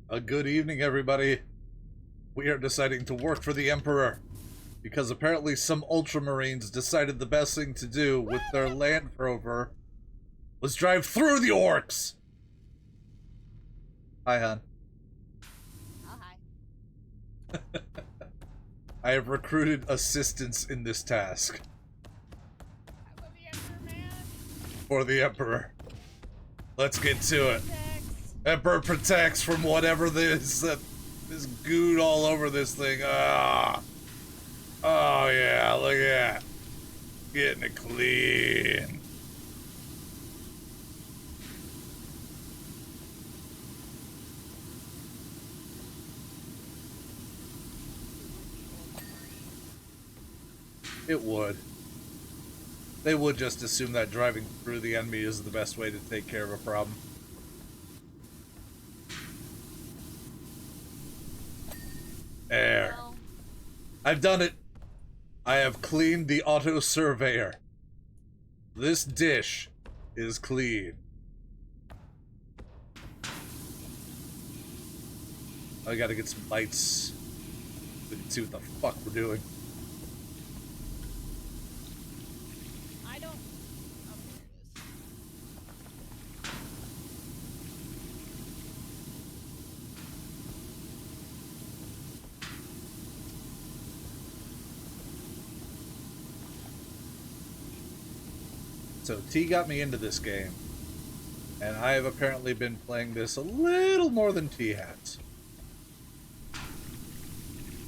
A good evening, everybody. We are deciding to work for the Emperor because apparently some Ultramarines decided the best thing to do with their Land Rover was drive through the orcs. Hi, hon. Oh, hi. I have recruited assistance in this task I love the Emperor, man. for the Emperor. Let's get to it. Protects. Emperor protects from whatever this goo all over this thing. Ah. Oh yeah, look at that. Getting it clean. It would. They would just assume that driving through the enemy is the best way to take care of a problem. There. Well, I've done it. I have cleaned the auto surveyor. This dish is clean. I gotta get some lights. We can see what the fuck we're doing. I don't. Oh, there it is. So T got me into this game, and I have apparently been playing this a little more than T has.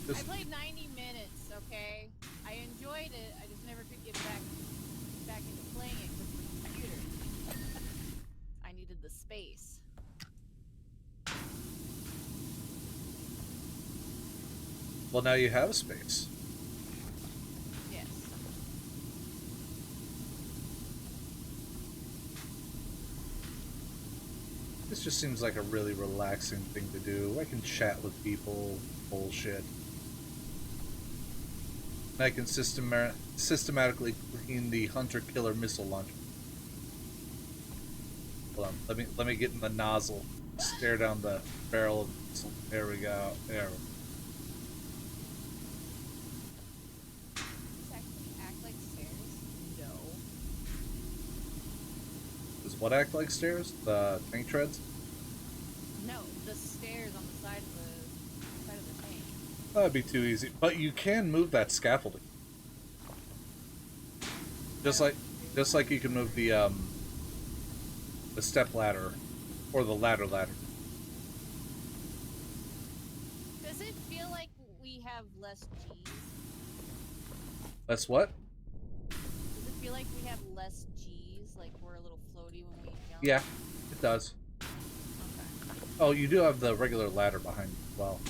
I played 90 minutes. Okay, I enjoyed it. I just never could get back into playing it with the computer. I needed the space. Well, now you have space. Yes. This just seems like a really relaxing thing to do. I can chat with people, bullshit. And I can systematically clean the hunter-killer missile launcher. Hold on, let me get in the nozzle. Stare down the barrel of the missile. There we go. There. Does this actually act like stairs? No. Does what act like stairs? The tank treads? No, the stairs on the side of the tank. That'd be too easy. But you can move that scaffolding. Just like you can move the step ladder or the ladder. Does it feel like we have less G's? That's what? Does it feel like we have less G's? Like we're a little floaty when we jump? Yeah, it does. Okay. Oh, you do have the regular ladder behind you as well.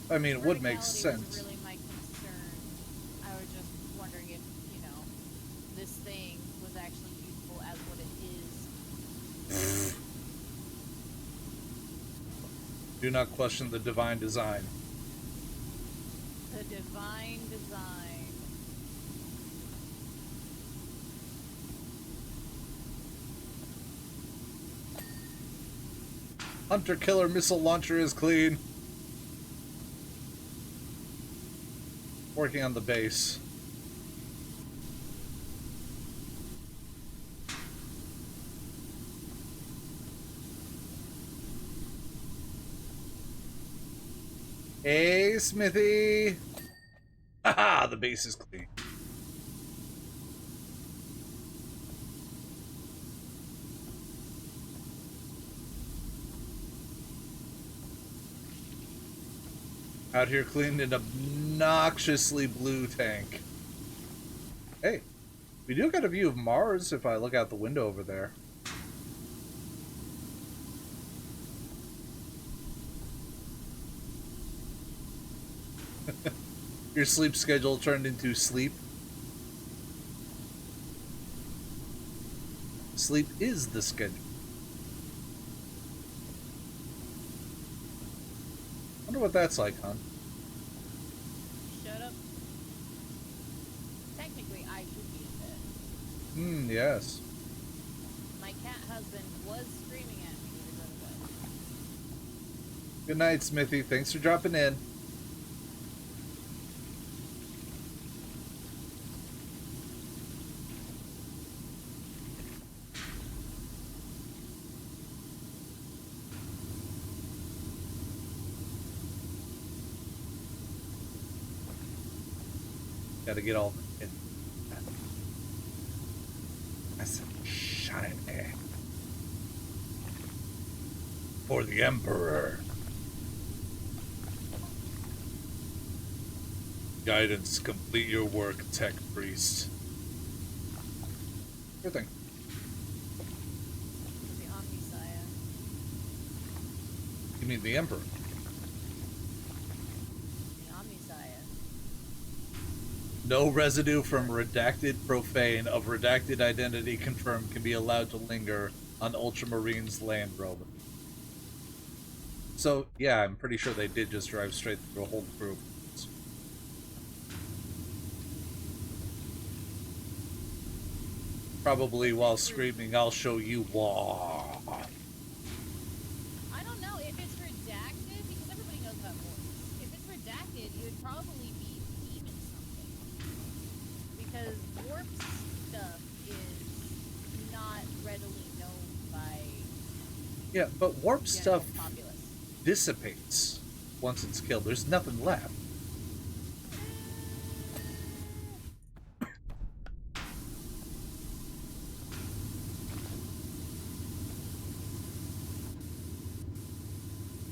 Yeah. I mean, it would make Verticality sense. was really my concern. I was just wondering if, this thing was actually useful as what it is. Do not question the divine design. The divine design. Hunter-killer missile launcher is clean. Working on the base. Hey, Smithy! Haha, the base is clean. Out here cleaning an obnoxiously blue tank. Hey, we do got a view of Mars if I look out the window over there. Your sleep schedule turned into sleep. Sleep is the schedule. Wonder what that's like, hon. Shut up. technically I should be in bed. Yes. My cat husband was screaming at me to go to bed. Good night, Smithy. Thanks for dropping in. Gotta get all in. That's shiny. For the Emperor. Guidance, complete your work, Tech Priest. Good thing. The Omnisaya. You mean the Emperor? The Omnisaya. No residue from redacted profane of redacted identity confirmed can be allowed to linger on Ultramarine's land rover. So, yeah, I'm pretty sure they did just drive straight through a whole group. Probably while screaming, "I'll show you why." I don't know if it's redacted, because everybody knows about warps. If it's redacted, it would probably be even something. Because warp stuff is not readily known by Yeah, but warp general stuff populace. dissipates once it's killed. There's nothing left.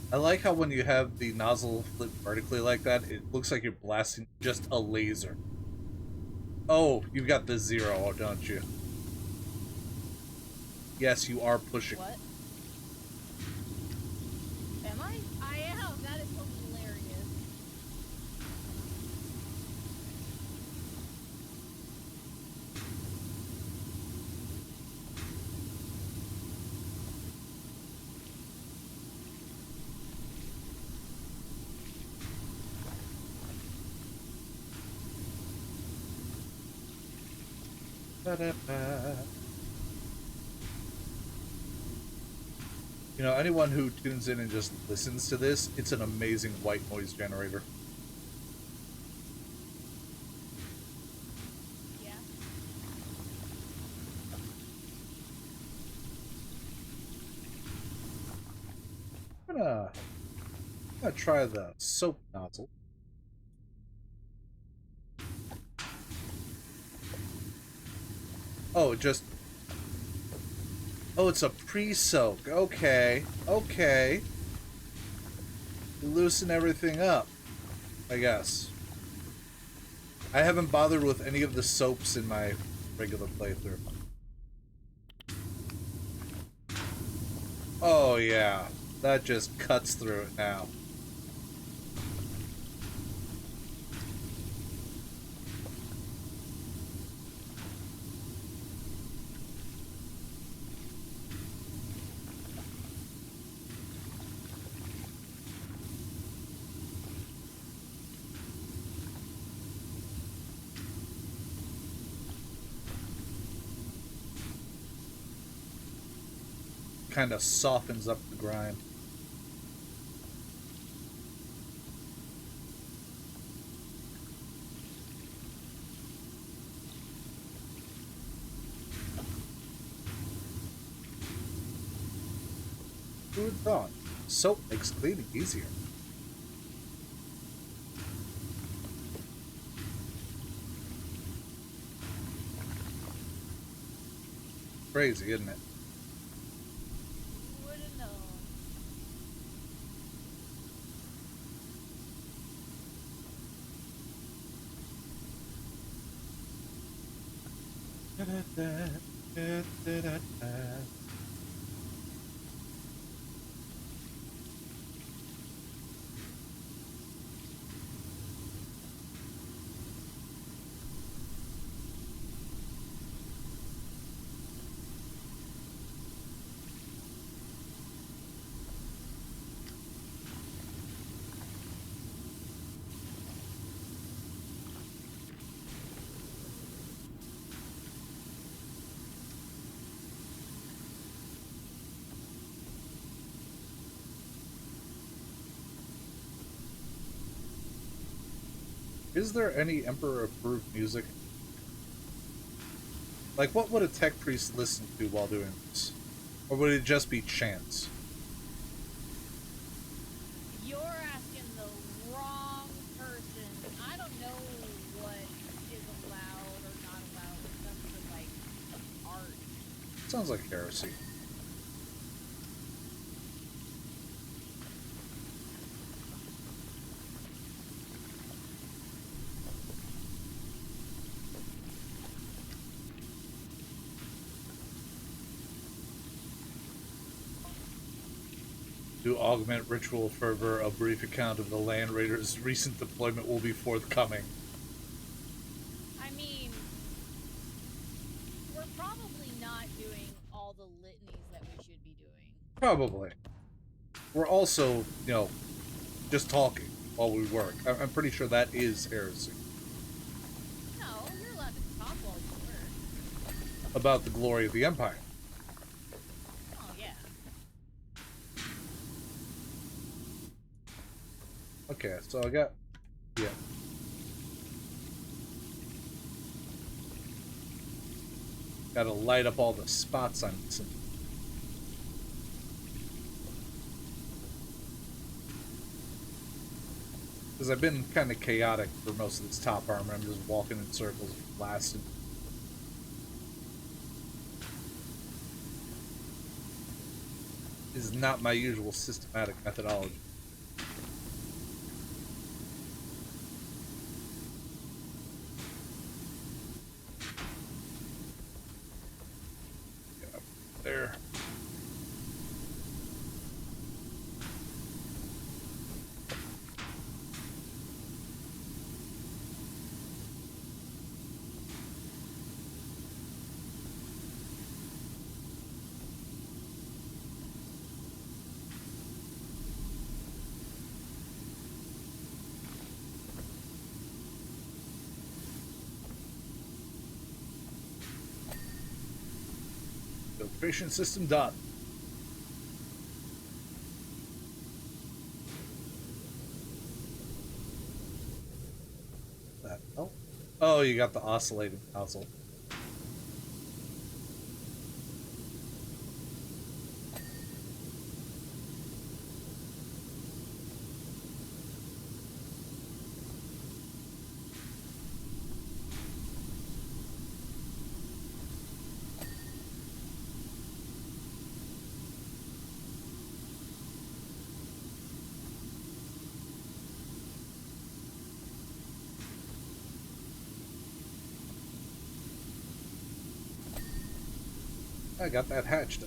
I like how when you have the nozzle flip vertically like that, it looks like you're blasting just a laser. Oh, you've got the 0, don't you? Yes, you are pushing. What? Am I? I am. That is hilarious. Ba-da-ba. You know, anyone who tunes in and just listens to this, it's an amazing white noise generator. Yeah. I'm gonna try the soap nozzle. Oh, just... Oh, it's a pre-soak. Okay. Okay. You loosen everything up, I guess. I haven't bothered with any of the soaps in my regular playthrough. Oh, yeah. That just cuts through it now. Kind of softens up the grime. Who would have thought? Soap makes cleaning easier. Crazy, isn't it? Who would have known? Is there any Emperor-approved music? Like, what would a tech priest listen to while doing this? Or would it just be chants? You're asking the wrong person. I don't know what is allowed or not allowed when it comes to, like, art. Sounds like heresy. To augment ritual fervor, a brief account of the Land Raiders' recent deployment will be forthcoming. I mean, we're probably not doing all the litanies that we should be doing. Probably. We're also, just talking while we work. I'm pretty sure that is heresy. No, you're allowed to talk while you work. About the glory of the Empire. Oh, yeah. Okay, so I got... Yeah. Gotta light up all the spots I'm missing. Because I've been kind of chaotic for most of this top armor. I'm just walking in circles and blasting. This is not my usual systematic methodology. Get up there. Filtration system done. That oh, you got the oscillating nozzle. I got that hatched.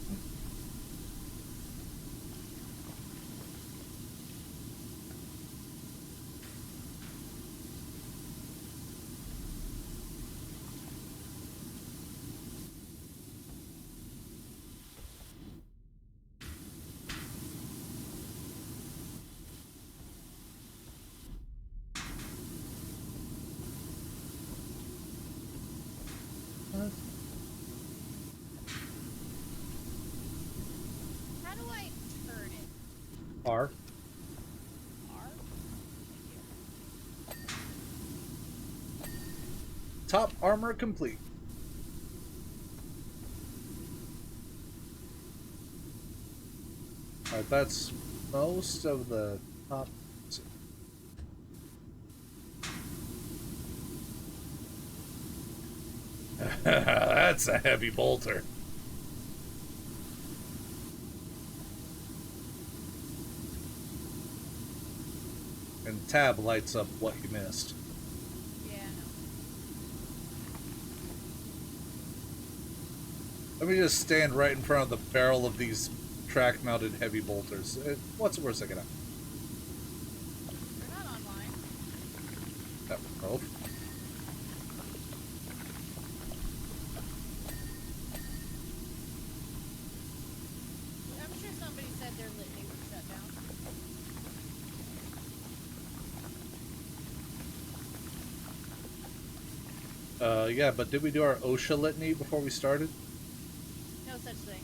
How do I turn it? R. R? Top armor complete. Alright, that's most of the top. That's a heavy bolter. And tab lights up what you missed. Yeah, no. Let me just stand right in front of the barrel of these track-mounted heavy bolters. What's the worst I can have? They're not online. That would help. I'm sure somebody said their litany was shut down. Yeah, but did we do our OSHA litany before we started? No such thing.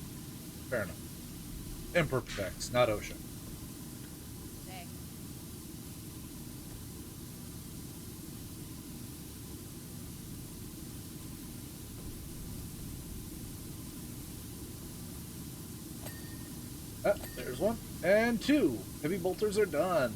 Fair enough. Emperor protects, not OSHA. Dang. Ah, there's one. And two. Heavy bolters are done.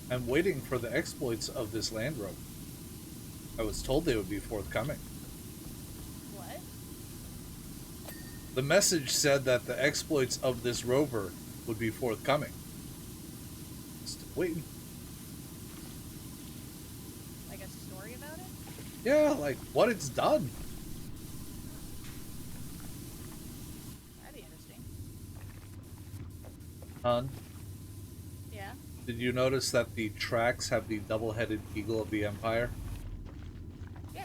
I'm waiting for the exploits of this land rover. I was told they would be forthcoming. What? The message said that the exploits of this rover would be forthcoming. Still waiting. Like a story about it? Yeah, like what it's done. That'd be interesting. Hun, Yeah. did you notice that the tracks have the double-headed eagle of the Empire? Yeah.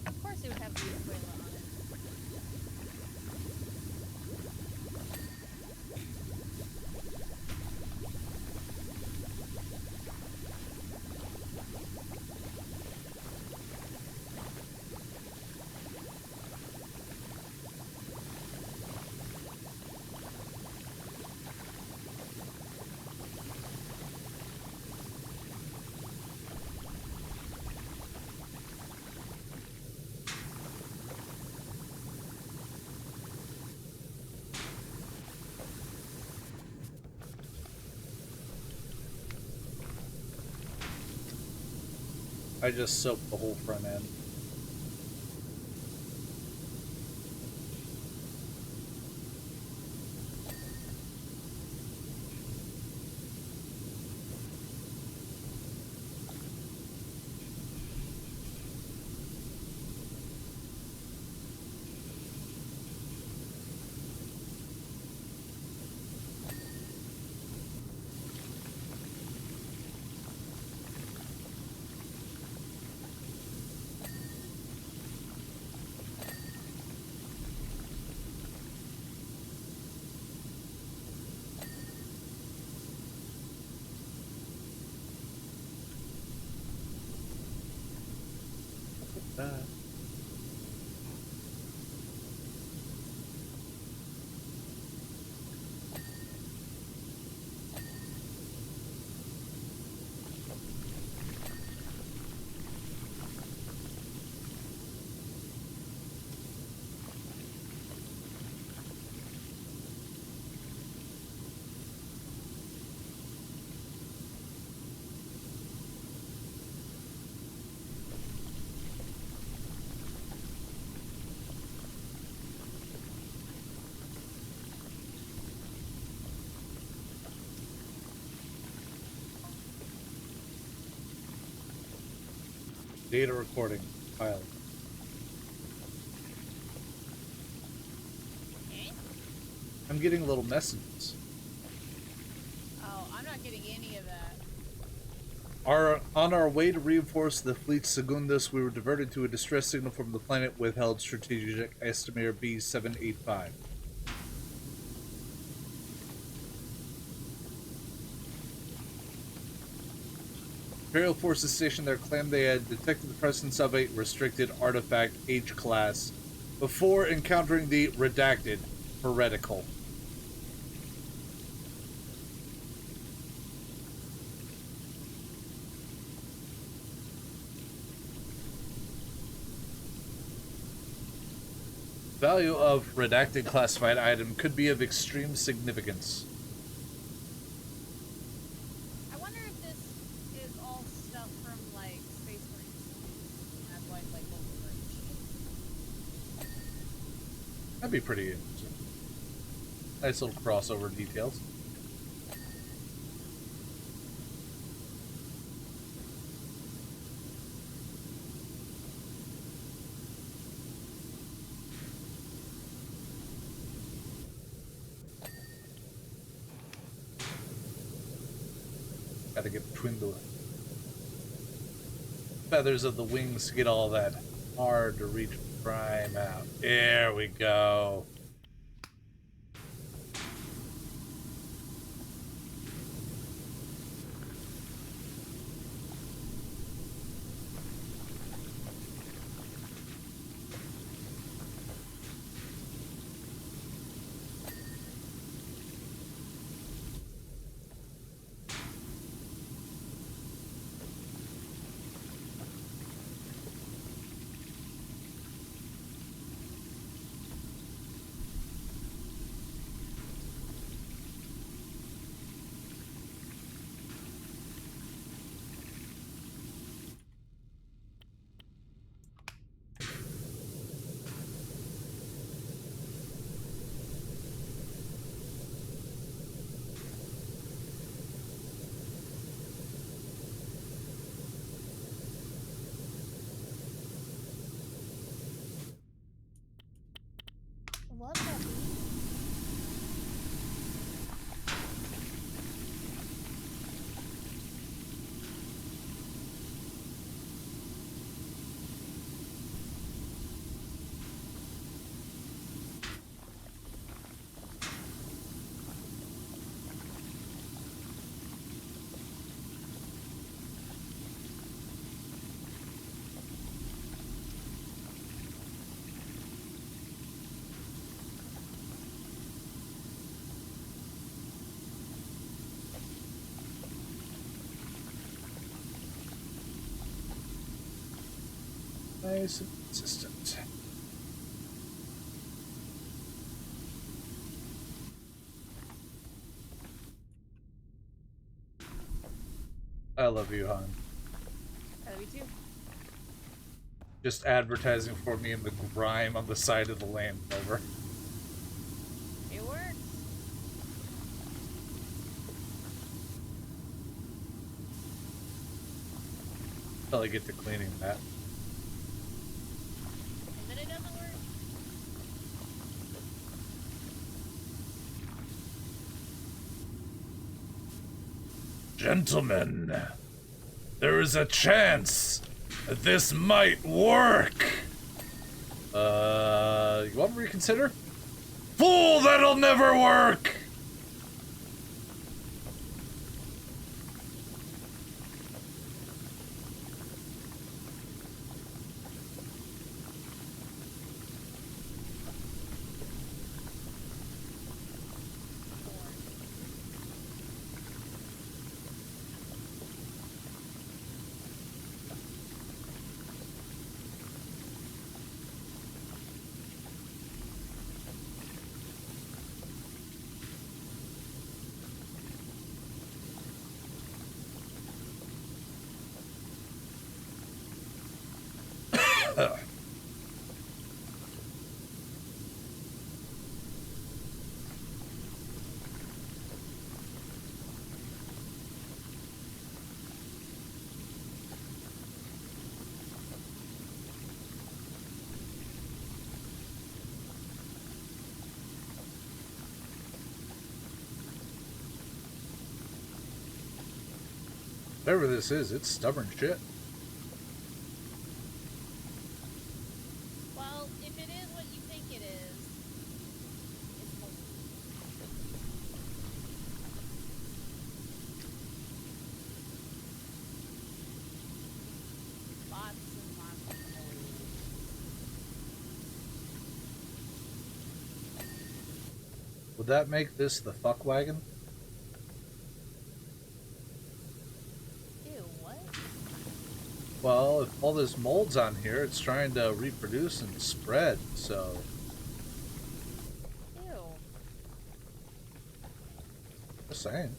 Of course it would have the Aquila on it. I just soaked the whole front end. That. Data recording file. Eh? I'm getting little messages. Oh, I'm not getting any of that. On our way to reinforce the fleet Secundus, we were diverted to a distress signal from the planet withheld strategic estimator B785. Imperial forces stationed there claimed they had detected the presence of a restricted artifact H-class before encountering the redacted heretical. Value of redacted classified item could be of extreme significance. I wonder if this is all stuff from like Space Marines. And that's why it's like overrage. That'd be pretty interesting. Nice little crossover details. Gotta get between the feathers of the wings to get all that hard to reach prime out. There we go. What the? Nice and consistent. I love you, hon. I love you too. Just advertising for me in the grime on the side of the Land Rover. It works. Until I get to cleaning that. And then it doesn't work. Gentlemen, there is a chance that this might work. You want to reconsider? Fool, that'll never work! Whatever this is, it's stubborn shit. Well, if it is what you think it is, it's holy. Lots and lots of holy. Would that make this the fuck wagon? Well, if all this mold's on here, it's trying to reproduce and spread, so... Ew. Just saying.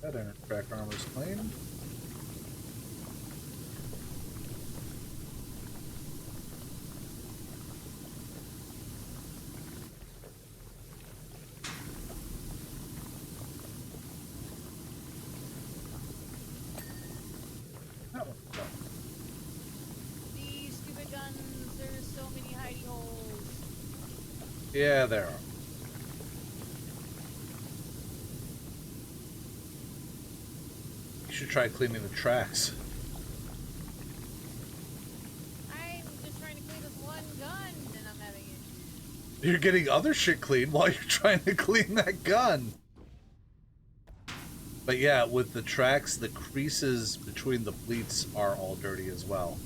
That inner track armor's clean. Yeah, there are. You should try cleaning the tracks. I'm just trying to clean this one gun, and I'm having issues. You're getting other shit clean while you're trying to clean that gun. But yeah, with the tracks, the creases between the pleats are all dirty as well.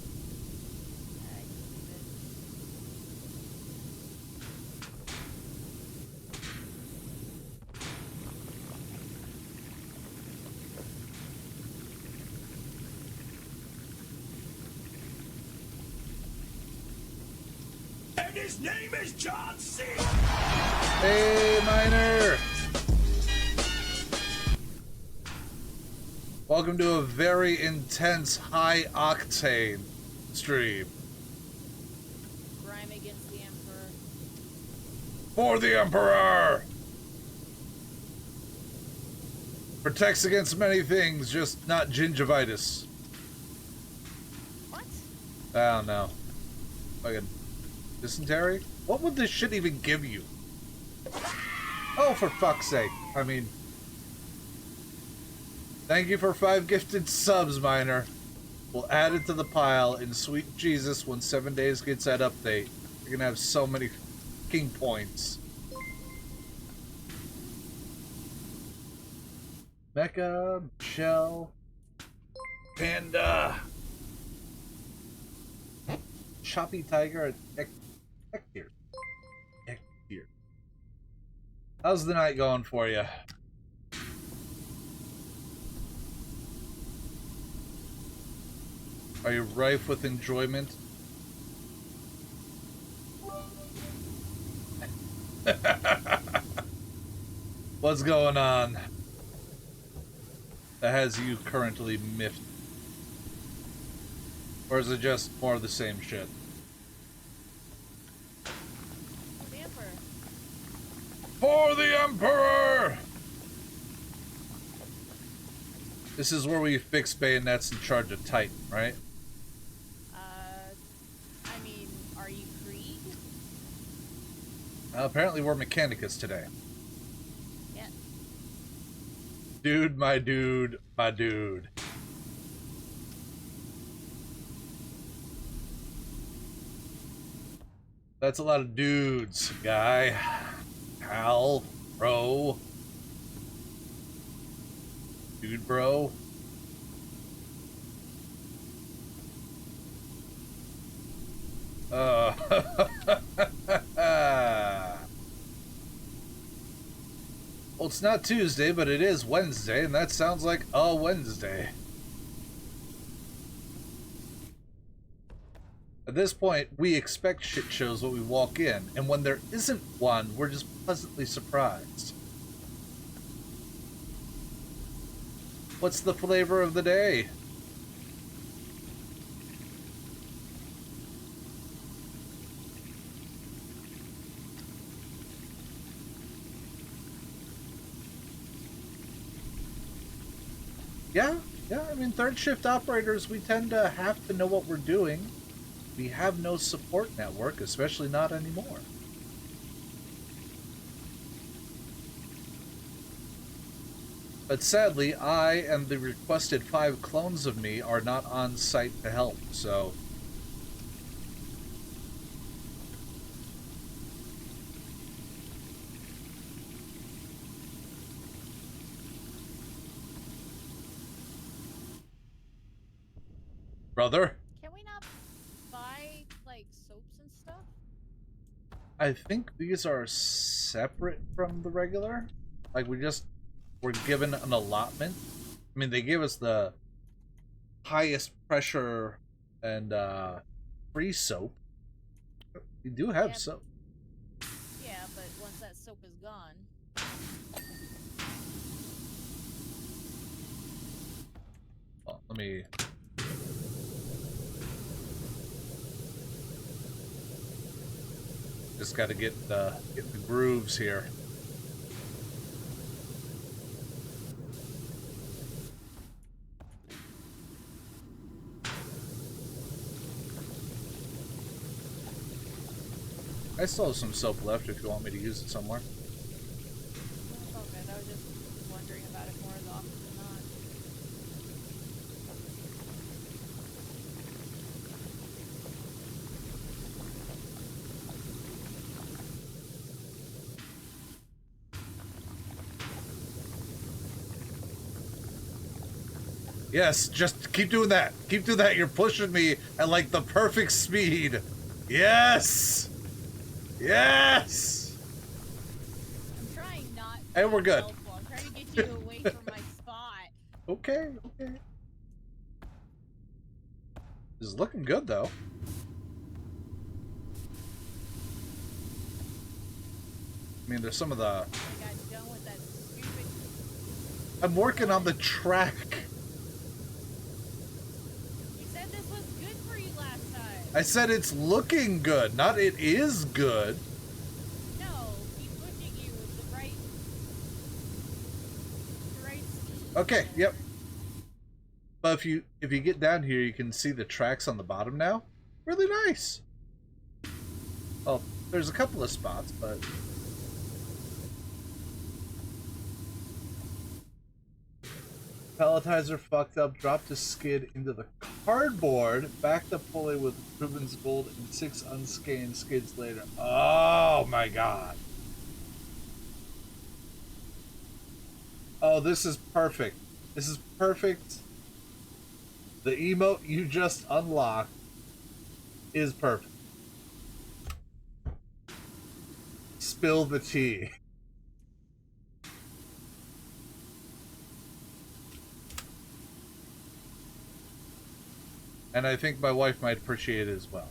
And his name is John C. Hey, Miner! Welcome to a very intense, high-octane stream. Grime against the Emperor. For the Emperor! Protects against many things, just not gingivitis. What? I don't know. Fucking dysentery? What would this shit even give you? Oh, for fuck's sake. I mean... Thank you for 5 gifted subs, Miner. We'll add it to the pile, and sweet Jesus, when 7 days gets that update, you're gonna have so many king points. Mecha, Shell, Panda, Choppy Tiger, Heck here. Heck here. How's the night going for you? Are you rife with enjoyment? What's going on that has you currently miffed? Or is it just more of the same shit? The Emperor. For the Emperor! This is where we fix bayonets and charge a Titan, right? I mean, are you Krieg? Apparently we're Mechanicus today. Yeah. Dude, my dude, my dude. That's a lot of dudes, guy. Pal, bro. Dude, bro. Well, it's not Tuesday, but it is Wednesday, and that sounds like a Wednesday. At this point, we expect shit shows when we walk in, and when there isn't one, we're just pleasantly surprised. What's the flavor of the day? Yeah, I mean, third shift operators, we tend to have to know what we're doing. We have no support network, especially not anymore. But sadly, I and the requested 5 clones of me are not on site to help, so... Brother? Can we not buy, like, soaps and stuff? I think these are separate from the regular. Like, we just were given an allotment. I mean, they gave us the highest pressure and free soap. We do have Yeah, soap. Yeah, but once that soap is gone... Well, let me... Just gotta get the grooves here. I still have some soap left if you want me to use it somewhere. That's all good. I was just wondering about it more as often than not. Yes, just keep doing that. Keep doing that. You're pushing me at like the perfect speed. Yes! Yes! I'm trying not to And we're be good. helpful. I'm trying to get you away from my spot. Okay, okay. This is looking good though. I mean, there's some of the... I got done with that stupid... I'm working on the track. You said this was good for you last time. I said it's looking good, not it is good. No, keep pushing you with the right speed. Okay, yep. But if you get down here, you can see the tracks on the bottom now. Really nice. Oh, there's a couple of spots, but... Pelletizer fucked up, dropped a skid into the cardboard, backed up fully with Ruben's gold and 6 unscanned skids later. Oh my god. Oh, this is perfect. This is perfect. The emote you just unlocked is perfect. Spill the tea. And I think my wife might appreciate it as well.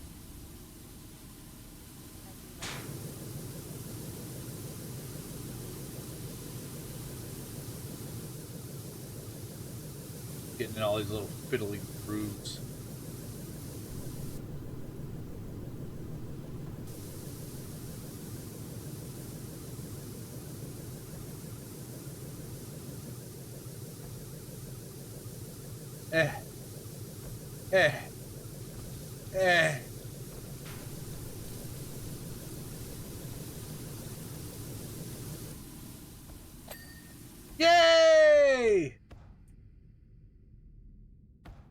Getting in all these little fiddly grooves. Eh. Yay! It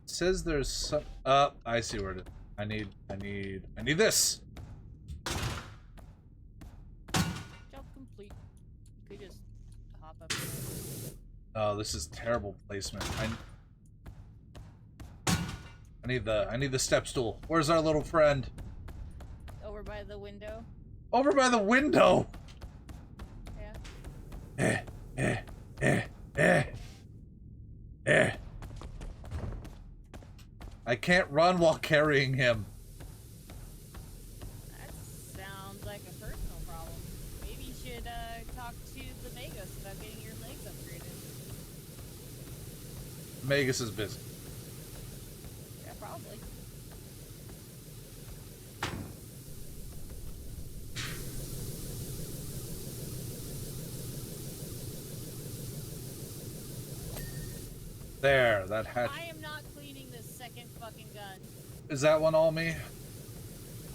says there's some... I see where it is. I need this! Job complete. You could just hop up here. Oh, this is terrible placement. I need the step stool. Where's our little friend? Over by the window. Over by the window! Yeah. I can't run while carrying him. That sounds like a personal problem. Maybe you should talk to the Magus about getting your legs upgraded. Magus is busy. Yeah, probably. There, that hatch. I am not cleaning this second fucking gun. Is that one all me?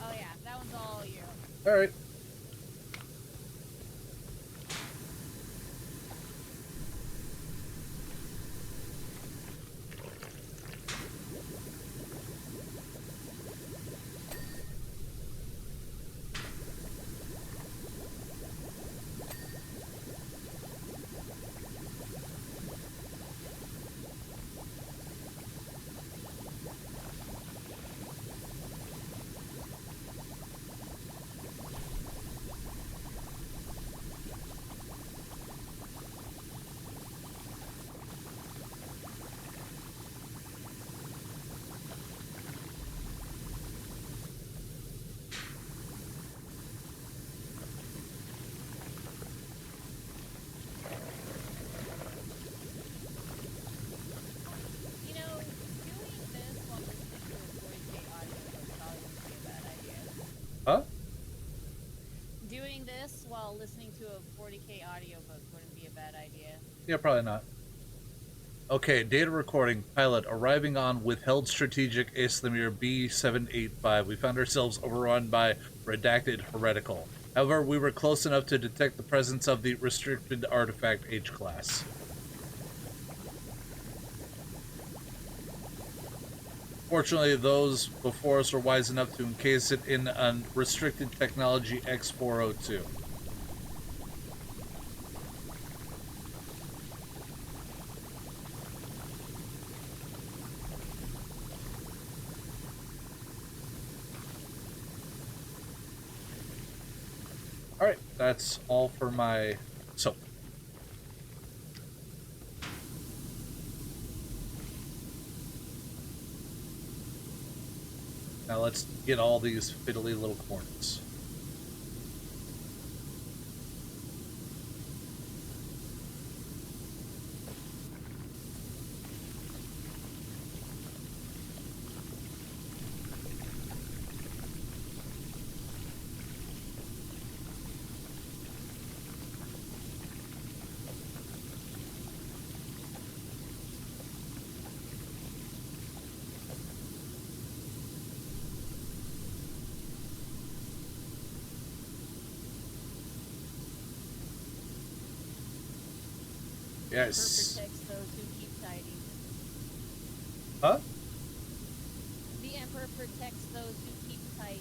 Oh yeah, that one's all you. Alright. You know, doing this while listening to a 40K audio book probably wouldn't be a bad idea. Huh? Doing this while listening to a 40K audiobook wouldn't be a bad idea. Yeah, probably not. Okay, data recording. Pilot arriving on withheld strategic Islamir B785. We found ourselves overrun by redacted heretical. However, we were close enough to detect the presence of the restricted artifact H class. Fortunately, those before us were wise enough to encase it in restricted technology X402. Alright, that's all for my soap. Now let's get all these fiddly little corners. Yes. Protects those who keep tidy. Huh? The Emperor protects those who keep tidy.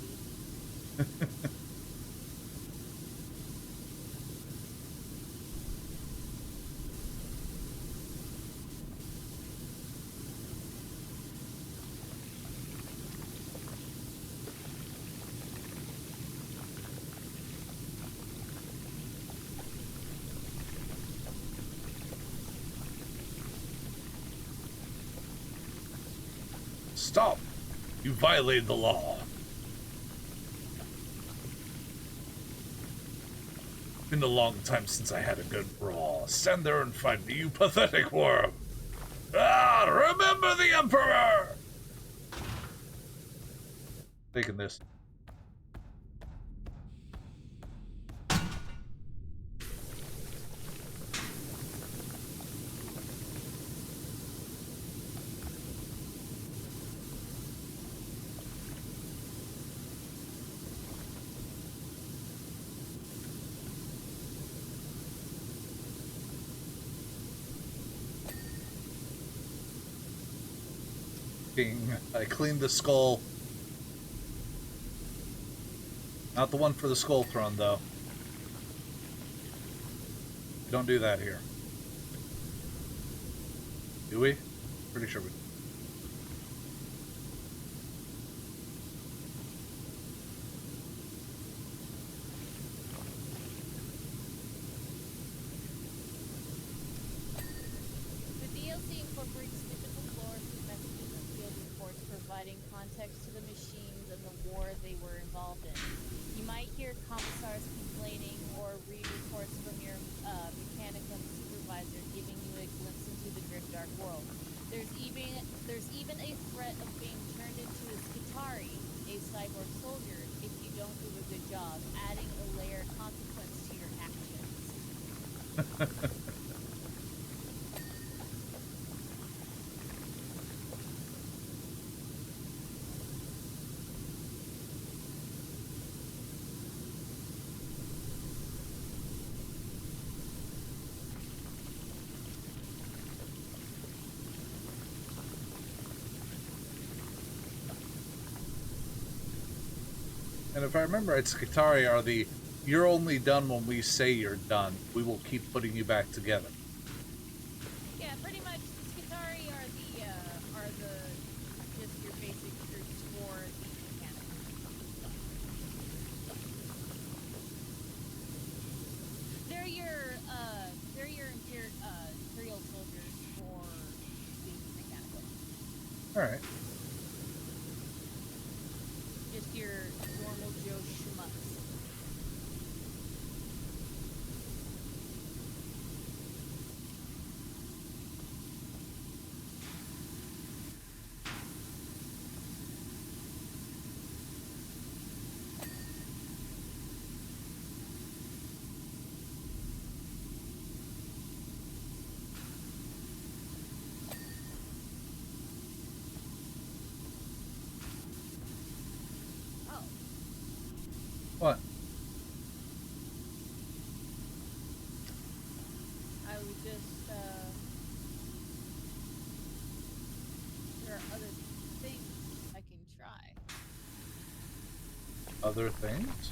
Stop! You violated the law. Been a long time since I had a good brawl. Stand there and fight me, you pathetic worm! Ah! Remember the Emperor! Taking this. I cleaned the skull. Not the one for the skull throne, though. We don't do that here. Do we? Pretty sure we do. The DLC incorporates typical lore through messages and field reports providing context to the machines and the war they were involved in. You might hear commissars complaining or read reports from your mechanicum supervisor giving you a glimpse into the grimdark world. There's even a threat of being turned into a Skitari, a cyborg soldier, if you don't do a good job, adding a layer of consequence to your actions. And if I remember right, Skitari are the you're only done when we say you're done. We will keep putting you back together. Yeah, pretty much. The Skitari are the just your basic troops for the mechanics. They're your imperial soldiers for the mechanical. All right. Just your normal Joe schmucks. I would just, there are other things I can try. Other things?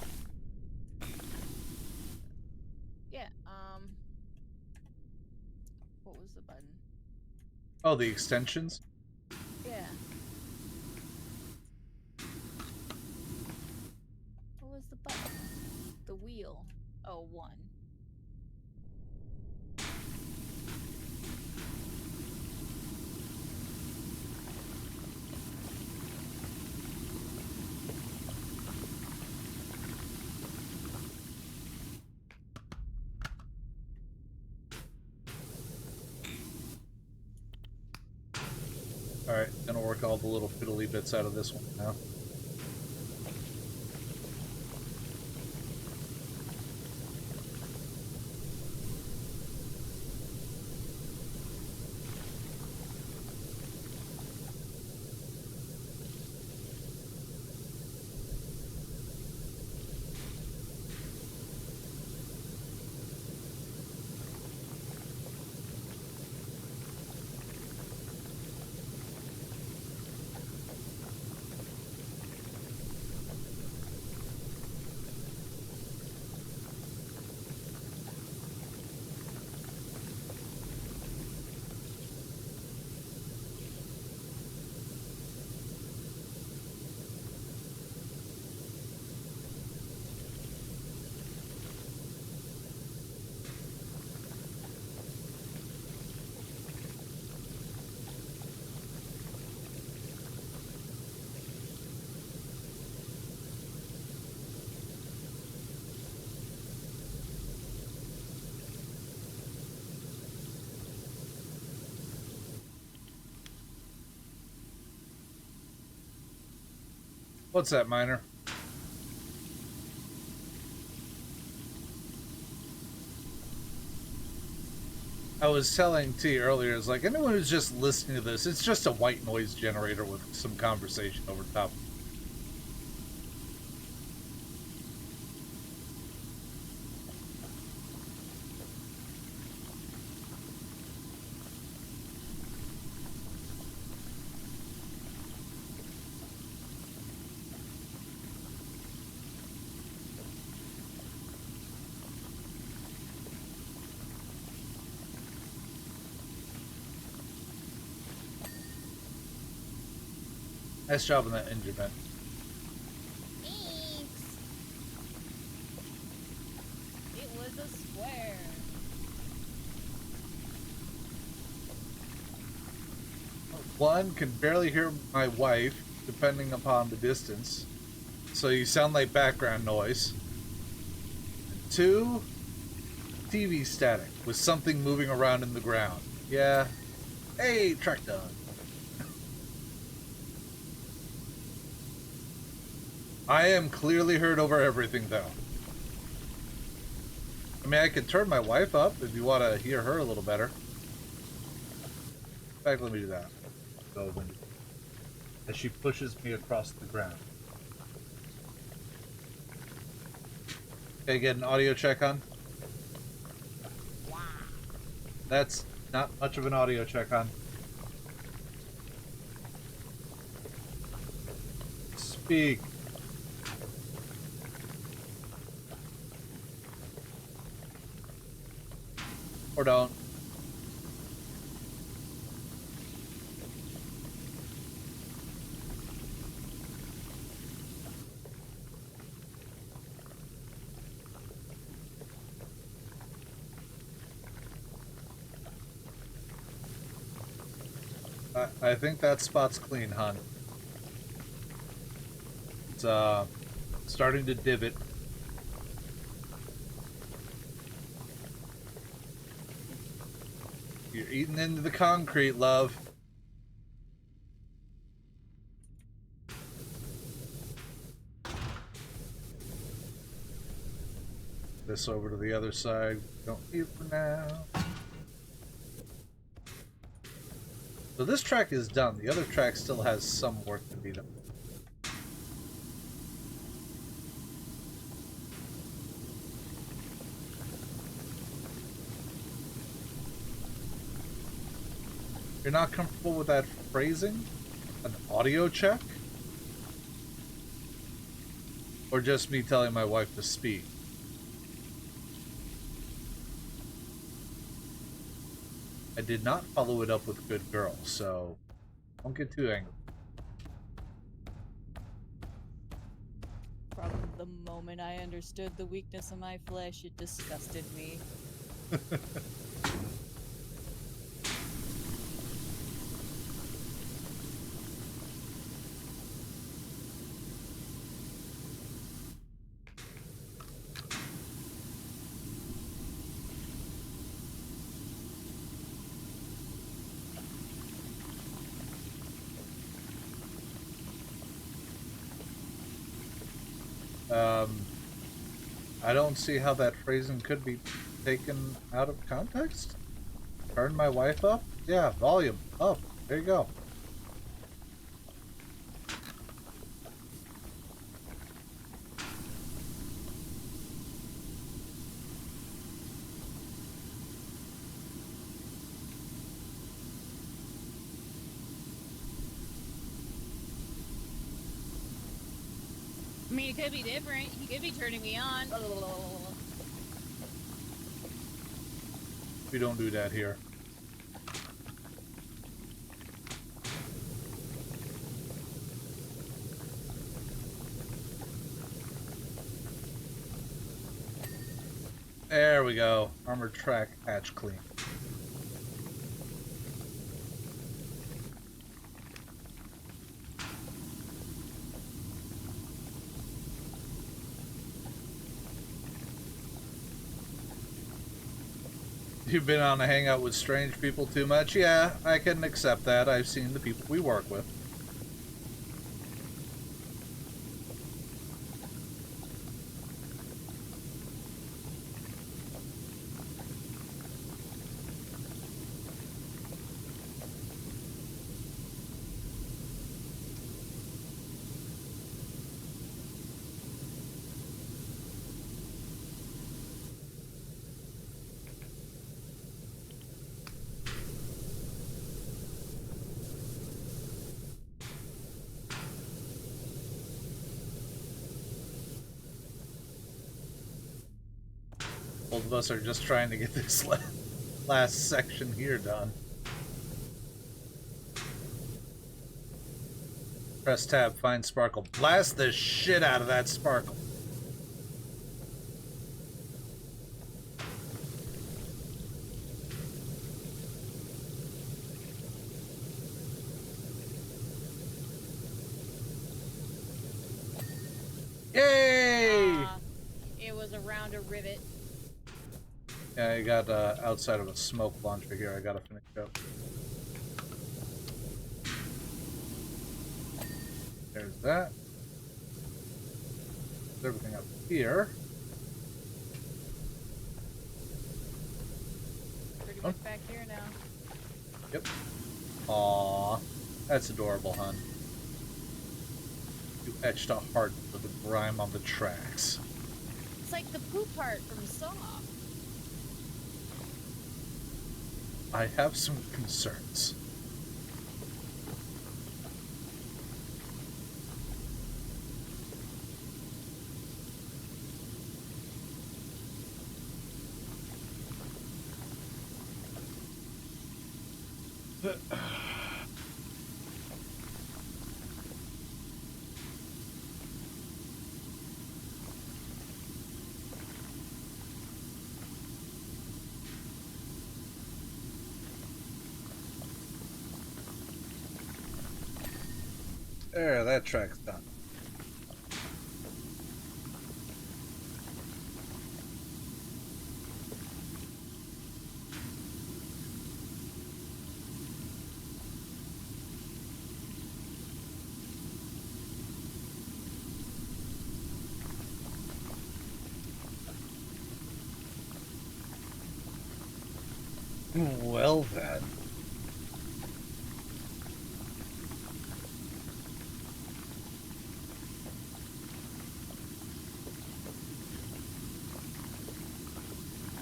Yeah, what was the button? Oh, the extensions? Yeah. What was the button? The wheel. Oh, one. Alright, gonna work all the little fiddly bits out of this one now. What's that, Miner? I was telling T earlier, it's like anyone who's just listening to this, it's just a white noise generator with some conversation over top. Nice job on that engine vent. Thanks. It was a square. One, can barely hear my wife, depending upon the distance, so you sound like background noise. Two, TV static, with something moving around in the ground. Yeah. Hey, track done. I am clearly heard over everything, though. I mean, I could turn my wife up if you want to hear her a little better. In fact, let me do that. Go as she pushes me across the ground. Okay, get an audio check on. That's not much of an audio check on. Speak. Or don't. I think that spot's clean, hon. It's starting to divot. You're eating into the concrete, love. This over to the other side. Don't need for now. So this track is done. The other track still has some work to be done. You're not comfortable with that phrasing? An audio check? Or just me telling my wife to speak? I did not follow it up with good girl, so don't get too angry. From the moment I understood the weakness of my flesh, it disgusted me. I don't see how that phrasing could be taken out of context. Turn my wife up? Yeah, volume up. There you go. I mean, it could be different. You could be turning me on. We don't do that here. There we go. Armored track hatch clean. You've been on a hangout with strange people too much? Yeah, I can accept that. I've seen the people we work with. Both of us are just trying to get this last section here done. Press tab, find sparkle. Blast the shit out of that sparkle. Yay! It was around a rivet. Yeah, I got outside of a smoke launcher here. I gotta finish up. There's that. There's everything up here. Pretty much back here now. Yep. Aww. That's adorable, hon. You etched a heart with the grime on the tracks. It's like the poop part from Saw. I have some concerns. There, that track's done. Well then.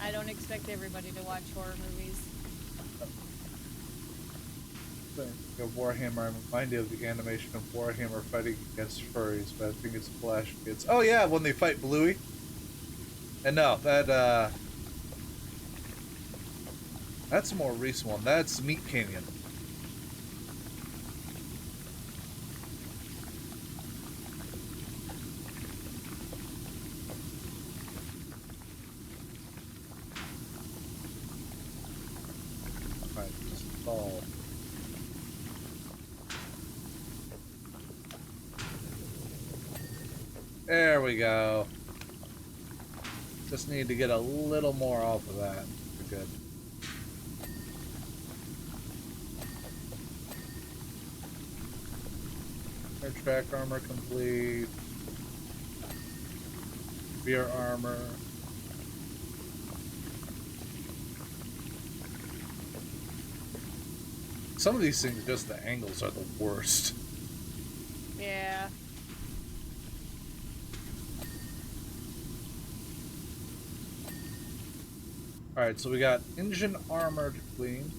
I don't expect everybody to watch horror movies. Of Warhammer, I'm reminded of the animation of Warhammer fighting against furries, but I think it's Flash Kids. Oh yeah, when they fight Bluey. And no, that's a more recent one. That's Meat Canyon. Alright, just fall. There we go. Just need to get a little more off of that. We're good. Air track armor complete. Rear armor. Some of these things, just the angles are the worst. Yeah. Alright, so we got engine armor to clean.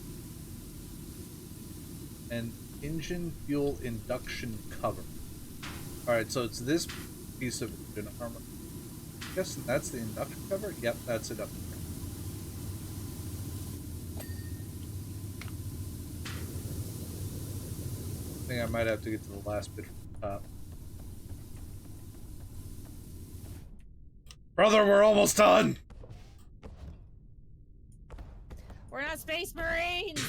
And engine fuel induction cover. Alright, so it's this piece of engine armor. I guess that's the induction cover? Yep, that's it up there. I think I might have to get to the last bit from the top. Brother, we're almost done! We're not Space Marines!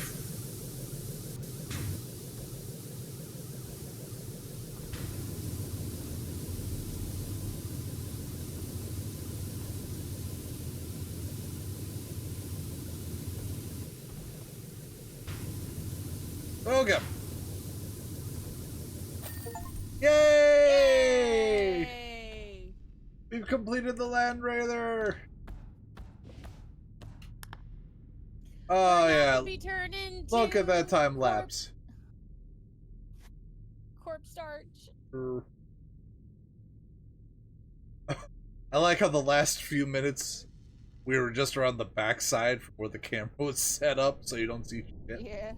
Okay. Yay! Yay! We've completed the Land Raider! Oh, yeah. Be turned into Look at that time lapse. corpse starch. I like how the last few minutes we were just around the backside where the camera was set up so you don't see shit. Yeah.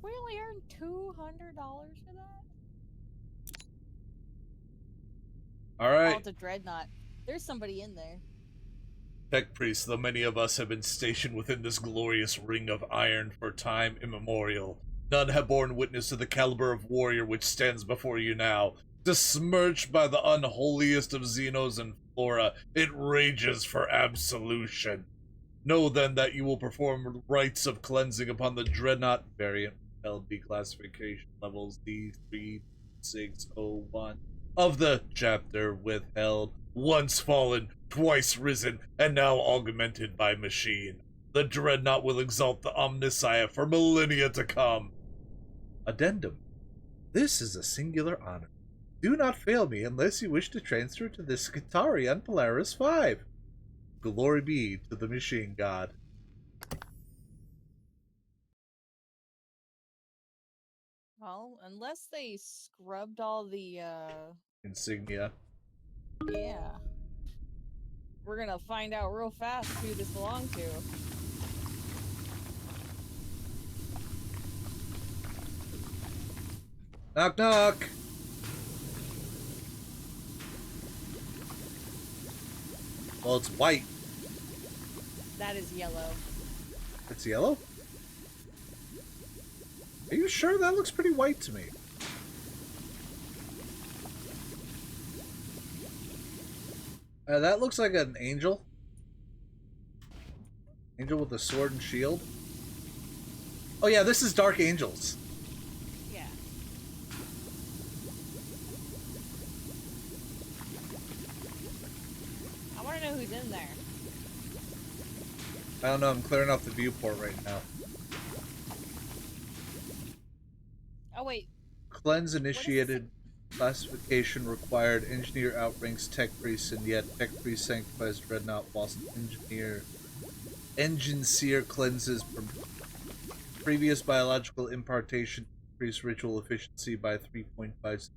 We only earned $200 for that? Alright. Call it a dreadnought. There's somebody in there. Tech Priest, though many of us have been stationed within this glorious ring of iron for time immemorial, none have borne witness to the caliber of warrior which stands before you now. Besmirched by the unholiest of Xenos and Flora, it rages for absolution. Know then that you will perform rites of cleansing upon the Dreadnought variant LD classification levels D3601 of the chapter withheld, once fallen, twice risen, and now augmented by machine. The Dreadnought will exalt the Omnissiah for millennia to come. Addendum. This is a singular honor. Do not fail me unless you wish to transfer to the Skitarian Polaris 5. Glory be to the machine god. Well, unless they scrubbed all the, Insignia. yeah. We're gonna find out real fast who this belonged to. Knock knock! Well, it's white. That is yellow. It's yellow? Are you sure? That looks pretty white to me. That looks like an angel. Angel with a sword and shield. Oh yeah, this is Dark Angels. Yeah. I wanna know who's in there. I don't know, I'm clearing off the viewport right now. Oh wait. Cleanse initiated, classification required, engineer outranks tech priest, and yet tech priest sanctifies dreadnought whilst engine seer cleanses from previous biological impartation, increase ritual efficiency by 3.5%.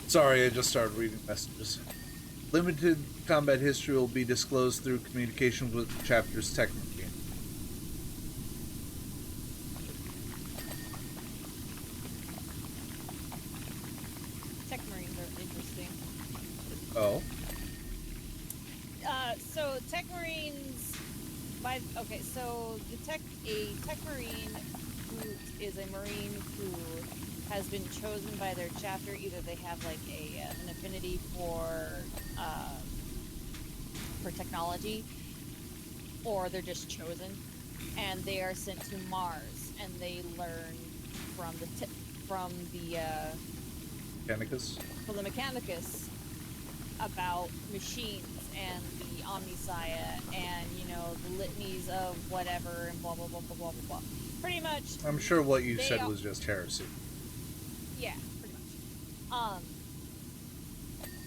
Sorry, I just started reading messages. Limited combat history will be disclosed through communication with chapter's tech machine. Tech marines are interesting. Oh. So tech marines, so a tech marine who is a marine who has been chosen by their chapter. Either they have like an affinity for technology, or they're just chosen, and they are sent to Mars, and they learn from the Mechanicus about machines and the Omniscia and, the litanies of whatever and blah blah blah blah blah blah blah. Pretty much. I'm sure what you said was just heresy. Yeah, pretty much.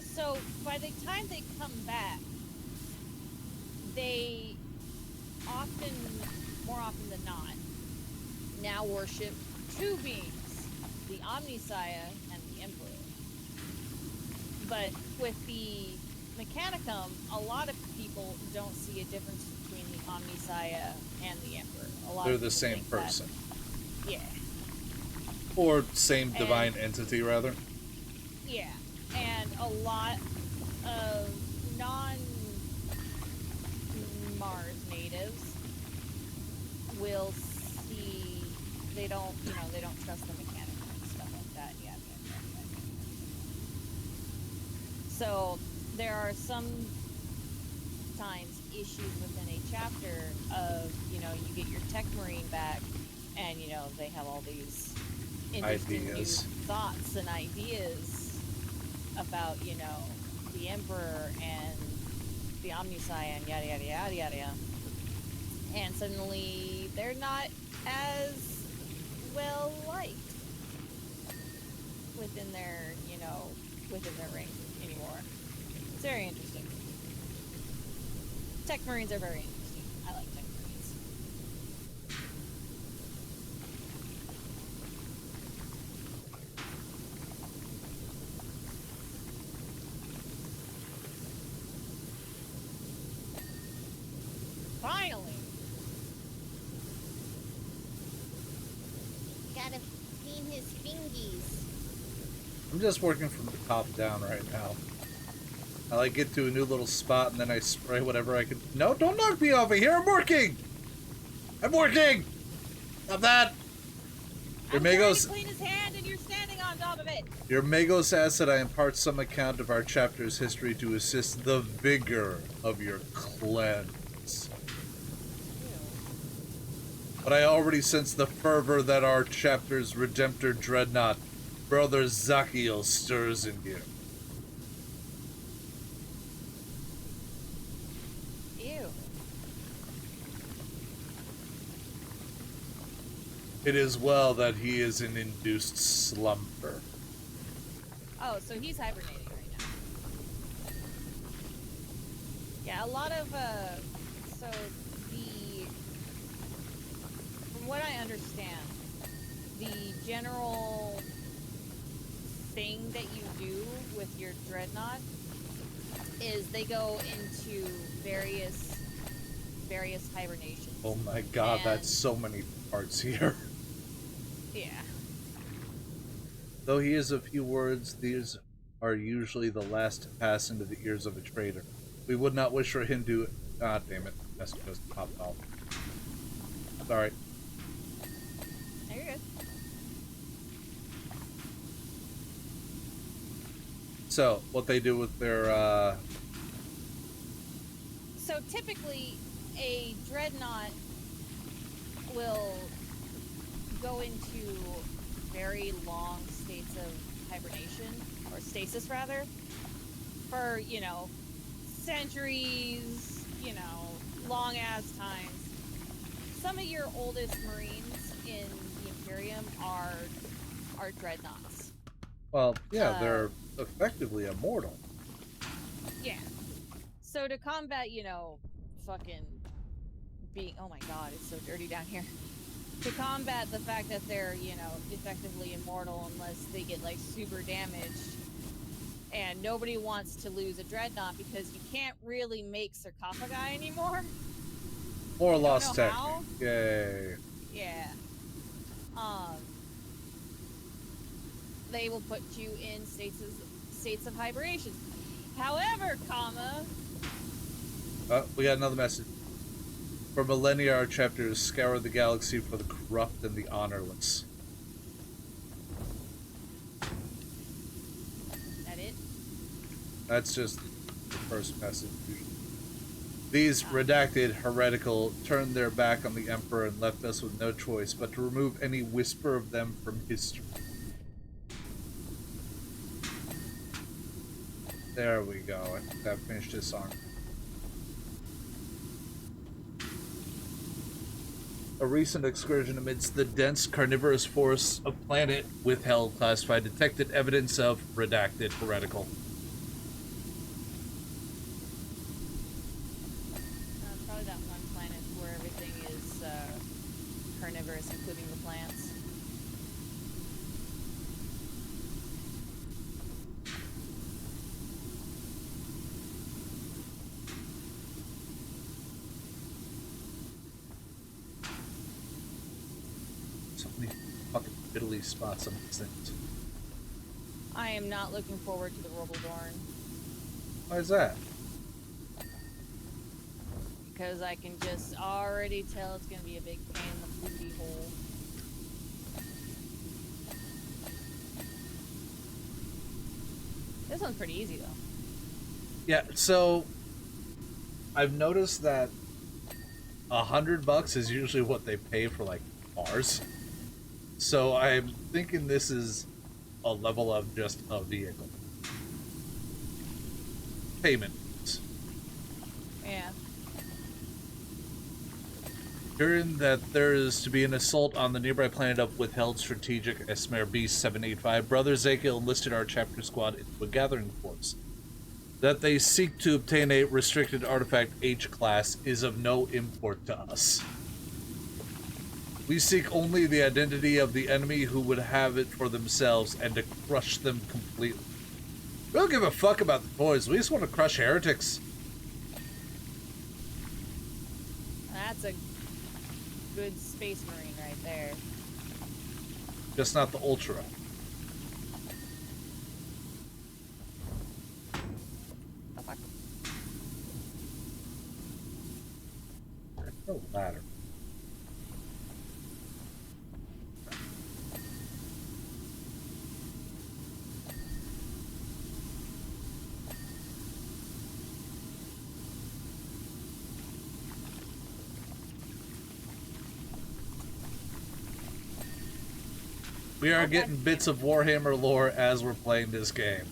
So by the time they come back, they more often than not, now worship two beings, the Omniscia and the Emperor. But with the Mechanicum, a lot of people don't see a difference between the Omniscia and the Emperor. They're the same person. Yeah. Or same divine entity, rather. Yeah. And a lot of non-Mars natives will see, they don't trust the Mechanicum and stuff like that. Yeah. So there are sometimes issues within a chapter of, you get your tech marine back and, they have all these interesting new thoughts and ideas about, the Emperor and the Omniscia and yada yada yada yada. And suddenly they're not as well liked within their, rank anymore. It's very interesting. Tech marines are very interesting. I like tech marines. Finally! Gotta clean his fingies. I'm just working from the top down right now. I get to a new little spot and then I spray whatever I can. No, don't knock me over here. I'm working. Stop that. Your Magos clean his hand and you're standing on top of it. Your Magos asks that I impart some account of our chapter's history to assist the vigor of your cleanse. But I already sense the fervor that our chapter's redemptor dreadnought, Brother Zachiel, stirs in you. Ew. It is well that he is in induced slumber. Oh, so he's hibernating right now. Yeah, a lot of, so from what I understand, the general thing that you do with your dreadnought is they go into various hibernations. Oh my god, that's so many parts here. Yeah. Though he has a few words, these are usually the last to pass into the ears of a traitor. We would not wish for him to... Ah, damn it. That's just popped off. Sorry. No, you're good. So, what they do with their, So typically, a dreadnought will go into very long states of hibernation, or stasis rather, for, centuries, long ass times. Some of your oldest marines in the Imperium are dreadnoughts. well, yeah, they're effectively immortal. Yeah. So to combat, fucking being, oh my god, it's so dirty down here. To combat the fact that they're, effectively immortal unless they get, like, super damaged, and nobody wants to lose a dreadnought because you can't really make sarcophagi anymore. More I lost don't know tech. how. Yay. Yeah. They will put you in states of hibernation. However, We got another message. For millennia, our chapters scour the galaxy for the corrupt and the honorless. that it? That's just the first message. These redacted heretical turned their back on the Emperor and left us with no choice but to remove any whisper of them from history. There we go. I think that finished his song. A recent excursion amidst the dense carnivorous forests of planet withheld classified detected evidence of redacted heretical. Probably that one planet where everything is carnivorous, including the plants. So many fucking fiddly spots on these things. I am not looking forward to the Robbledorn Why is that? because I can just already tell it's going to be a big pain in the booty hole. This one's pretty easy though. Yeah, so I've noticed that $100 is usually what they pay for like cars. So I'm thinking this is a level of just a vehicle. Payment. Yeah. Hearing that there is to be an assault on the nearby planet of withheld strategic Esmer B-785, Brother Ezekiel enlisted our chapter squad into a gathering force. That they seek to obtain a restricted artifact H-class is of no import to us. We seek only the identity of the enemy who would have it for themselves and to crush them completely. We don't give a fuck about the toys, we just want to crush heretics. That's a good space marine right there. Just not the Ultra. Oh, fuck. There's no ladder. We are getting bits of Warhammer lore as we're playing this game.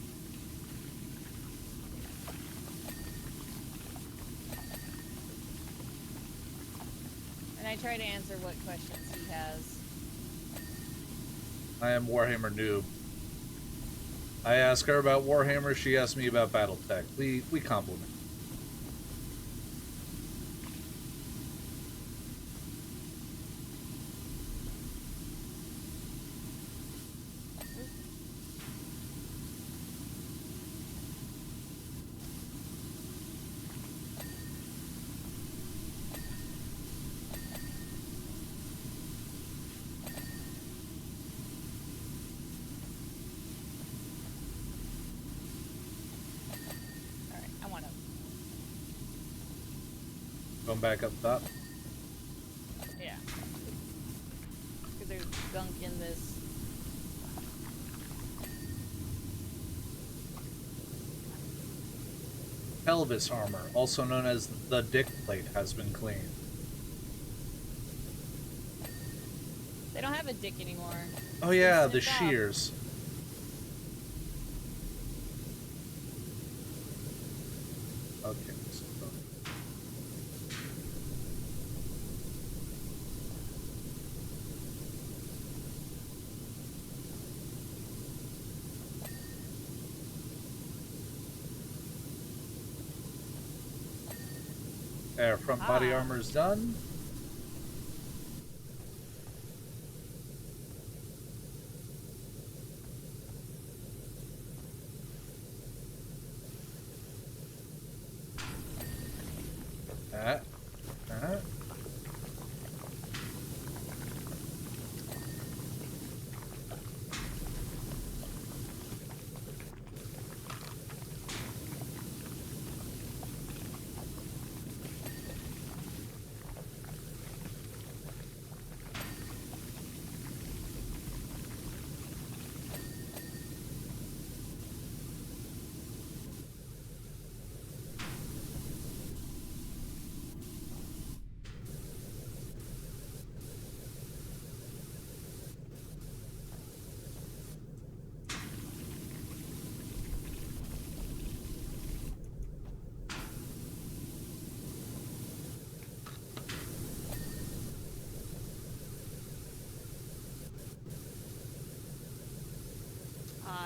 And I try to answer what questions he has. I am Warhammer noob. I ask her about Warhammer, she asks me about Battletech. We compliment. Alright, I want to. Going back up top. Yeah. Because there's gunk in this. Pelvis armor, also known as the dick plate, has been cleaned. They don't have a dick anymore. Oh yeah, the It's off. shears. Okay. So there, front body armor is done.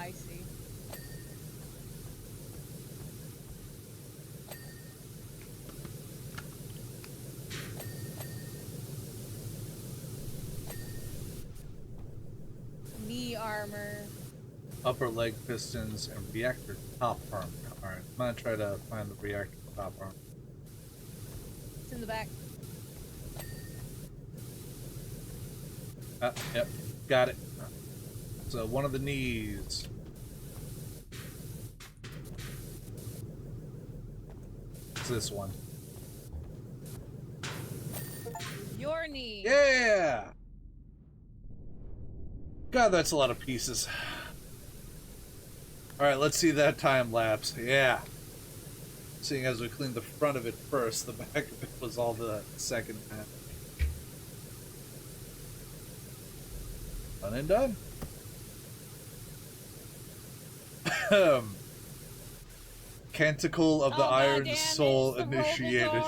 I see. Knee armor. Upper leg pistons and reactor top arm. Alright, I'm gonna try to find the reactor top arm. It's in the back. Yep, got it. So one of the knees. It's this one. Your knee. Yeah! God, that's a lot of pieces. Alright, let's see that time lapse. Yeah. Seeing as we cleaned the front of it first, the back of it was all the second half. Done and done. Canticle of the Iron Soul initiated.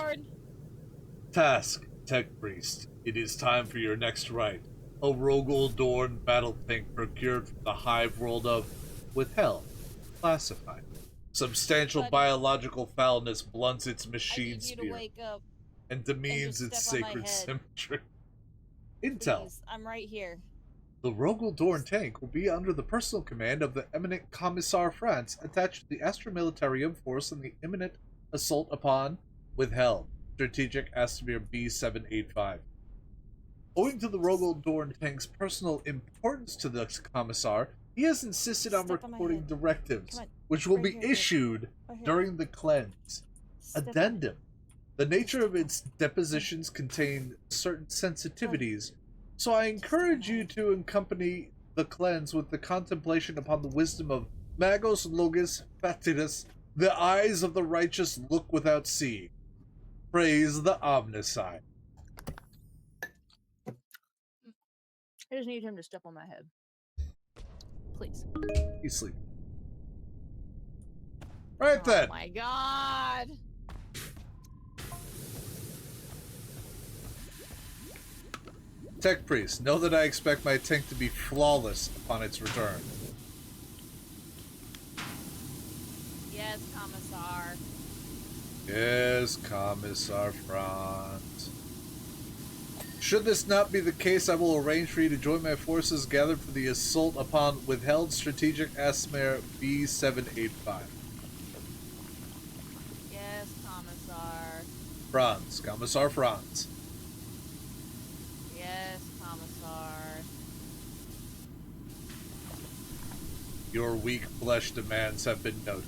Task, Tech Priest. It is time for your next rite. A Rogol Dorn battle tank procured from the hive world of Withheld. Classified. Substantial biological foulness blunts its machine spear and demeans its sacred symmetry. Intel. Please, I'm right here. The Rogol Dorn tank will be under the personal command of the eminent Commissar France, attached to the Astra Militarium Force in the imminent assault upon Withheld. Strategic Astamir B785. Owing to the Rogol Dorn tank's personal importance to the Commissar, he has insisted on recording directives, which will be issued during the cleanse. Addendum. The nature of its depositions contain certain sensitivities, so I encourage you to accompany the cleanse with the contemplation upon the wisdom of Magos Logis Fatidas. The eyes of the righteous look without seeing. Praise the Omnicide. I just need him to step on my head. Please. He's sleeping. Right then. Oh my god! Tech Priest, know that I expect my tank to be flawless upon its return. Yes, Commissar. Yes, Commissar Franz. Should this not be the case, I will arrange for you to join my forces gathered for the assault upon Withheld Strategic Asmare B785. Yes, Commissar. Franz, Commissar Franz. Yes, Commissar. Your weak flesh demands have been noted.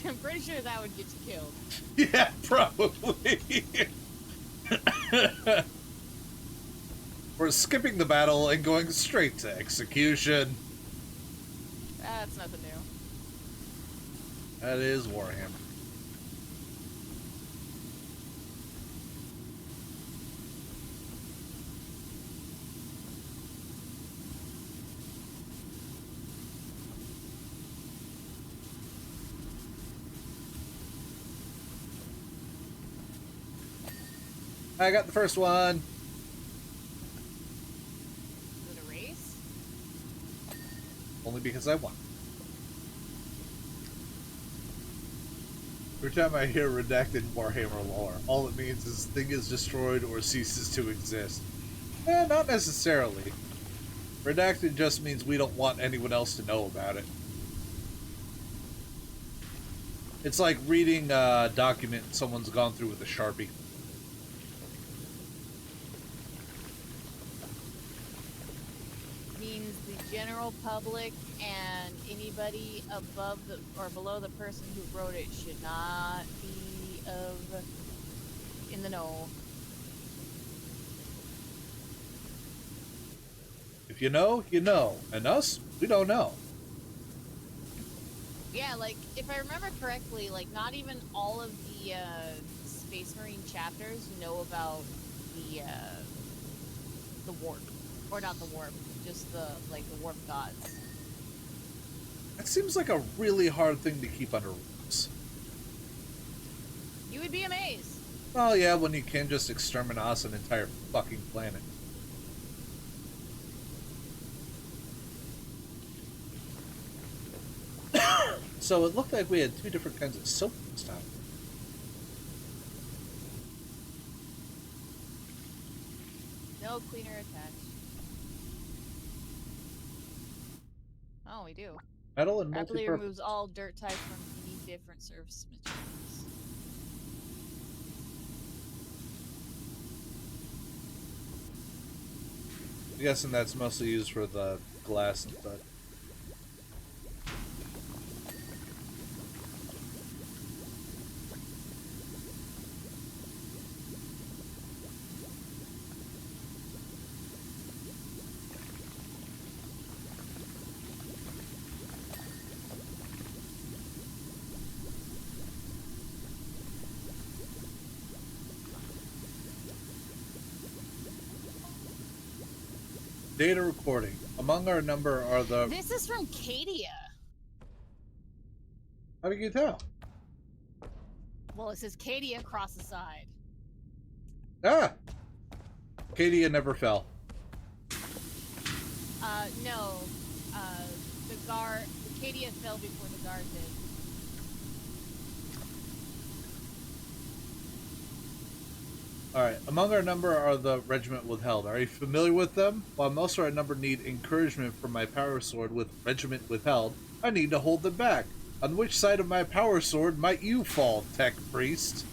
I'm pretty sure that would get you killed. Yeah, probably. We're skipping the battle and going straight to execution. That's nothing new. That is Warhammer. I got the first one. Is it a race? Only because I won. Every time I hear redacted Warhammer lore, all it means is the thing is destroyed or ceases to exist. Not necessarily. Redacted just means we don't want anyone else to know about it. It's like reading a document someone's gone through with a Sharpie. Means the general public and anybody above the or below the person who wrote it should not be in the know. If you know, you know. And us, we don't know. Yeah, like, if I remember correctly, like, not even all of the Space Marine chapters know about the warp. Or not the warp, just the warp gods. That seems like a really hard thing to keep under wraps. You would be amazed. Well, yeah, when you can just exterminate an entire fucking planet. So it looked like we had two different kinds of soap this time. No cleaner attached. Oh, we do. Metal and Rapidly multi-purpose. removes all dirt types from any different surface materials. I'm guessing that's mostly used for the glass and such. Data recording. Among our number are the... This is from Cadia. How do you tell? Well, it says Cadia across the side. Ah! Cadia never fell. No. The Cadia fell before the guard did. Alright, among our number are the regiment withheld. Are you familiar with them? While most of our number need encouragement from my power sword with regiment withheld, I need to hold them back. On which side of my power sword might you fall, tech priest?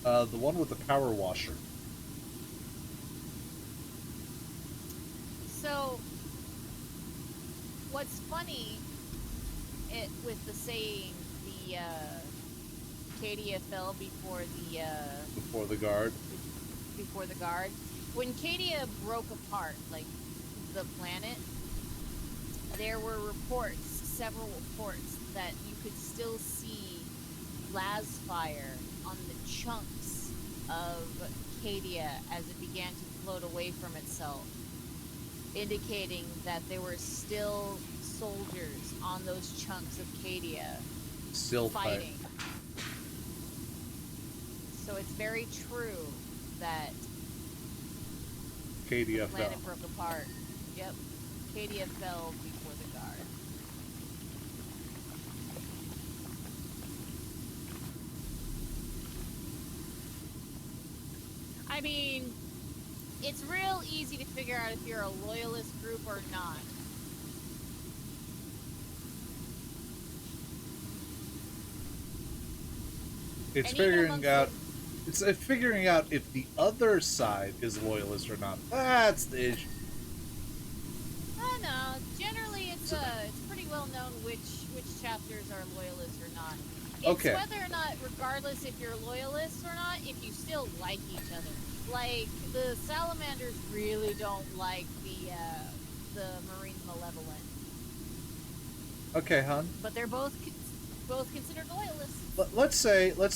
The one with the power washer. So, what's funny with the saying the Cadia fell before The guard. before the guard. When Cadia broke apart, like the planet, there were several reports, that you could still see las fire on the chunks of Cadia as it began to float away from itself, indicating that there were still soldiers on those chunks of Cadia Still fighting. So it's very true that Cadia the planet fell. broke apart. Yep. Cadia fell before the guard. I mean, it's real easy to figure out if you're a loyalist group or not. It's And even figuring amongst out. It's figuring out if the other side is loyalist or not. That's the issue. I don't know. Generally, it's pretty well known which chapters are loyalists or not. It's Okay. whether or not, regardless if you're loyalists or not, if you still like each other. Like, the Salamanders really don't like the Marines Malevolent, Okay, hon. but they're both considered loyalists. Let's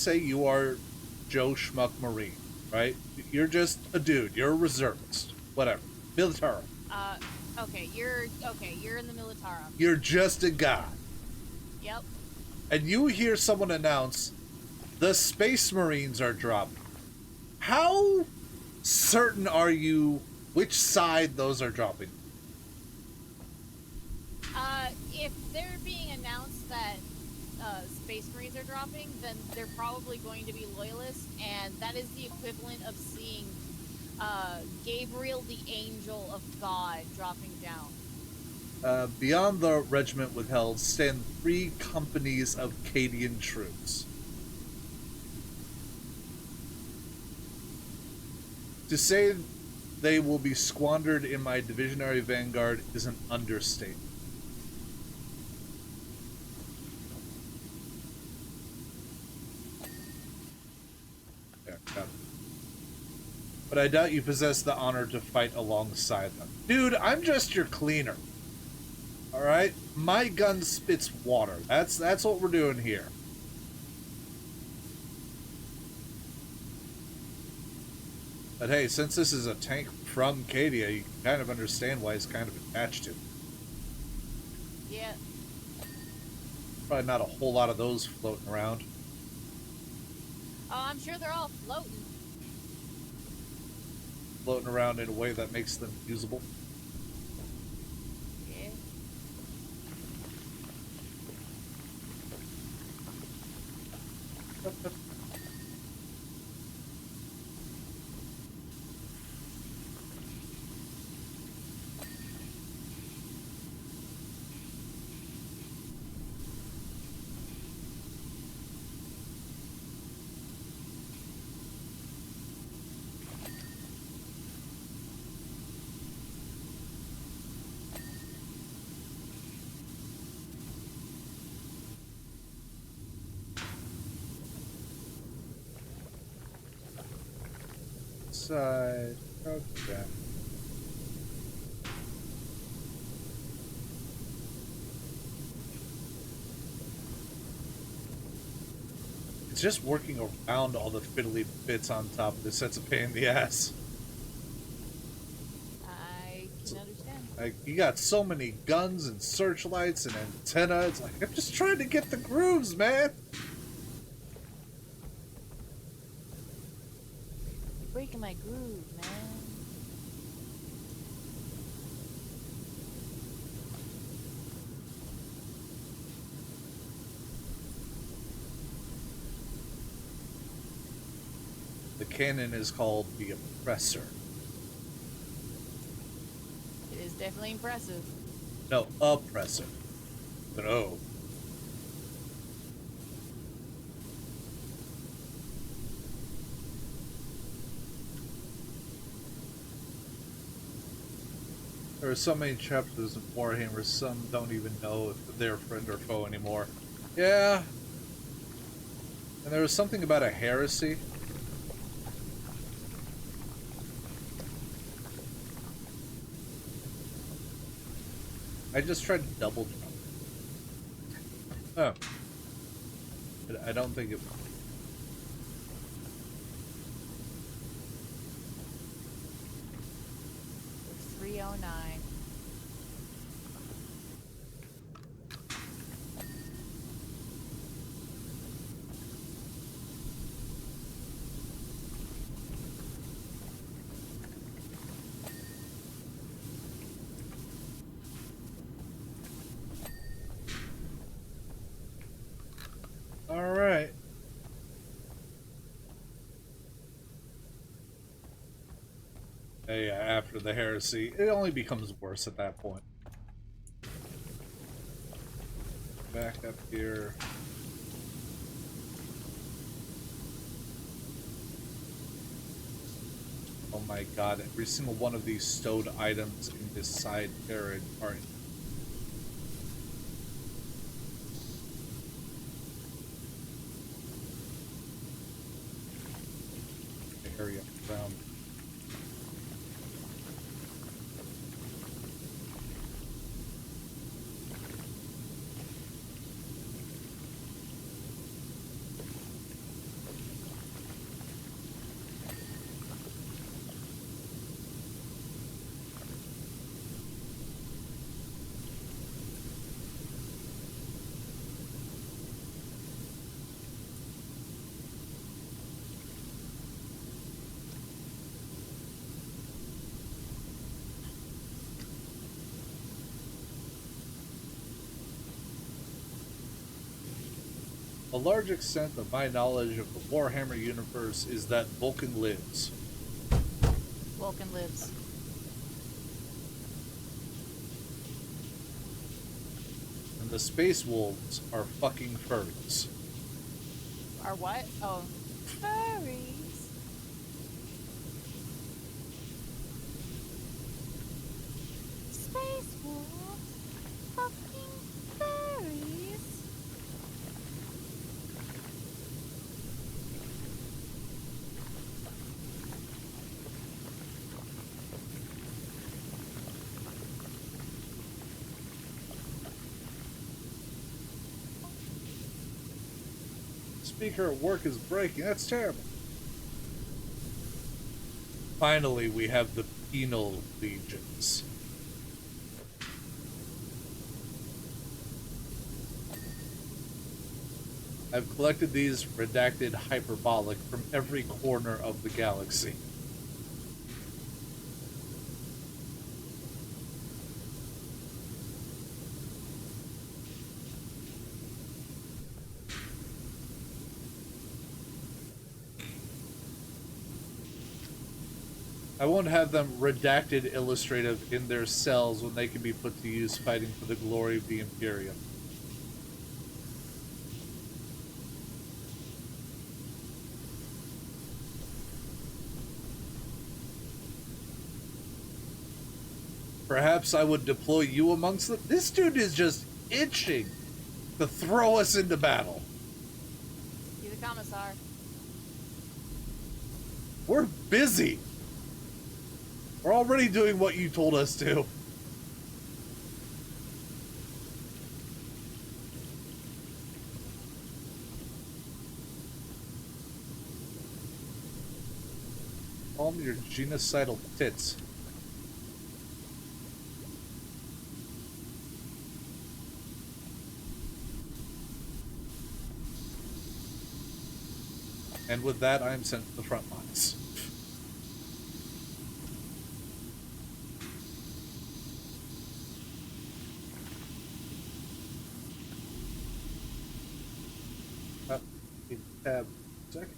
say you are Joe Schmuck Marine, right? You're just a dude. You're a reservist. Whatever. Military. Okay, you're in the Militarum. You're just a guy. Yep. And you hear someone announce, the Space Marines are dropping. How certain are you which side those are dropping? If they're being announced that Space Marines are dropping, then they're probably going to be loyalists, and that is the equivalent of seeing Gabriel the Angel of God dropping down. Beyond the regiment withheld stand 3 companies of Cadian troops. To say they will be squandered in my divisionary vanguard is an understatement. There, got it. But I doubt you possess the honor to fight alongside them. Dude, I'm just your cleaner. Alright? My gun spits water. That's what we're doing here. But hey, since this is a tank from Cadia, you can kind of understand why he's kind of attached to it. Yeah. Probably not a whole lot of those floating around. Oh, I'm sure they're all floating. Floating around in a way that makes them usable. Yeah. Side. Okay. It's just working around all the fiddly bits on top of this that's a pain in the ass. I can understand. Like, you got so many guns and searchlights and antenna. It's like, I'm just trying to get the grooves, man. You're breaking my groove, man. The cannon is called the oppressor. It is definitely impressive. No, oppressor. But oh. There are so many chapters of Warhammer, some don't even know if they're friend or foe anymore. Yeah. And there was something about a heresy. I just tried to double jump. Oh. But I don't think it... 309. Alright. Yeah, after the heresy, it only becomes worse at that point. Back up here. Oh my god, every single one of these stowed items in this side carriage are the area around. A large extent of my knowledge of the Warhammer universe is that Vulcan lives. Vulcan lives. And the Space Wolves are fucking furries. Are what? Oh. Furries. Space wolves. Fucking furries. Speaker at work is breaking. That's terrible. Finally, we have the penal legions. I've collected these redacted hyperbolic from every corner of the galaxy. I won't have them redacted illustrative in their cells when they can be put to use fighting for the glory of the Imperium. Perhaps I would deploy you amongst them. This dude is just itching to throw us into battle. Be the commissar. We're busy. We're already doing what you told us to. Call me your genocidal tits. And with that, I am sent to the front lines. Tab second.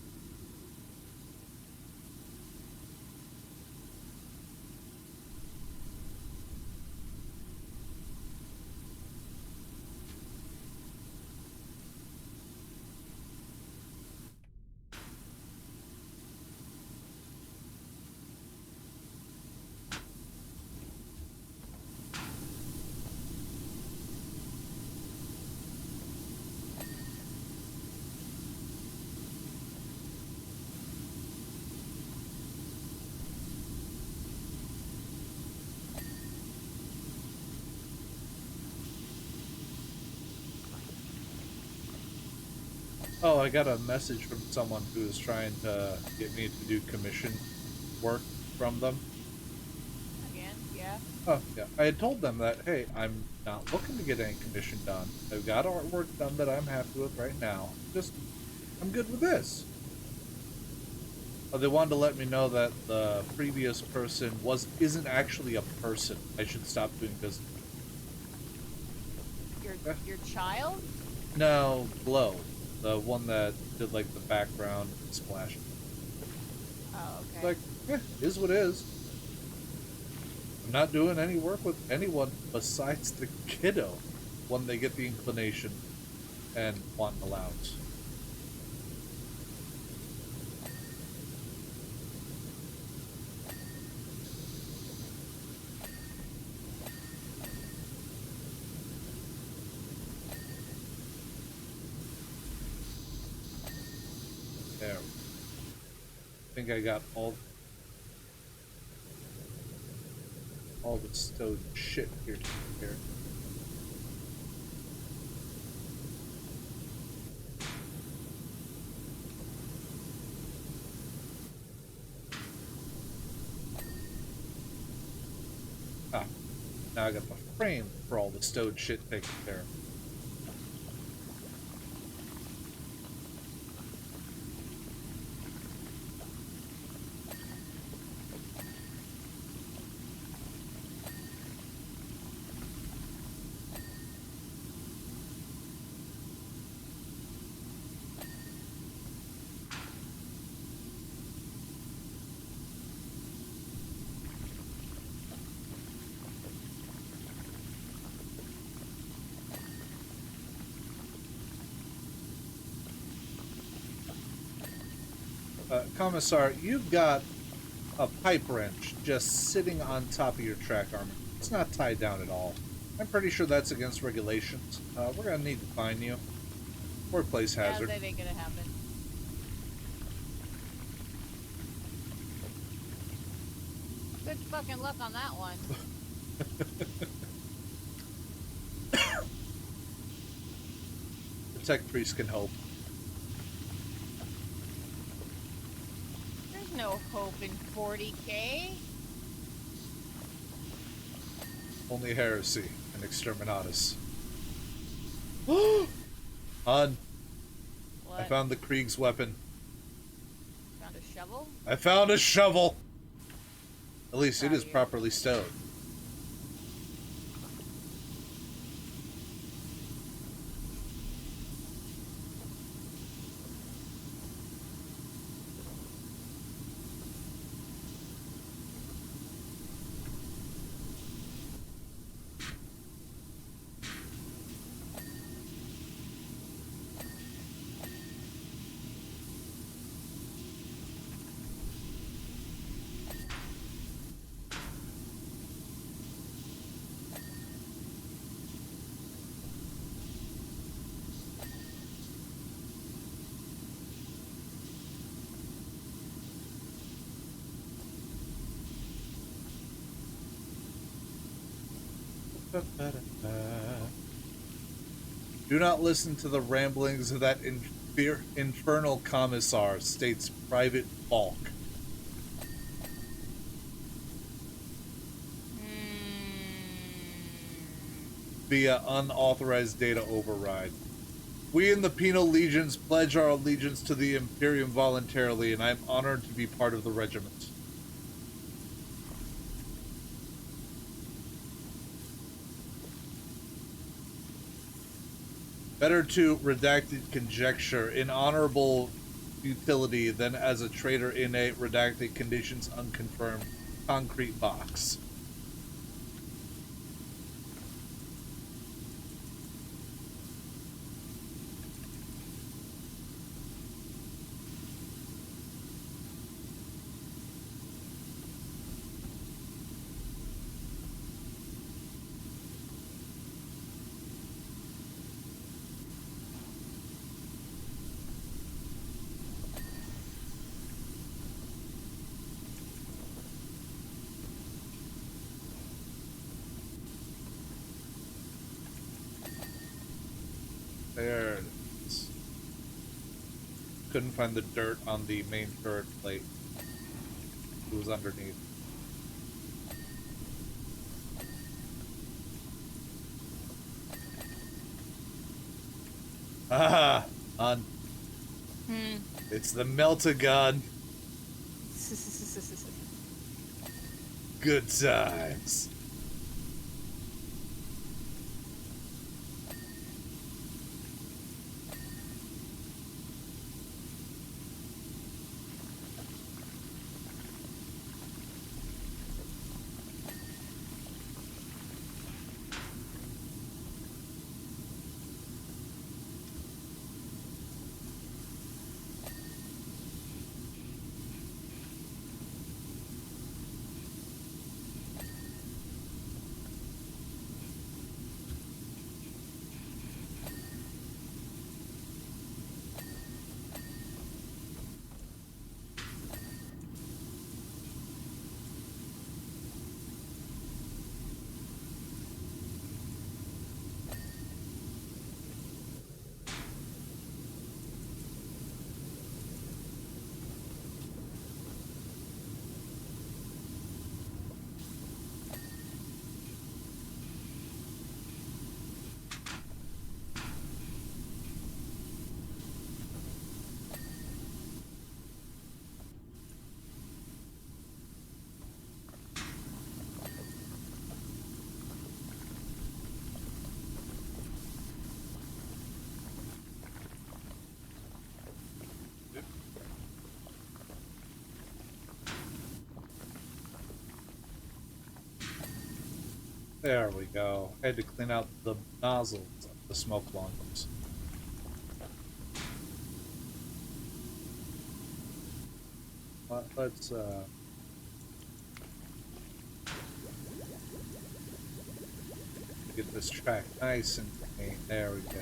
Oh, I got a message from someone who is trying to get me to do commission work from them. Again, yeah. Oh, yeah. I had told them that, hey, I'm not looking to get any commission done. I've got artwork done that I'm happy with right now. I'm good with this. Oh, they wanted to let me know that the previous person isn't actually a person. I should stop doing business. Your child? No, Glow. The one that did, like, the background splash. Oh, okay. Like, is what is. I'm not doing any work with anyone besides the kiddo when they get the inclination and want an allowance. There. I think I got all the stowed shit here. Ah, now I got the frame for all the stowed shit taken care of. Commissar, you've got a pipe wrench just sitting on top of your track armor. It's not tied down at all. I'm pretty sure that's against regulations. We're gonna need to fine you. Workplace hazard. Yeah, that ain't gonna happen. Good fucking luck on that one. The tech priest can hope. There's no hope in 40K. Only heresy and exterminatus. On. What? I found the Krieg's weapon. Found a shovel? I found a shovel! At least it Proud is of you. properly stowed. Do not listen to the ramblings of that infernal commissar, states Private Falk. Via unauthorized data override. We in the Penal Legions pledge our allegiance to the Imperium voluntarily, and I am honored to be part of the regiment. Better to redacted conjecture in honorable futility than as a traitor in a redacted conditions unconfirmed concrete box. There it is. Couldn't find the dirt on the main turret plate. It was underneath. Ah, on. It's the melt-a-gun. Good times. There we go. I had to clean out the nozzles of the smoke launchers. Let's get this track nice and clean. There we go.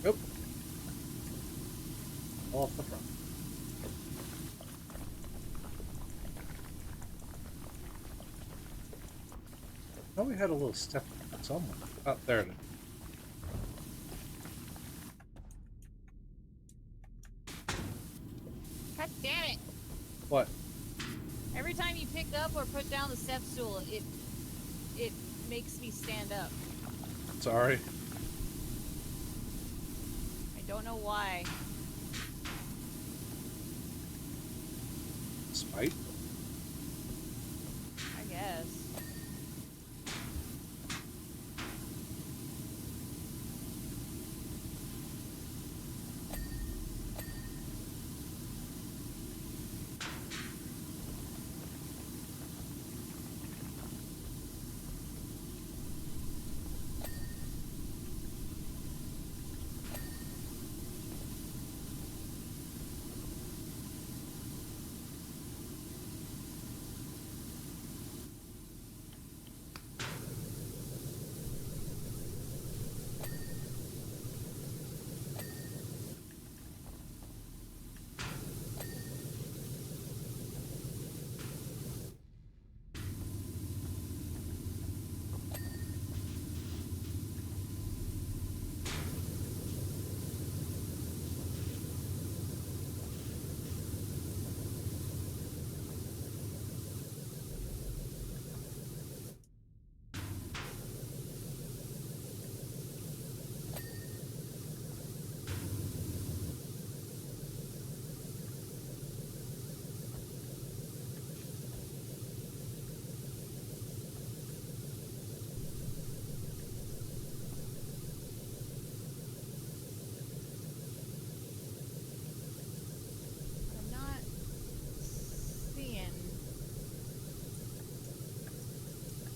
Nope. Off the front. Oh, we had a little step somewhere. Oh, there it is. God damn it! What? Every time you pick up or put down the step stool, it makes me stand up. Sorry. I don't know why. Spite? I guess.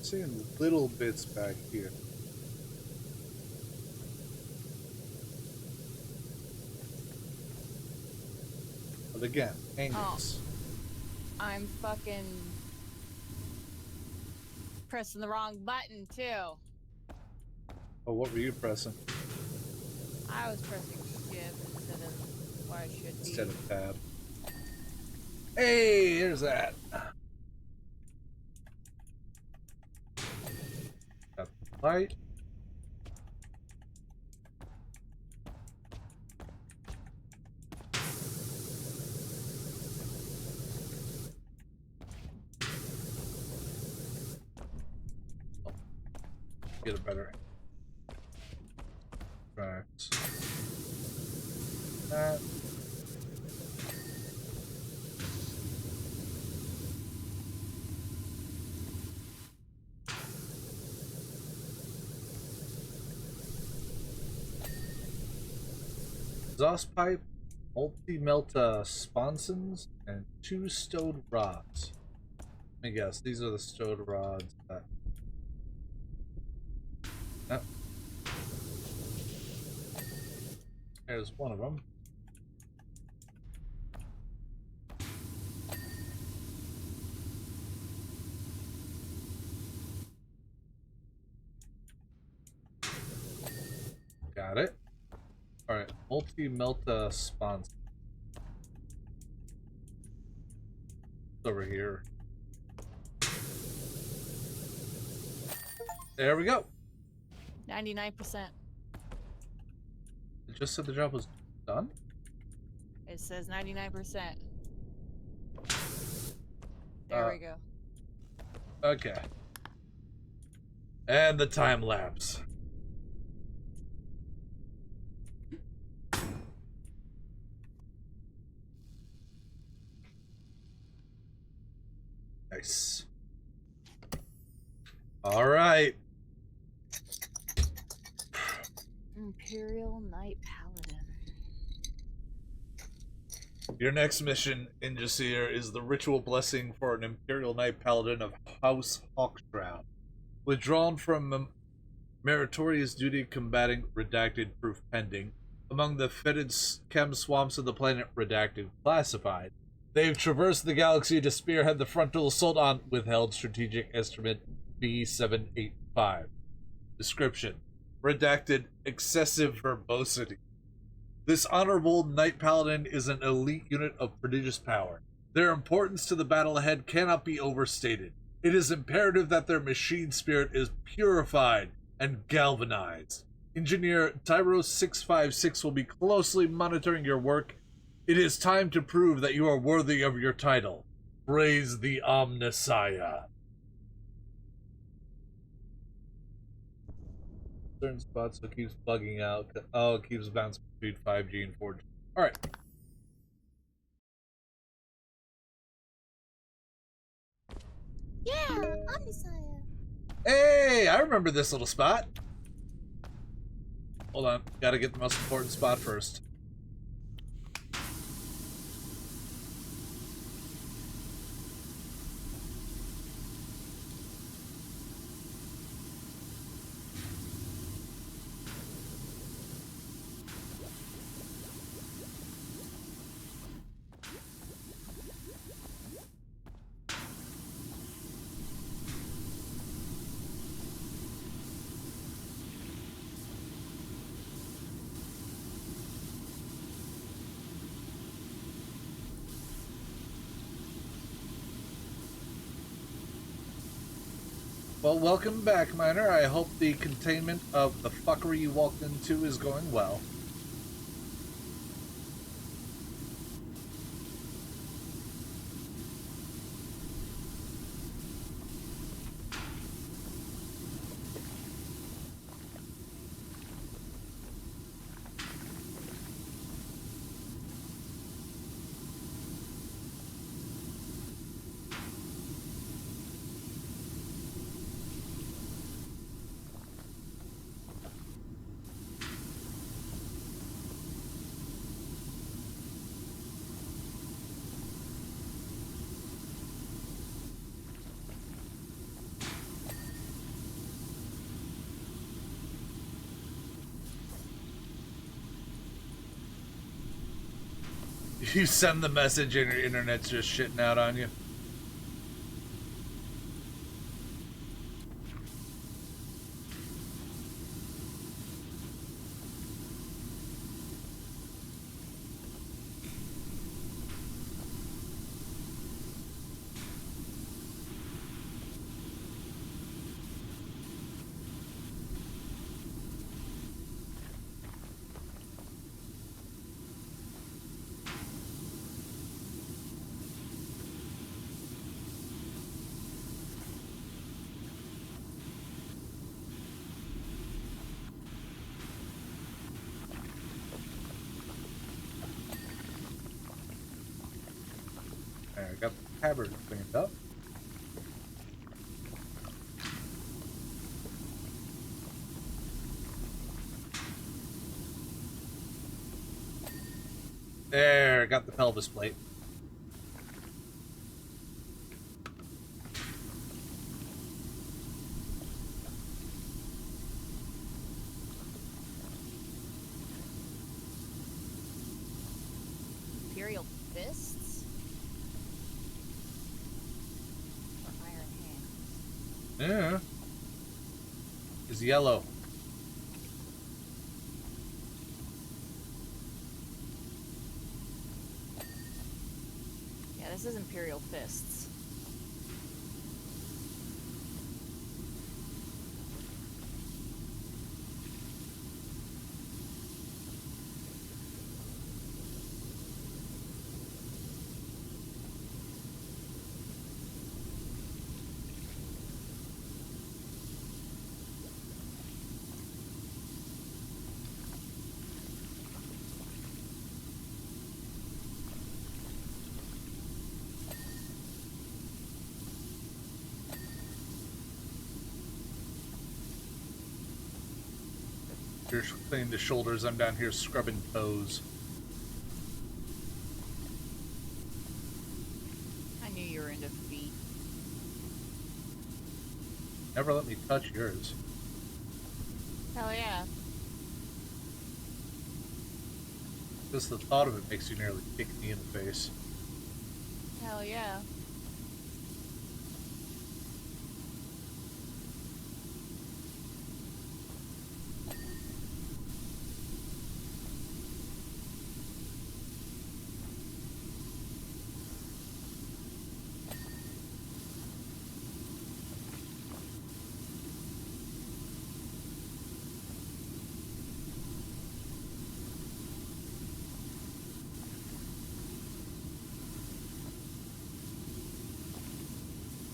seeing little bits back here. But again, angles. I'm fucking pressing the wrong button too. Oh, what were you pressing? I was pressing shift instead of what I should be. Instead of tab. Hey, here's that. Got the light. Get a better. Right. That. Exhaust pipe, multi-melta sponsons, and 2 stowed rods. I guess these are the stowed rods that. Yep. There's one of them. Got it. Alright, multi-melta sponsons. Over here. There we go. 99%. It just said the job was done? It says 99%. There we go. Okay. And the time lapse. Nice. All right. Imperial Knight Paladin. Your next mission, Injasir, is the ritual blessing for an Imperial Knight Paladin of House Hawkshroud. Withdrawn from meritorious duty combating redacted proof pending among the fetid chem swamps of the planet redacted classified. They've traversed the galaxy to spearhead the frontal assault on withheld strategic instrument B785. Description: redacted excessive verbosity. This honorable Knight Paladin is an elite unit of prodigious power. Their importance to the battle ahead cannot be overstated. It is imperative that their machine spirit is purified and galvanized. Engineer Tyro656 will be closely monitoring your work. It is time to prove that you are worthy of your title. Praise the Omnissiah. Certain spots, so it keeps bugging out. Oh, it keeps bouncing between 5G and 4G. Alright. Yeah, Omnissiah. Hey, I remember this little spot. Hold on, gotta get the most important spot first. Well, welcome back, Miner. I hope the containment of the fuckery you walked into is going well. You send the message and your internet's just shitting out on you. There, I got the cupboard cleaned up. There, got the pelvis plate. Imperial fists? Or iron hands? Yeah. It's yellow. Yeah, this is Imperial fists. You're cleaning the shoulders, I'm down here scrubbing toes. I knew you were into feet. Never let me touch yours. Hell yeah. Just the thought of it makes you nearly kick me in the face. Hell yeah.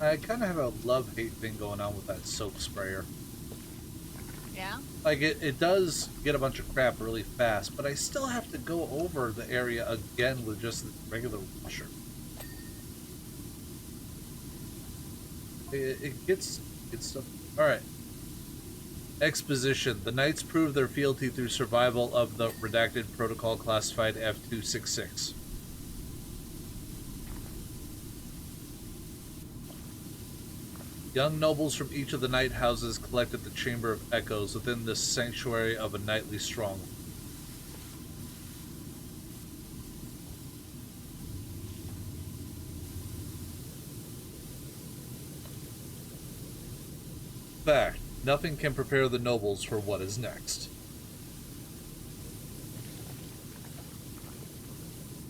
I kind of have a love-hate thing going on with that soap sprayer. Yeah? Like, it does get a bunch of crap really fast, but I still have to go over the area again with just the regular washer. It gets stuff. Alright. Exposition. The Knights prove their fealty through survival of the redacted protocol classified F-266. Young nobles from each of the Knight houses collect at the Chamber of Echoes within the sanctuary of a knightly stronghold. Fact. Nothing can prepare the nobles for what is next.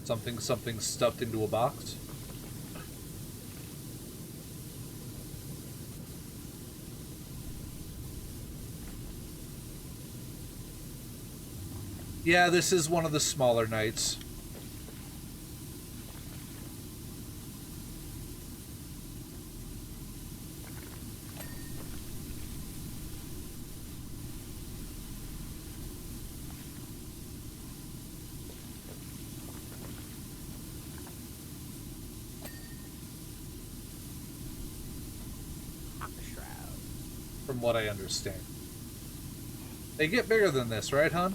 Something stuffed into a box? Yeah, this is one of the smaller knights. From what I understand. They get bigger than this, right, hon?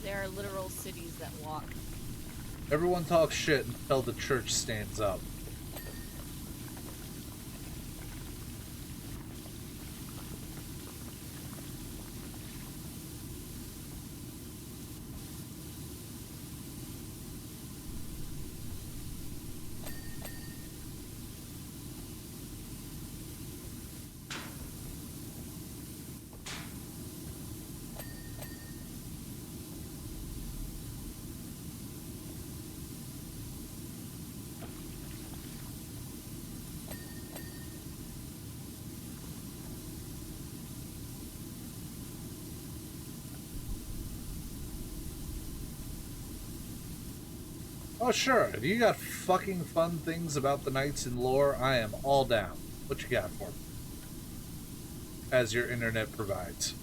There are literal cities that walk. Everyone talks shit until the church stands up. Oh, sure. If you got fucking fun things about the knights and lore, I am all down. What you got for me? As your internet provides.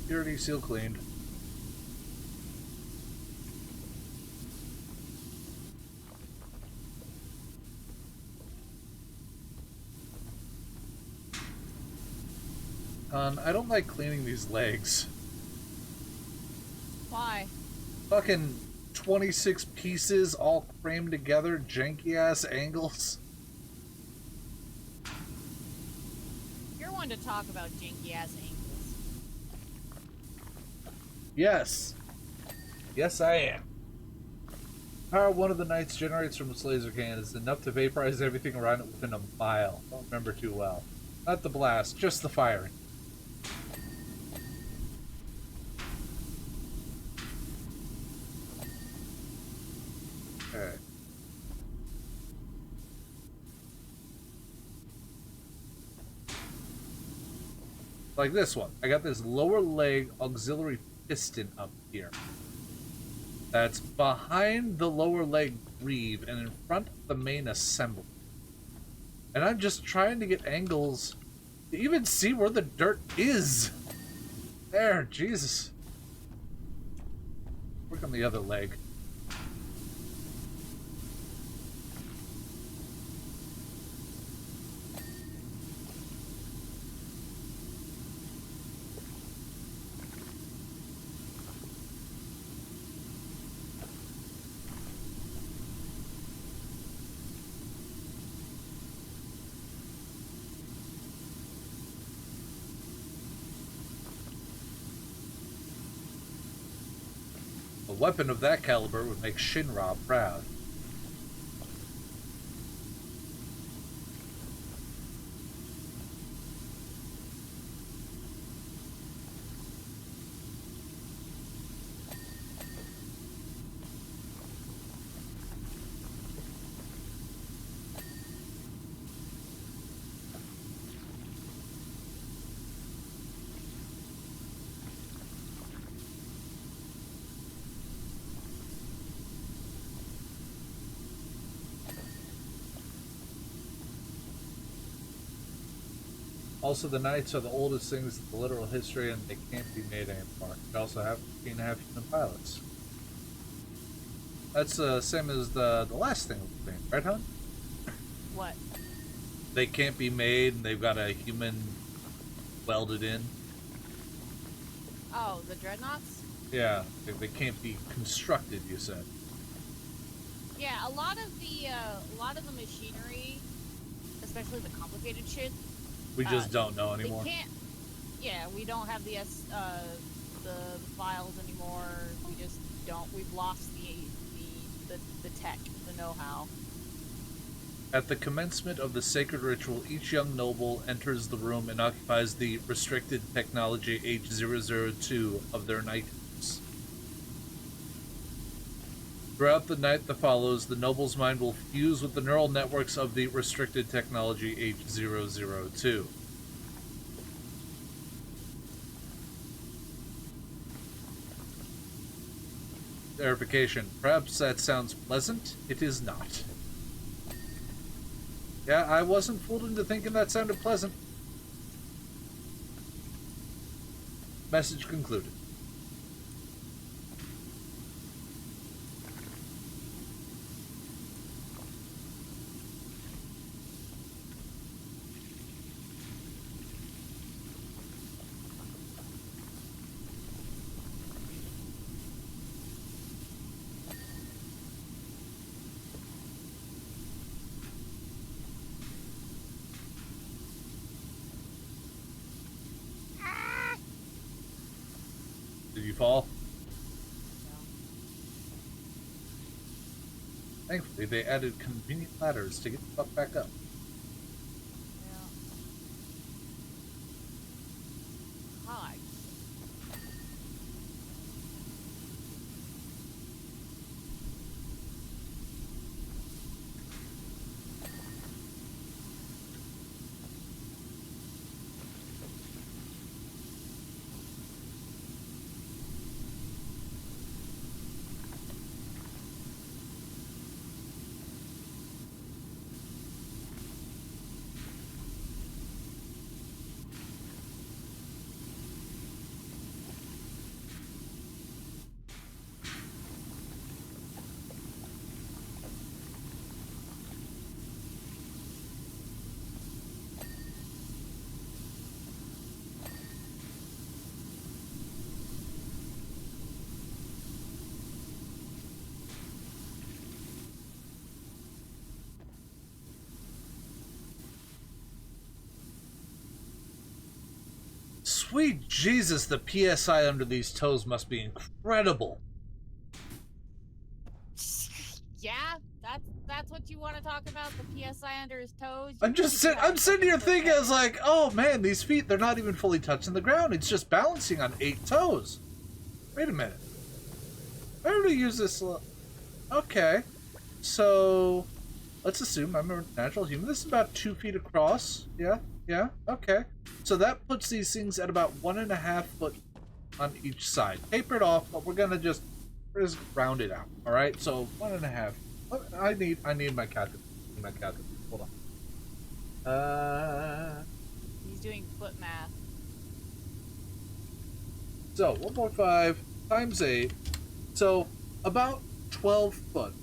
Purity seal cleaned. I don't like cleaning these legs. Why? Fucking 26 pieces all crammed together, janky ass angles. You're one to talk about janky ass angles. Yes. Yes, I am. Power one of the knights generates from its laser cannon is enough to vaporize everything around it within a mile. Don't remember too well. Not the blast, just the firing. Okay. Like this one. I got this lower leg auxiliary piston up here. That's behind the lower leg greave and in front of the main assembly. And I'm just trying to get angles to even see where the dirt is. There, Jesus. Work on the other leg. A weapon of that caliber would make Shinra proud. Also, the Knights are the oldest things in the literal history, and they can't be made anymore. They also have 3.5 human pilots. That's the same as the last thing we made, right, hon? What? They can't be made, and they've got a human welded in. Oh, the dreadnoughts? Yeah, they can't be constructed, you said. Yeah, a lot of the machinery, especially the complicated shit, We just don't know anymore. they can't. Yeah, we don't have the files anymore. We just don't. We've lost the tech, the know-how. At the commencement of the sacred ritual, each young noble enters the room and occupies the restricted technology H002 of their knighthood. Throughout the night that follows, the noble's mind will fuse with the neural networks of the restricted technology H002. Verification. Perhaps that sounds pleasant. It is not. Yeah, I wasn't fooled into thinking that sounded pleasant. Message concluded. Did you fall? No. Thankfully, they added convenient ladders to get the fuck back up. Yeah. Hi. Sweet Jesus, the PSI under these toes must be incredible. Yeah, that's what you want to talk about, the PSI under his toes. I'm sitting here thinking, I was like, oh man, these feet, they're not even fully touching the ground. It's just balancing on 8 toes. Wait a minute. I already use this. Okay. So, let's assume I'm a natural human. This is about 2 feet across. Yeah, okay. So that puts these things at about 1.5 foot on each side. Taper it off, but we're gonna just round it out. All right. So 1.5. I need my calculator. Hold on. He's doing foot math. So 1.5 times 8. So about 12 foot,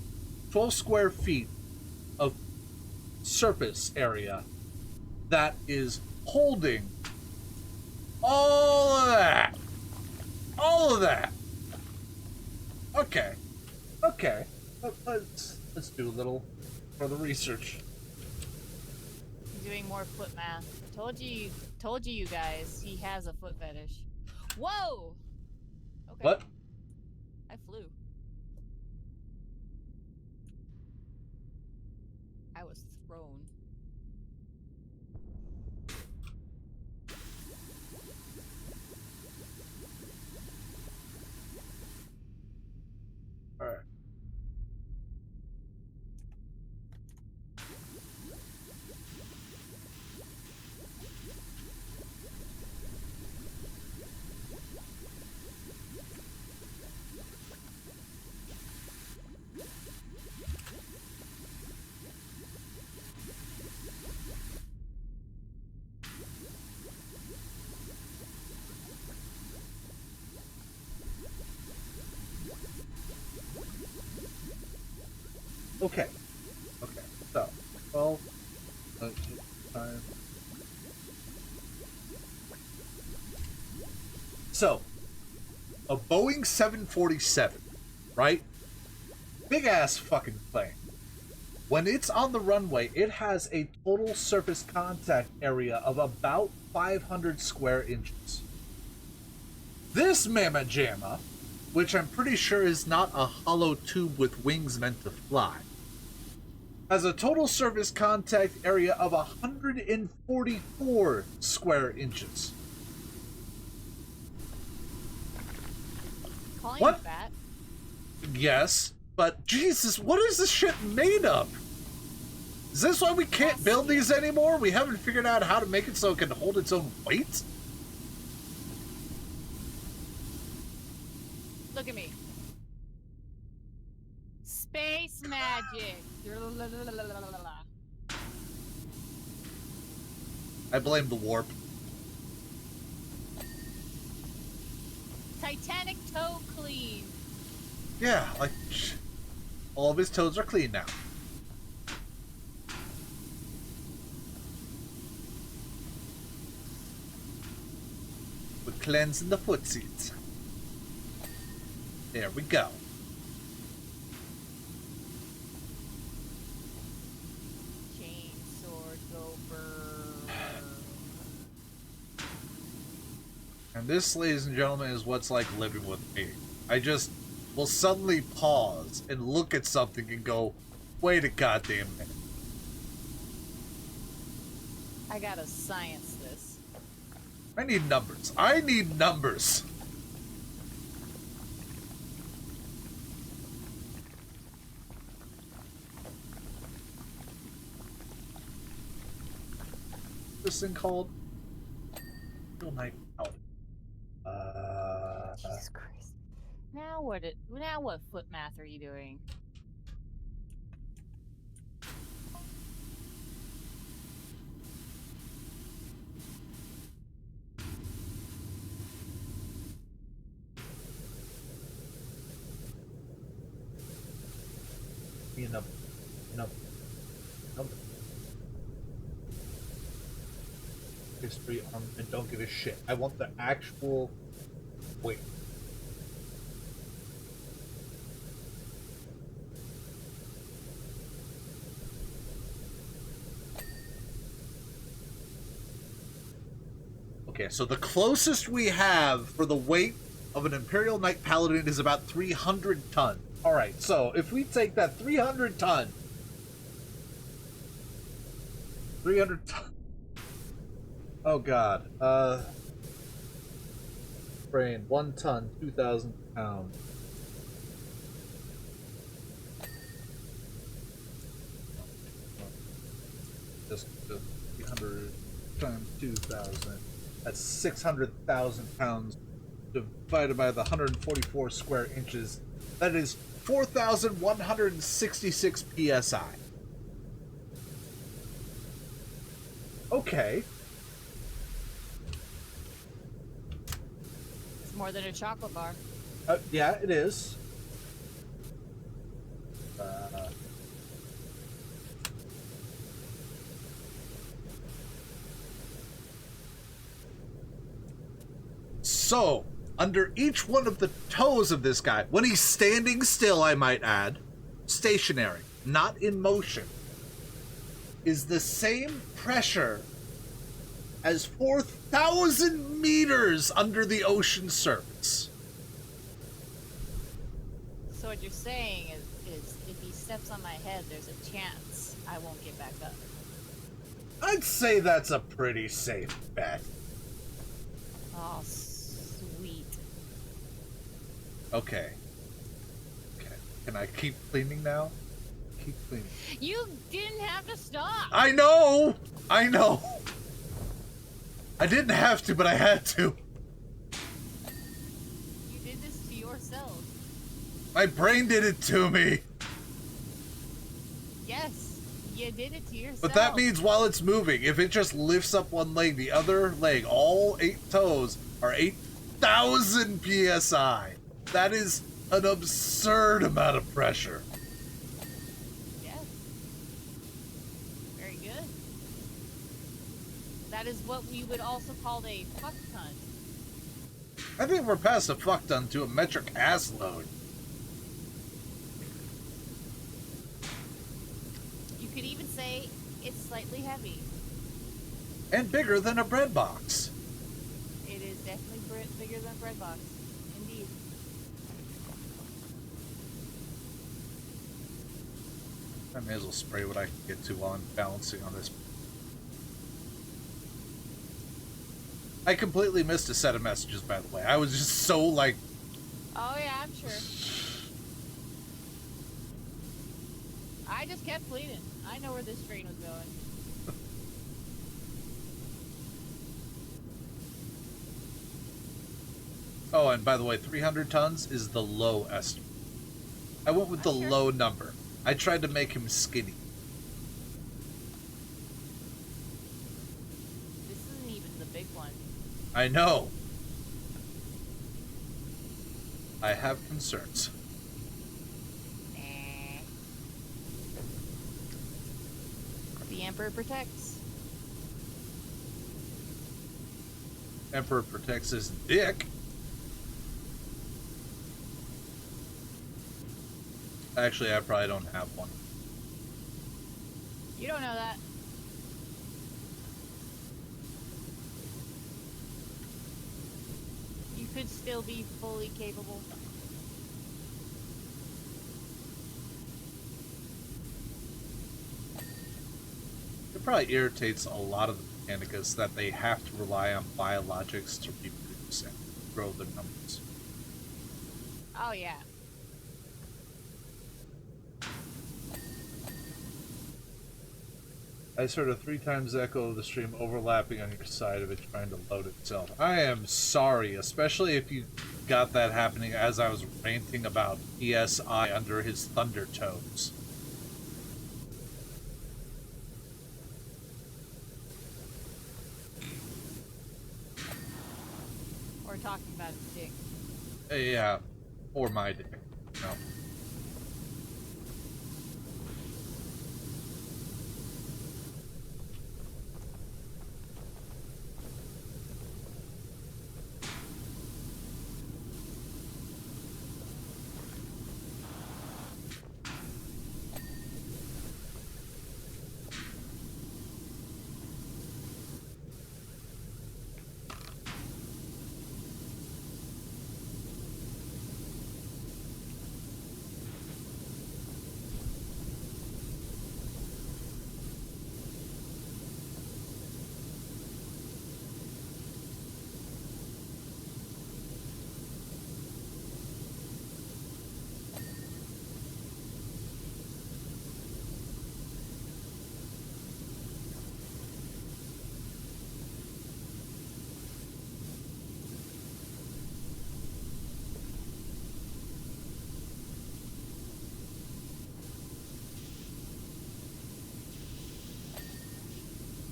12 square feet of surface area that is holding all of that. All of that. Okay. Let's do a little further research. He's doing more foot math. Told you guys, he has a foot fetish. Whoa! Okay. What? I flew. I was thrown. All right. Okay. So, 12, 5. So, a Boeing 747, right? Big ass fucking plane. When it's on the runway, it has a total surface contact area of about 500 square inches. This mamma jamma, which I'm pretty sure is not a hollow tube with wings meant to fly, has a total surface contact area of 144 square inches. Calling What? you fat? Yes, but Jesus, what is this shit made of? Is this why we can't build these anymore? We haven't figured out how to make it so it can hold its own weight? Look at me. Space magic. I blame the warp. Titanic toe clean. Yeah, like, all of his toes are clean now. We're cleansing the footsies. There we go. Chainsaw Gopher. And this, ladies and gentlemen, is what's like living with me. I just will suddenly pause and look at something and go, wait a goddamn minute. I gotta science this. I need numbers. I need numbers. This thing called Real Night Out. Jesus Christ. Now what foot math are you doing? Be a number. Number. Number. History on, and don't give a shit. I want the actual weight. Okay, so the closest we have for the weight of an Imperial Knight Paladin is about 300 tons. Alright, so if we take that 300 ton... 300 ton... Oh god. Brain, 1 ton, 2,000 pounds. Just 300 times 2,000. That's 600,000 pounds divided by the 144 square inches. That is 4,166 psi. Okay. It's more than a chocolate bar. Yeah, it is. So, under each one of the toes of this guy, when he's standing still, I might add, stationary, not in motion, is the same pressure as 4,000 meters under the ocean surface. So what you're saying is if he steps on my head, there's a chance I won't get back up. I'd say that's a pretty safe bet. Oh, sweet. Okay. Okay. Can I keep cleaning now? Keep cleaning. You didn't have to stop. I know! I know! I didn't have to, but I had to. You did this to yourself. My brain did it to me. Yes, you did it to yourself. But that means while it's moving, if it just lifts up one leg, the other leg, all 8 toes, are 8,000 psi. That is an absurd amount of pressure. Yes. Very good. That is what we would also call a fuck ton. I think we're past a fuck ton to a metric ass load. You could even say it's slightly heavy. And bigger than a bread box. It is definitely bigger than a bread box. Indeed. I may as well spray what I can get to while I'm balancing on this. I completely missed a set of messages, by the way. I was just so, like... Oh yeah, I'm sure. I just kept bleeding. I know where this train was going. Oh, and by the way, 300 tons is the low estimate. I went with the Sure. low number. I tried to make him skinny. This isn't even the big one. I know. I have concerns. Nah. The Emperor protects. Emperor protects his dick. Actually, I probably don't have one. You don't know that. You could still be fully capable. It probably irritates a lot of the Mechanicus that they have to rely on biologics to reproduce and grow their numbers. Oh yeah. I just heard a 3 times echo of the stream overlapping on your side of it trying to load itself. I am sorry, especially if you got that happening as I was ranting about PSI under his thunder toes. Or talking about his dick. Yeah, or my dick. No.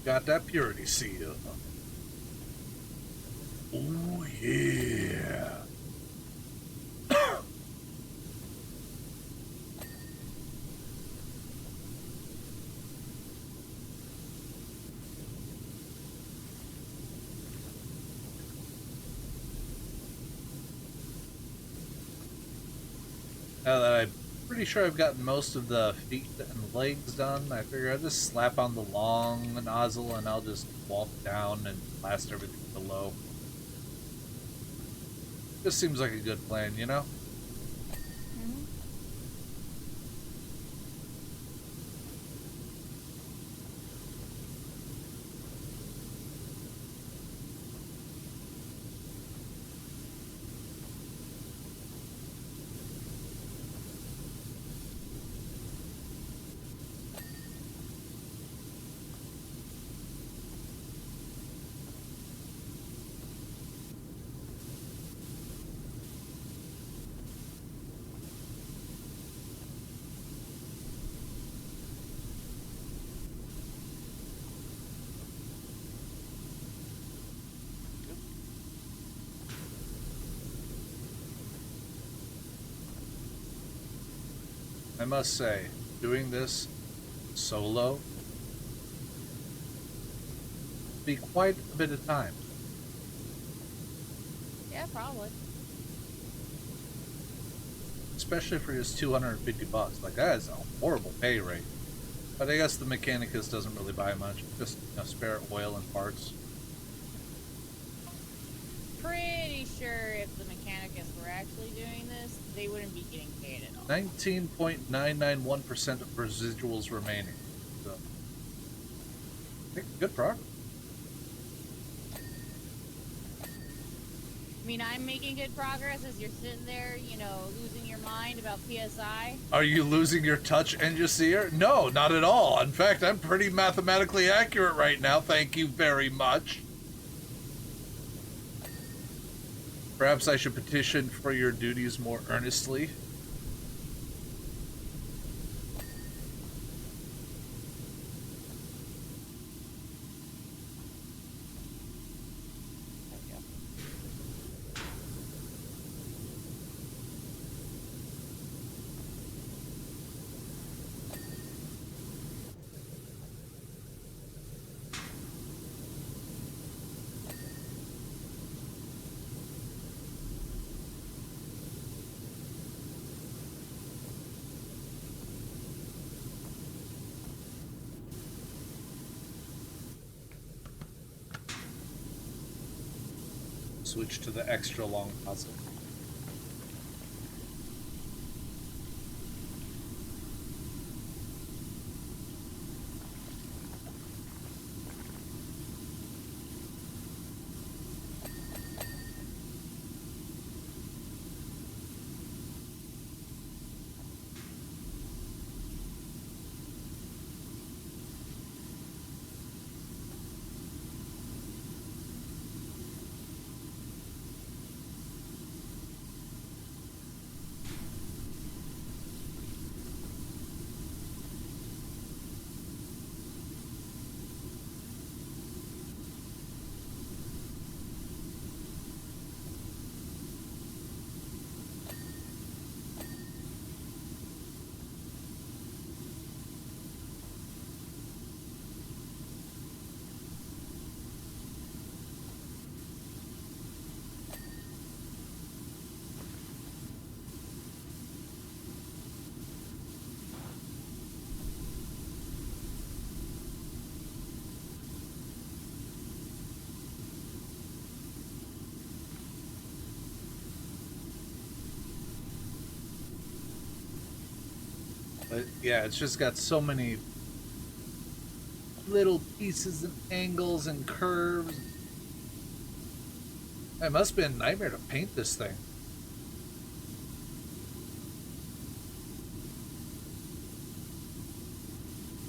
Got that purity seal. Oh yeah. Now that I'm pretty sure I've gotten most of the feet and legs done, I figure I'll just slap on the long nozzle and I'll just walk down and blast everything below. This seems like a good plan, you know? Mm-hmm. I must say, doing this solo be quite a bit of time. Yeah, probably. Especially for just $250. Like, that is a horrible pay rate. But I guess the Mechanicus doesn't really buy much. Just, you know, spare oil and parts. Pretty sure if the Mechanicus were actually doing this, they wouldn't be getting paid at all. 19.991% of residuals remaining. So, I think good progress. I mean, I'm making good progress as you're sitting there, you know, losing your mind about PSI. Are you losing your touch and your seer? No, not at all. In fact, I'm pretty mathematically accurate right now. Thank you very much. Perhaps I should petition for your duties more earnestly. switch to the extra long puzzle. But yeah, it's just got so many little pieces and angles and curves. It must have been a nightmare to paint this thing.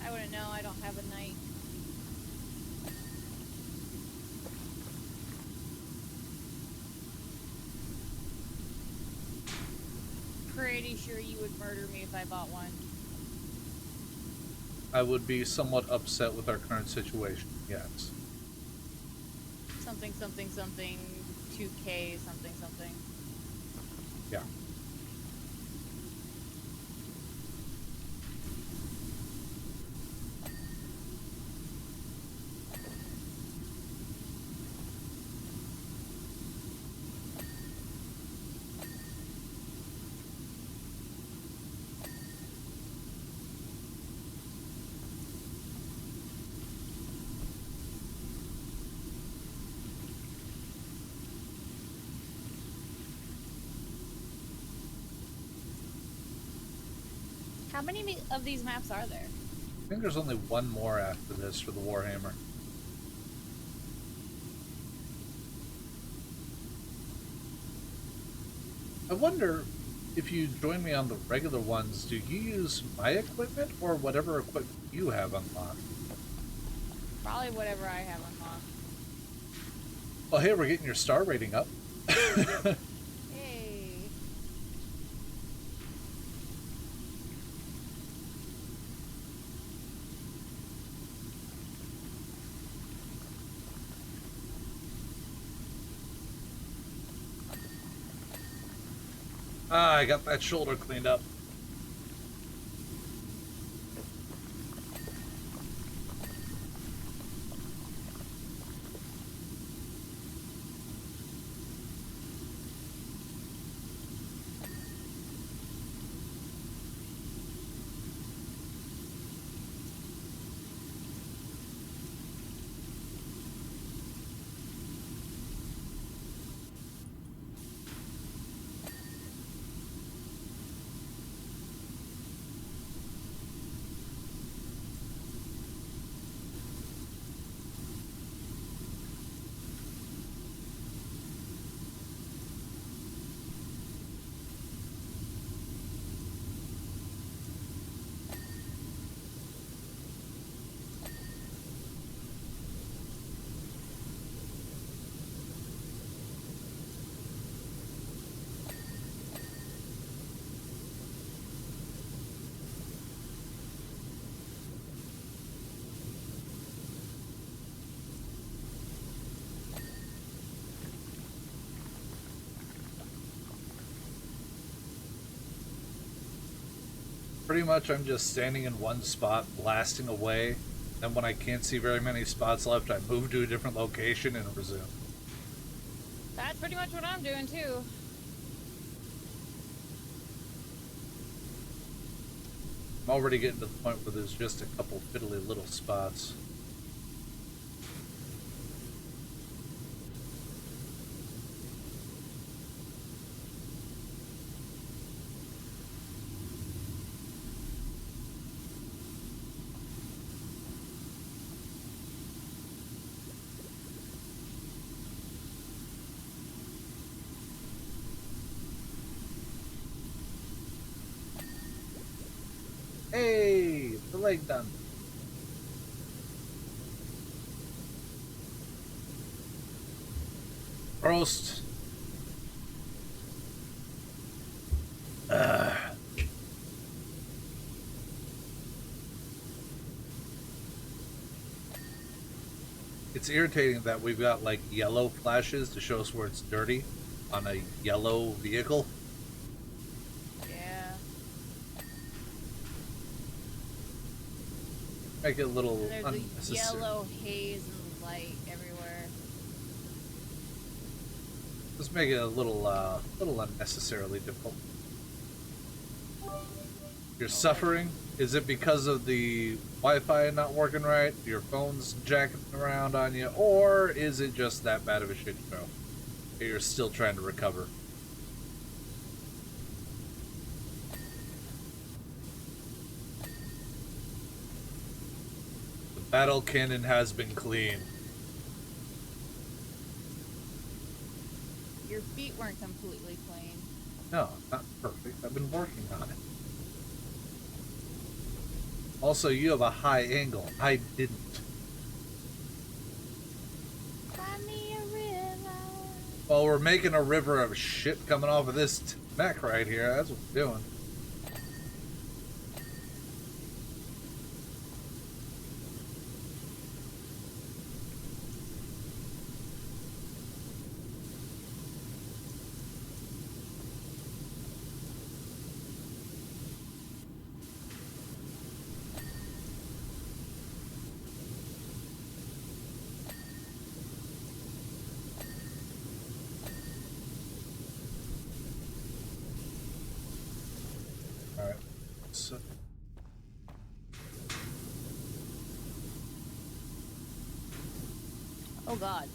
I wouldn't know. I don't have a knight. Pretty sure you would murder me if I bought one. I would be somewhat upset with our current situation, yes. Something, something, something, 2K, something, something. Yeah. How many of these maps are there? I think there's only one more after this for the Warhammer. I wonder if you join me on the regular ones, do you use my equipment or whatever equipment you have unlocked? Probably whatever I have unlocked. Well, hey, we're getting your star rating up. Hey. Ah, I got that shoulder cleaned up. Pretty much I'm just standing in one spot, blasting away. Then when I can't see very many spots left, I move to a different location and resume. That's pretty much what I'm doing too. I'm already getting to the point where there's just a couple fiddly little spots. leg done. Prost. It's irritating that we've got like yellow flashes to show us where it's dirty on a yellow vehicle. Yeah. Make it a little There's unnecessary. a yellow haze and light everywhere. Let's make it a little unnecessarily difficult. You're suffering? Is it because of the Wi-Fi not working right? Your phone's jacking around on you? Or is it just that bad of a shit show? You're still trying to recover? The battle cannon has been cleaned. Your feet weren't completely clean. No, not perfect. I've been working on it. Also, you have a high angle. I didn't. Find me a river. Well, we're making a river of shit coming off of this mech right here. That's what we're doing. Alright. So. Oh God.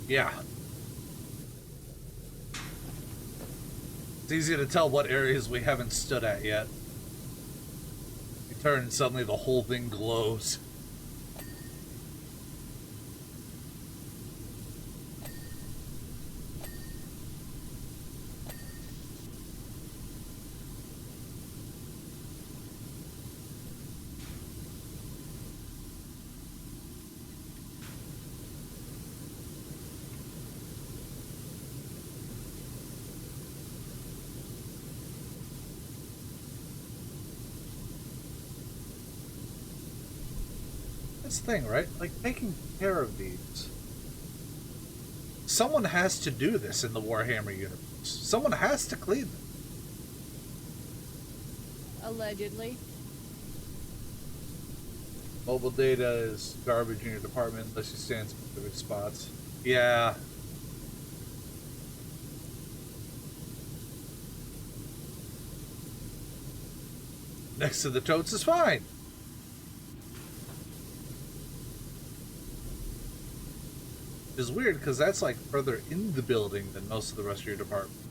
Yeah. It's easy to tell what areas we haven't stood at yet. You turn and suddenly the whole thing glows. That's the thing, right? Like, taking care of these. Someone has to do this in the Warhammer universe. Someone has to clean them. Allegedly. Mobile data is garbage in your department unless you stand in specific spots. Yeah. Next to the totes is fine. It's weird because that's like further in the building than most of the rest of your department.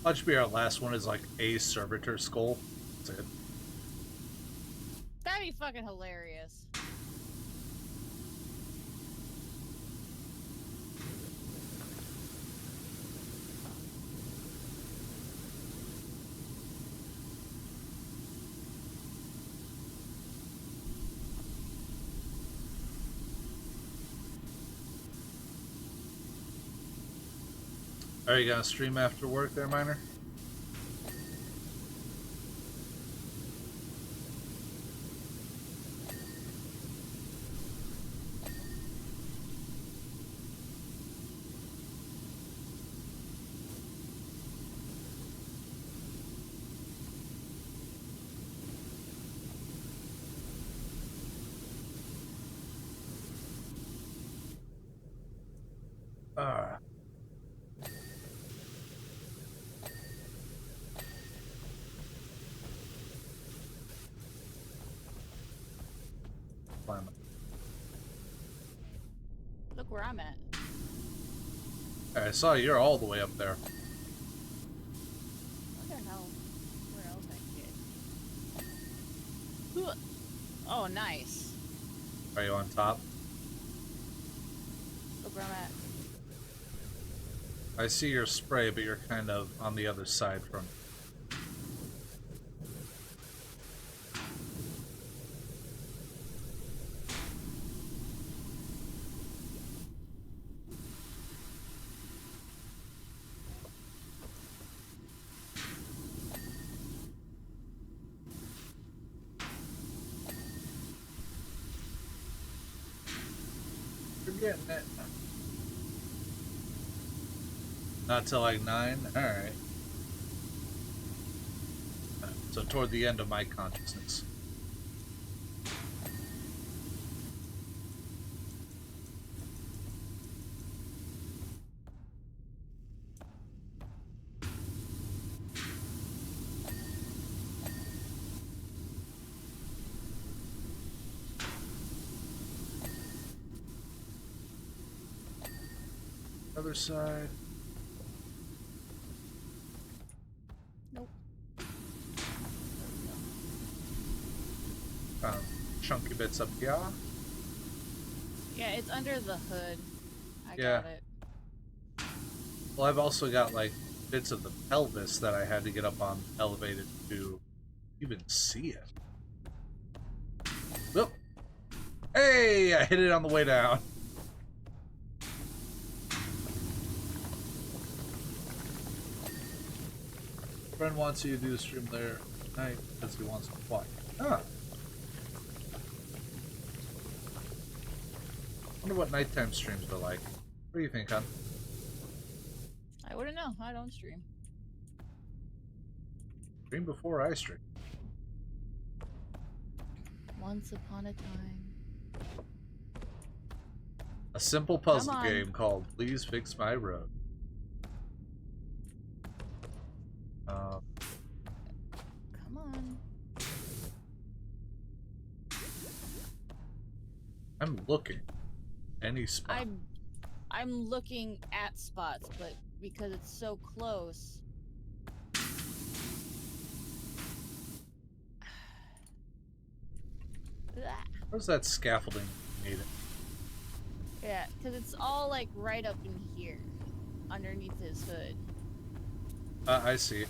Watch be our last one is like a servitor skull. That's it. That'd be fucking hilarious. Are you gonna stream after work there, Miner? Ah. Fine. Look where I'm at. I saw you're all the way up there. What the hell? Where else I get? Oh, nice. Are you on top? Look where I'm at. I see your spray, but you're kind of on the other side from. You're getting it. Not till like 9? Alright. So toward the end of my consciousness. Other side. Nope. Chunky bits up here. Yeah, it's under the hood. I Yeah. got it. Well, I've also got like bits of the pelvis that I had to get up on elevated to even see it. Whoop! Hey, I hit it on the way down. Friend wants you to do the stream there tonight because he wants to watch. Huh. Wonder what nighttime streams are like. What do you think, hon? I wouldn't know. I don't stream. Stream before I stream. Once upon a time. A simple puzzle Come on. game called Please Fix My Road. Come on. I'm looking. Any spot. I'm looking at spots, but because it's so close. Where's that scaffolding needed? Yeah, because it's all like right up in here, underneath his hood. I see.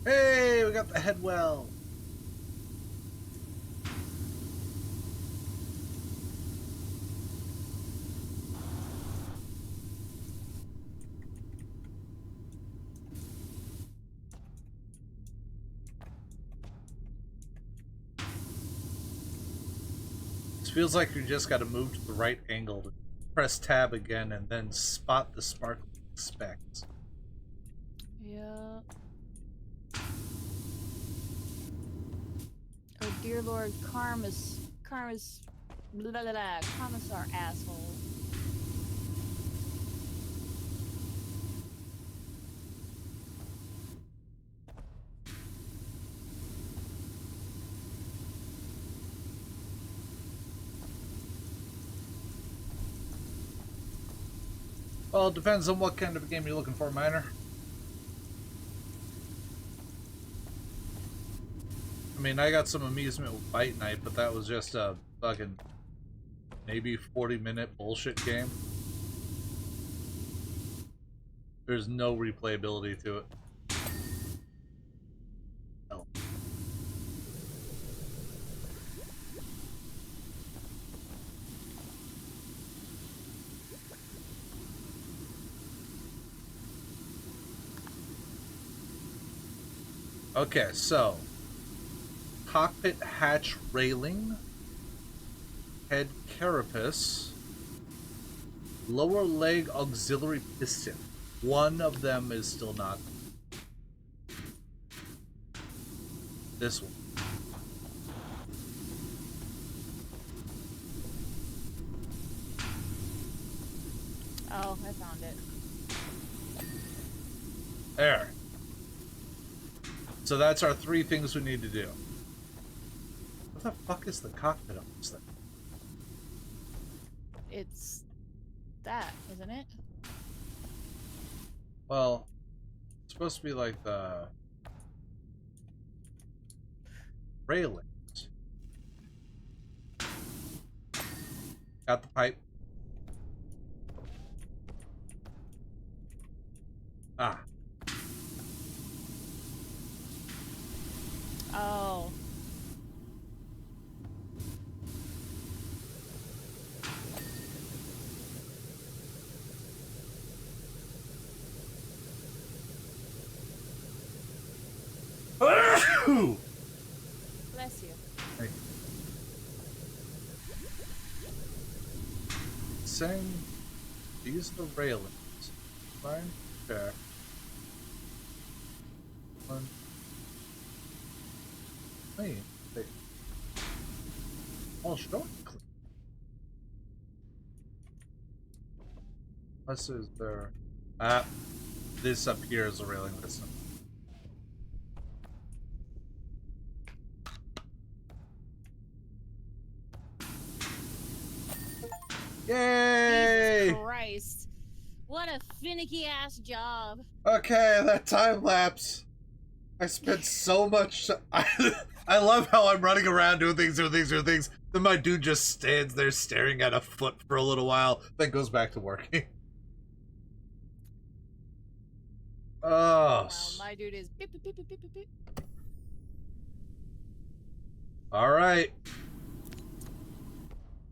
Hey, we got the head well. feels like you just gotta move to the right angle to press tab again and then spot the sparkling specks. Yeah. Oh dear Lord, Karma's blah blah blah. Karma's our asshole. Well, it depends on what kind of a game you're looking for, Miner. I mean, I got some amusement with Fight Night, but that was just a fucking maybe 40-minute bullshit game. There's no replayability to it. No. Okay, so cockpit hatch railing, head carapace, lower leg auxiliary piston. One of them is still not. This one. Oh, I found it. There. So that's our 3 things we need to do. What the fuck is the cockpit of this thing? It's that, isn't it? Well, it's supposed to be like the railings. Got the pipe. Ah. Oh. Bless you. Hey. Saying these are the railings. Fine. There. One. Wait. Oh, sure. Unless is there. This up here is a railing. Listen. Yay! Jesus Christ. What a finicky ass job. Okay, that time lapse. I spent so much. I love how I'm running around doing things. Then my dude just stands there staring at a foot for a little while, then goes back to working. Oh. Well, my dude is beep, beep, beep, beep, beep, beep. All right.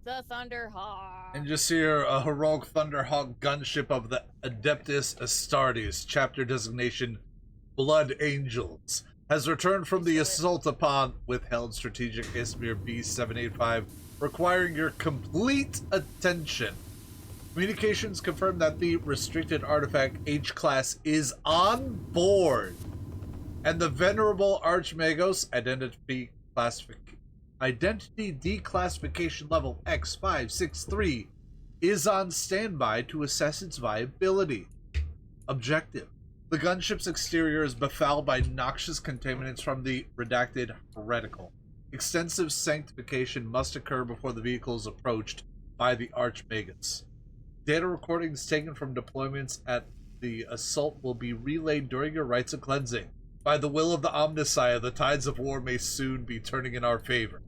The Thunderhawk. And just here, a heroic Thunderhawk gunship of the Adeptus Astartes, chapter designation Blood Angels, has returned from the assault upon withheld strategic Ismir B-785, requiring your complete attention. Communications confirm that the restricted artifact H-Class is on board, and the venerable Archmagos identity declassification level X563 is on standby to assess its viability. Objective: the gunship's exterior is befouled by noxious contaminants from the redacted heretical. Extensive sanctification must occur before the vehicle is approached by the Archmagos. Data recordings taken from deployments at the assault will be relayed during your rites of cleansing. By the will of the Omnissiah, the tides of war may soon be turning in our favor.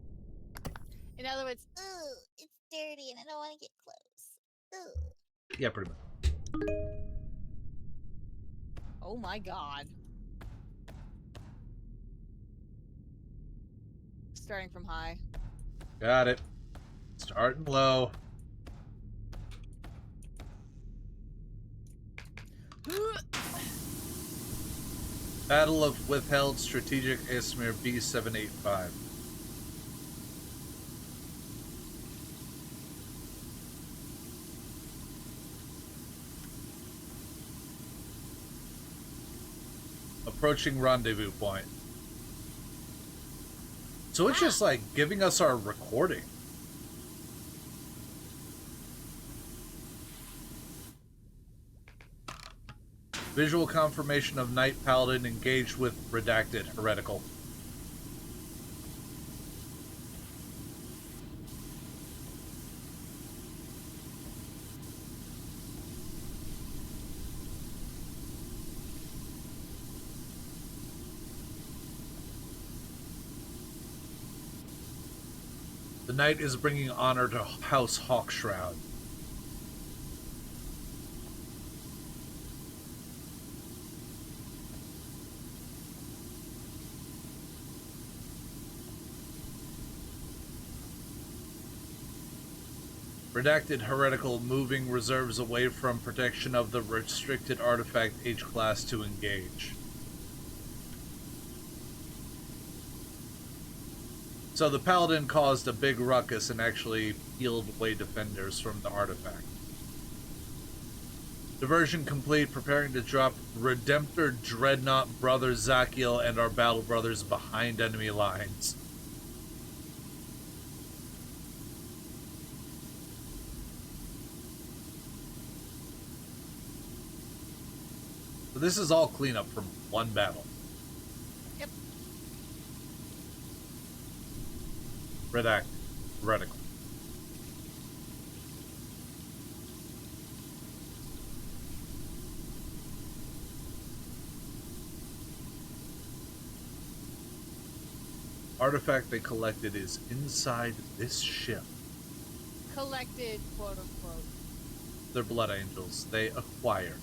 In other words, ooh, it's dirty and I don't want to get close. Ooh. Yeah, pretty much. Oh my god. Starting from high. Got it. Starting low. Battle of Withheld Strategic Ismir B-785. Approaching rendezvous point. So it's just like giving us our recording. Visual confirmation of Knight Paladin engaged with redacted heretical. The knight is bringing honor to House Hawkshroud. Redacted heretical moving reserves away from protection of the restricted artifact H class to engage. So the paladin caused a big ruckus and actually peeled away defenders from the artifact. Diversion complete, preparing to drop Redemptor Dreadnought Brother Zakiel and our battle brothers behind enemy lines. So this is all cleanup from one battle. Yep. Redact. Reticle. Artifact they collected is inside this ship. Collected, quote unquote. They're blood angels. They acquired.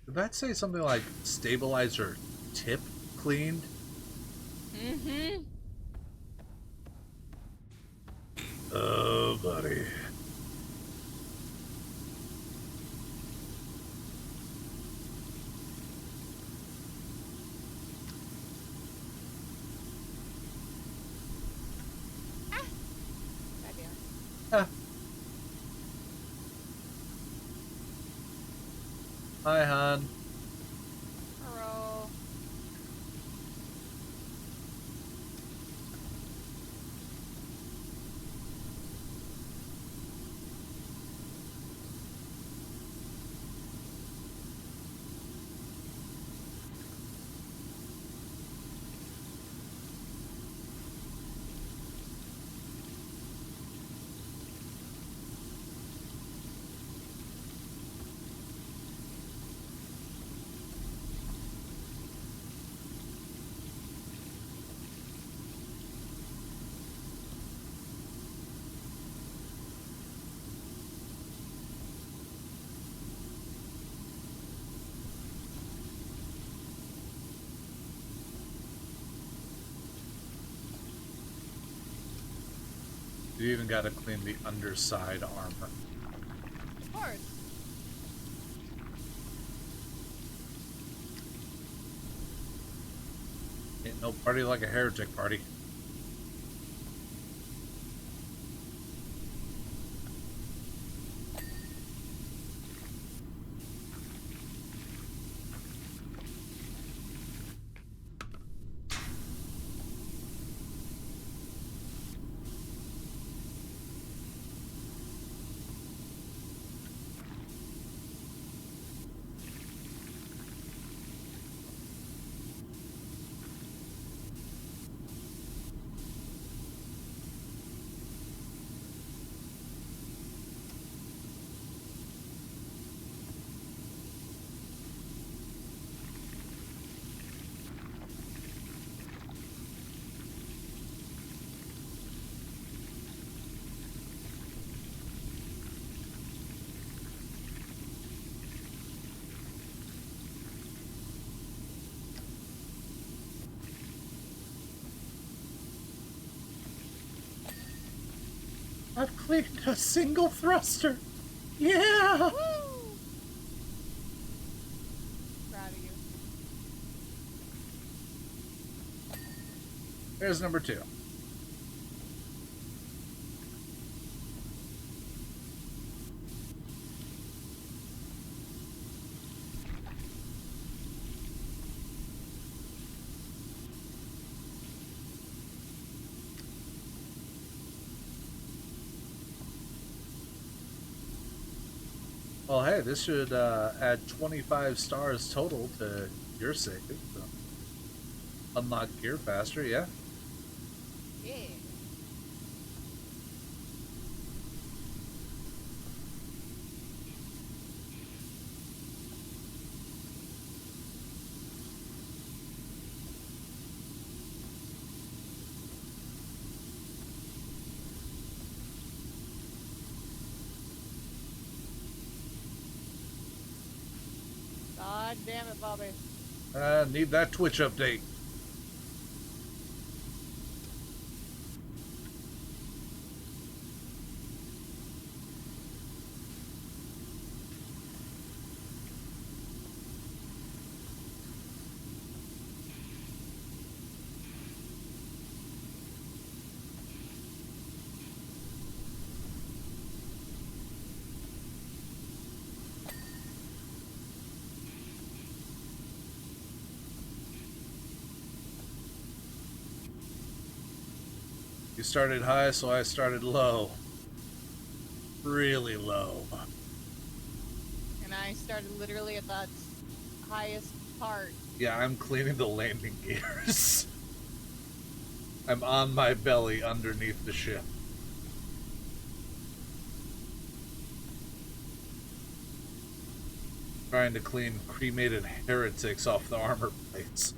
Did that say something like stabilizer tip cleaned? Mm-hmm. Oh, buddy. Ah. Hi, hon. Hello. You even got to clean the underside armor. Of course. Ain't no party like a heretic party. I've cleaned a single thruster. Yeah. Woo! Proud of you. There's number 2. Well, hey, this should add 25 stars total to your save. So unlock gear faster, yeah. Yeah. God damn it, Bobby. Need that Twitch update. You started high, so I started low. Really low. And I started literally at the highest part. Yeah, I'm cleaning the landing gears. I'm on my belly underneath the ship. Trying to clean cremated heretics off the armor plates.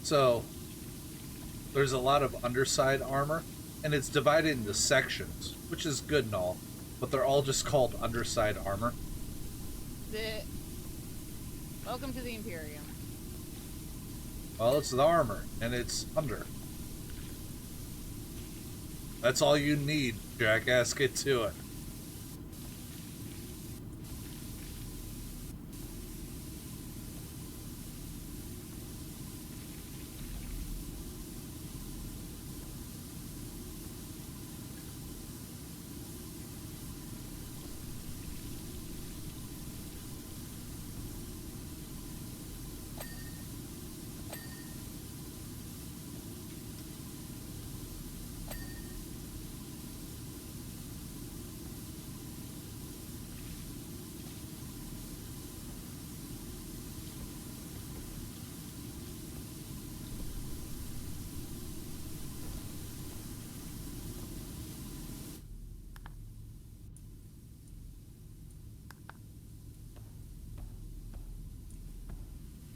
So, there's a lot of underside armor, and it's divided into sections, which is good and all, but they're all just called underside armor. Welcome to the Imperium. Well, it's the armor, and it's under. That's all you need, jackass. Get to it.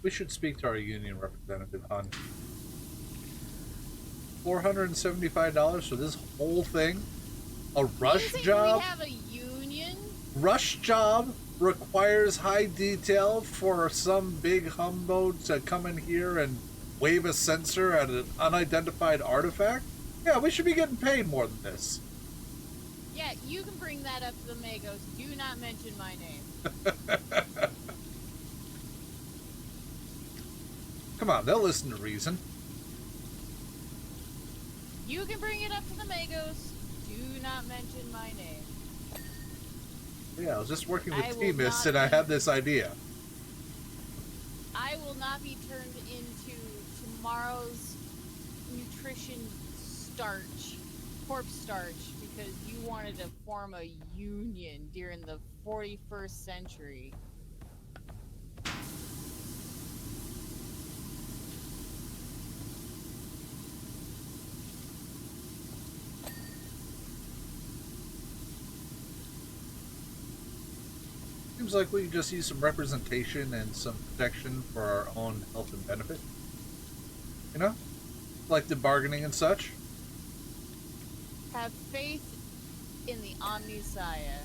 We should speak to our union representative, hon. $475 for this whole thing? A rush Isn't job? we have a union? rush job requires high detail for some big humbo to come in here and wave a sensor at an unidentified artifact? Yeah, we should be getting paid more than this. Yeah, you can bring that up to the Magos. Do not mention my name. Come on, they'll listen to reason. You can bring it up to the Magos. Do not mention my name. Yeah, I was just working with I will T-Miss not and I be- had this idea. I will not be turned into tomorrow's nutrition starch, corpse starch, because you wanted to form a union during the 41st century. Seems like we could just use some representation and some protection for our own health and benefit. You know? Like the bargaining and such. Have faith in the Omnisaya.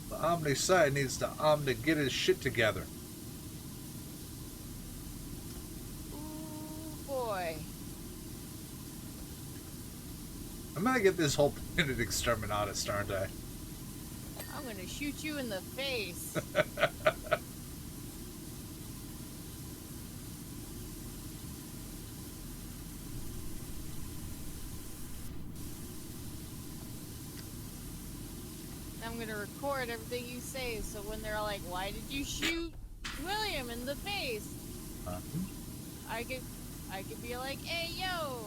The Omnisci needs to get his shit together. Ooh, boy. I'm gonna get this whole planet exterminatus, aren't I? I'm gonna shoot you in the face. I'm gonna record everything you say, so when they're all like, "Why did you shoot William in the face?" I could be like, "Hey, yo,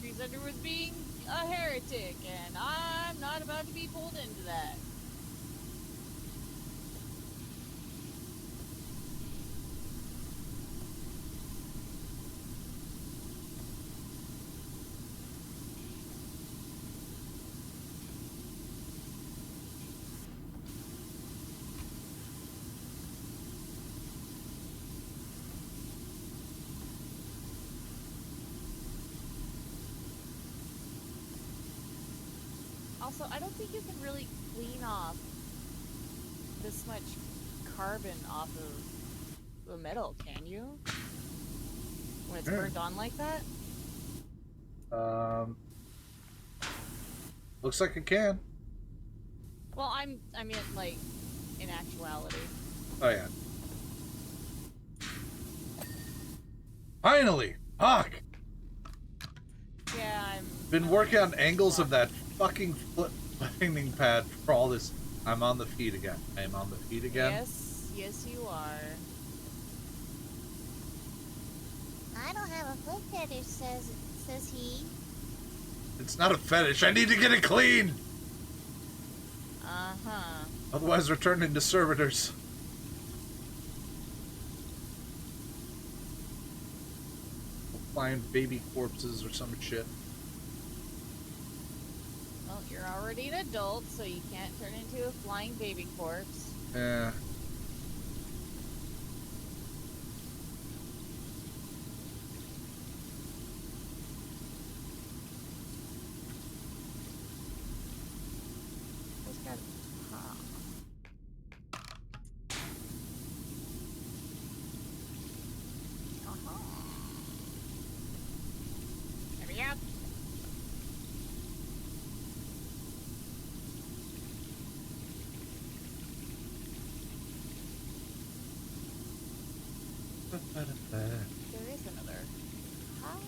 Treesunder was being a heretic, and I'm not about to be pulled into that." Also, I don't think you can really clean off this much carbon off of the metal, can you? When it's burnt on like that? Looks like it can. Well, I mean, like, in actuality. Oh yeah. Finally! Fuck! Yeah, Been working on angles of that fucking foot binding pad for all this. I'm on the feet again. I am on the feet again. Yes, you are. I don't have a foot fetish, says he. It's not a fetish. I need to get it clean! Uh-huh. Otherwise, we're turned into servitors. Flying baby corpses or some shit. Well, you're already an adult, so you can't turn into a flying baby corpse. Yeah. Just got Let me up. There is another. How?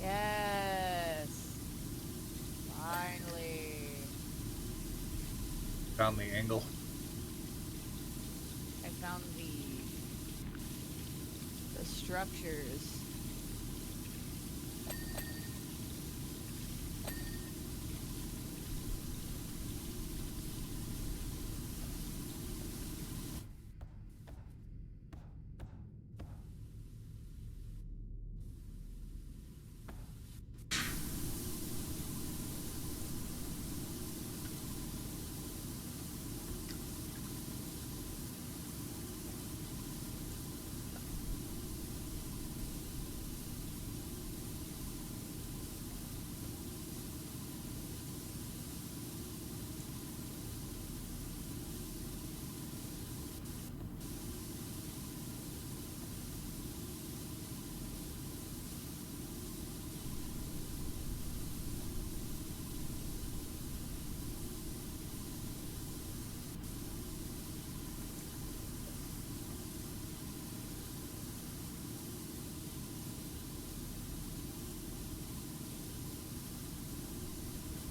Yes. Finally. Found the angle. I found the structures.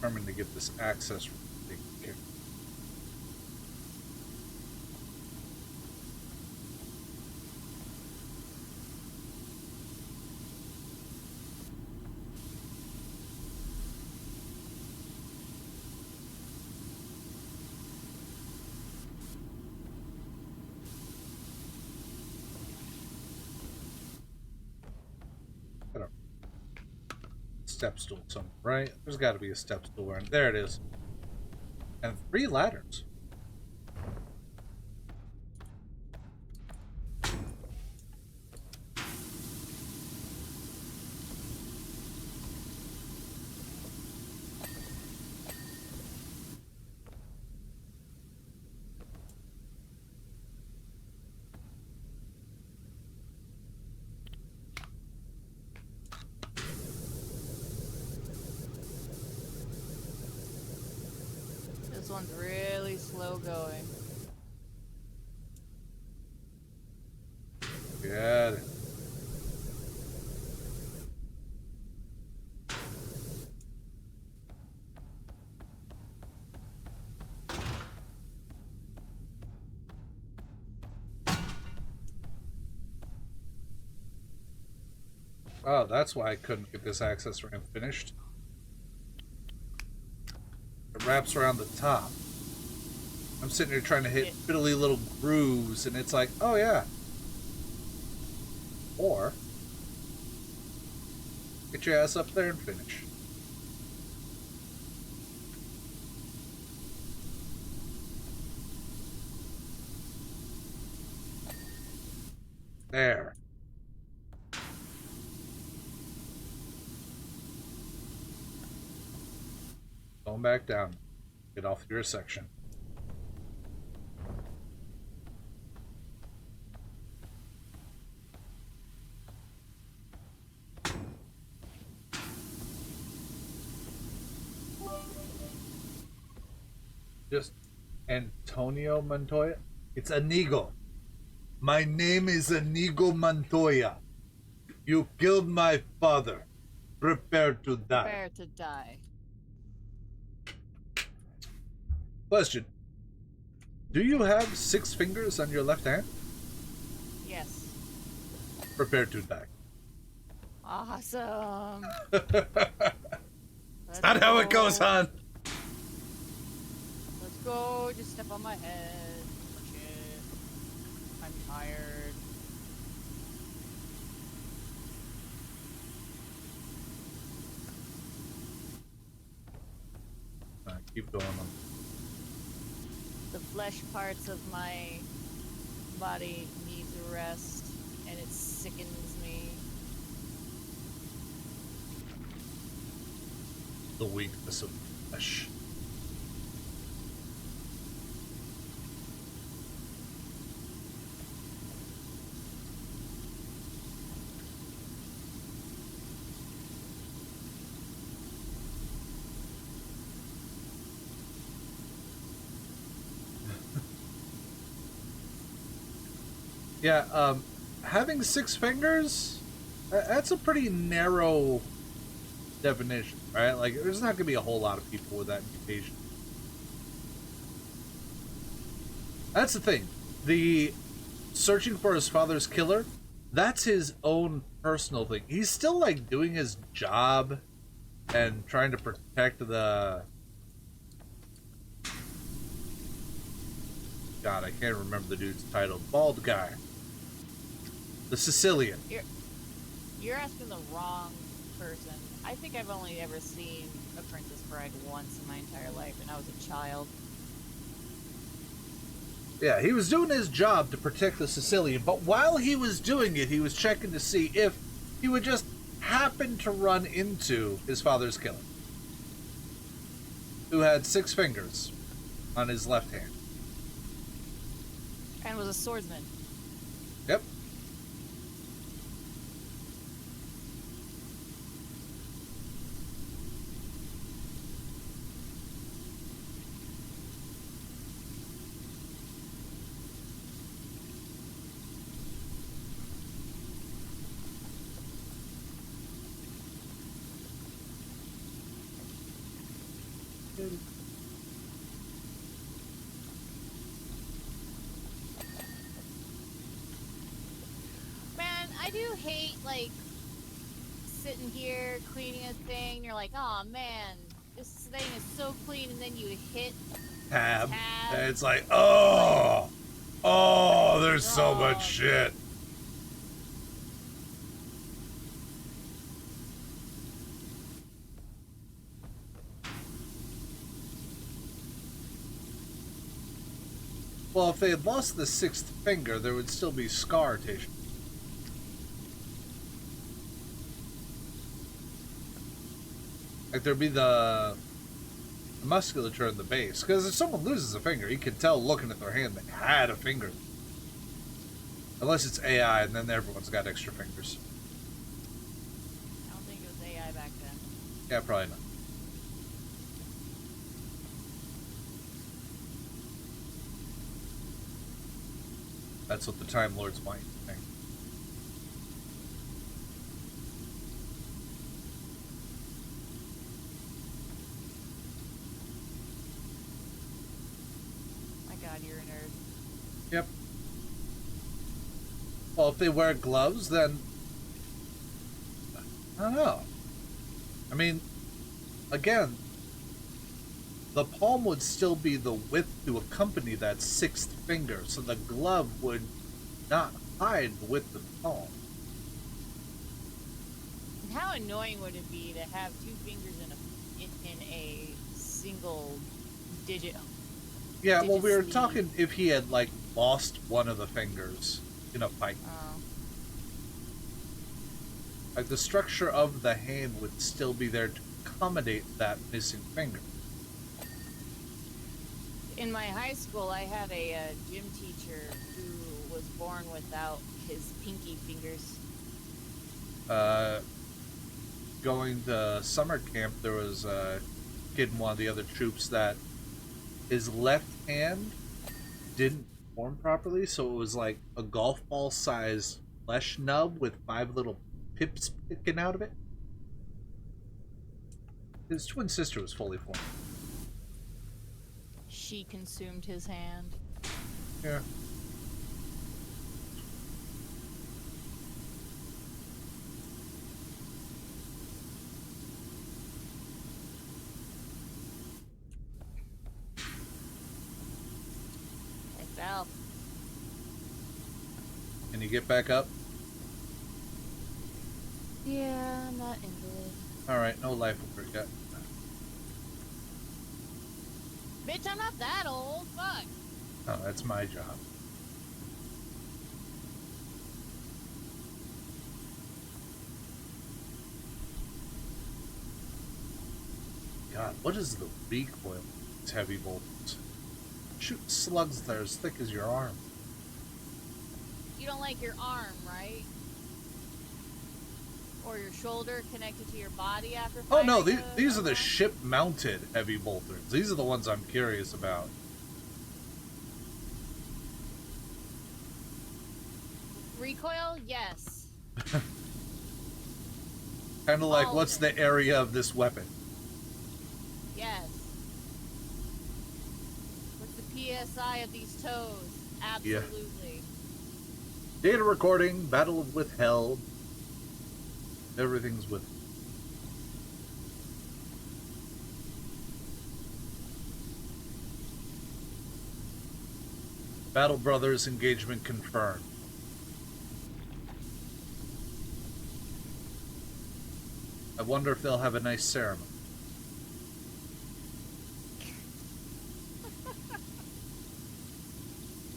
determined to get this access taken care of. Step stool somewhere, right? There's got to be a step stool where. There it is. And 3 ladders. This one's really slow going. Got it. Oh, that's why I couldn't get this access ramp finished. It wraps around the top. I'm sitting here trying to hit fiddly little grooves, and it's like, oh yeah. Or, get your ass up there and finish. There. Going back down. Get off your section. Just Antonio Montoya? It's Inigo. My name is Inigo Montoya. You killed my father. Prepare to die. Prepare to die. Question. Do you have 6 fingers on your left hand? Yes. Prepare to die. Awesome. It's not how it goes, hon. Let's go. Just step on my head. Shit. I'm tired. Keep going on. The flesh parts of my body needs a rest, and it sickens me. The weakness of flesh. Yeah, having 6 fingers, that's a pretty narrow definition, right? Like, there's not going to be a whole lot of people with that mutation. That's the thing. The searching for his father's killer, that's his own personal thing. He's still, like, doing his job and trying to protect the... God, I can't remember the dude's title. Bald guy. The Sicilian. You're asking the wrong person. I think I've only ever seen A Princess Bride once in my entire life, and I was a child. Yeah, he was doing his job to protect the Sicilian, but while he was doing it, he was checking to see if he would just happen to run into his father's killer, who had 6 fingers on his left hand. And was a swordsman. Yep. I do hate, like, sitting here cleaning a thing, and you're like, oh man, this thing is so clean, and then you hit Tab. tab. And it's like, oh! Oh, there's so Oh, much shit. Well, if they had lost the sixth finger, there would still be scar tissue. Like, there'd be the musculature in the base. Because if someone loses a finger, you can tell looking at their hand they had a finger. Unless it's AI, and then everyone's got extra fingers. I don't think it was AI back then. Yeah, probably not. That's what the Time Lords might think. My god, you're a nerd. Yep. Well, if they wear gloves, then... I don't know. I mean, again, the palm would still be the width to accompany that sixth finger, so the glove would not hide the width of the palm. And how annoying would it be to have two fingers in a single digit? Yeah, well, we were Digit talking if he had, like, lost one of the fingers in a fight. Oh. Like, the structure of the hand would still be there to accommodate that missing finger. In my high school, I had a gym teacher who was born without his pinky fingers. Going to summer camp, there was a kid in one of the other troops that his left hand didn't form properly, so it was like a golf ball size flesh nub with 5 little pips sticking out of it. His twin sister was fully formed. She consumed his hand. Yeah. Hey, Val. Can you get back up? Yeah, I'm not invalid. Alright, no life over yet. Bitch, I'm not that old. Fuck. Oh, that's my job. God, what is the recoil of these heavy bolts? Shoot slugs that are as thick as your arm. You don't like your arm, right? Or your shoulder connected to your body after Oh no, firing these a are the round? ship-mounted heavy bolters. These are the ones I'm curious about. Recoil? Yes. Kind of like, All of what's it. the area of this weapon? Yes. What's the PSI of these toes? Absolutely. Data recording, battle withheld. Everything's with. Battle Brothers engagement confirmed. I wonder if they'll have a nice ceremony.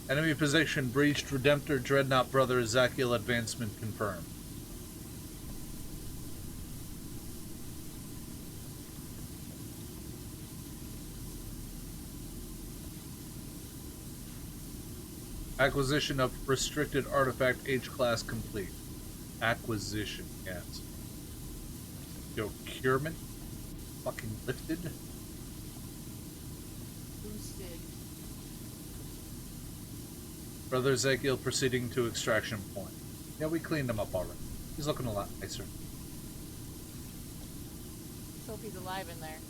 Enemy position breached. Redemptor Dreadnought Brothers Zachiel advancement confirmed. Acquisition of restricted artifact H-class complete. Acquisition, yes. Procurement fucking lifted. Boosted. Brother Ezekiel proceeding to extraction point. Yeah, we cleaned him up already. He's looking a lot nicer. Let's hope he's alive in there.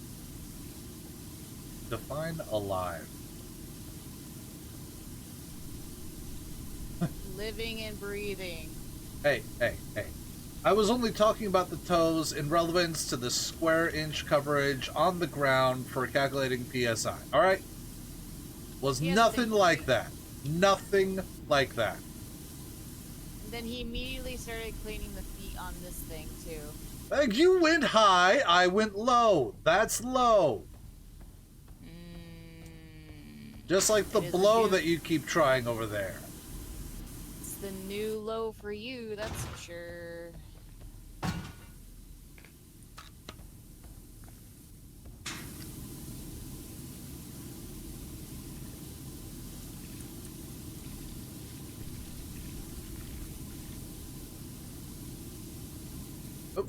Define alive. Living and breathing. Hey, hey, hey. I was only talking about the toes in relevance to the square inch coverage on the ground for calculating PSI, alright? Was He has the nothing same like theory. that. Nothing like that. And then he immediately started cleaning the feet on this thing too. Like, you went high, I went low. That's low. Just like the It is a blow new- that you keep trying over there. It's the new low for you, that's for sure. Oh.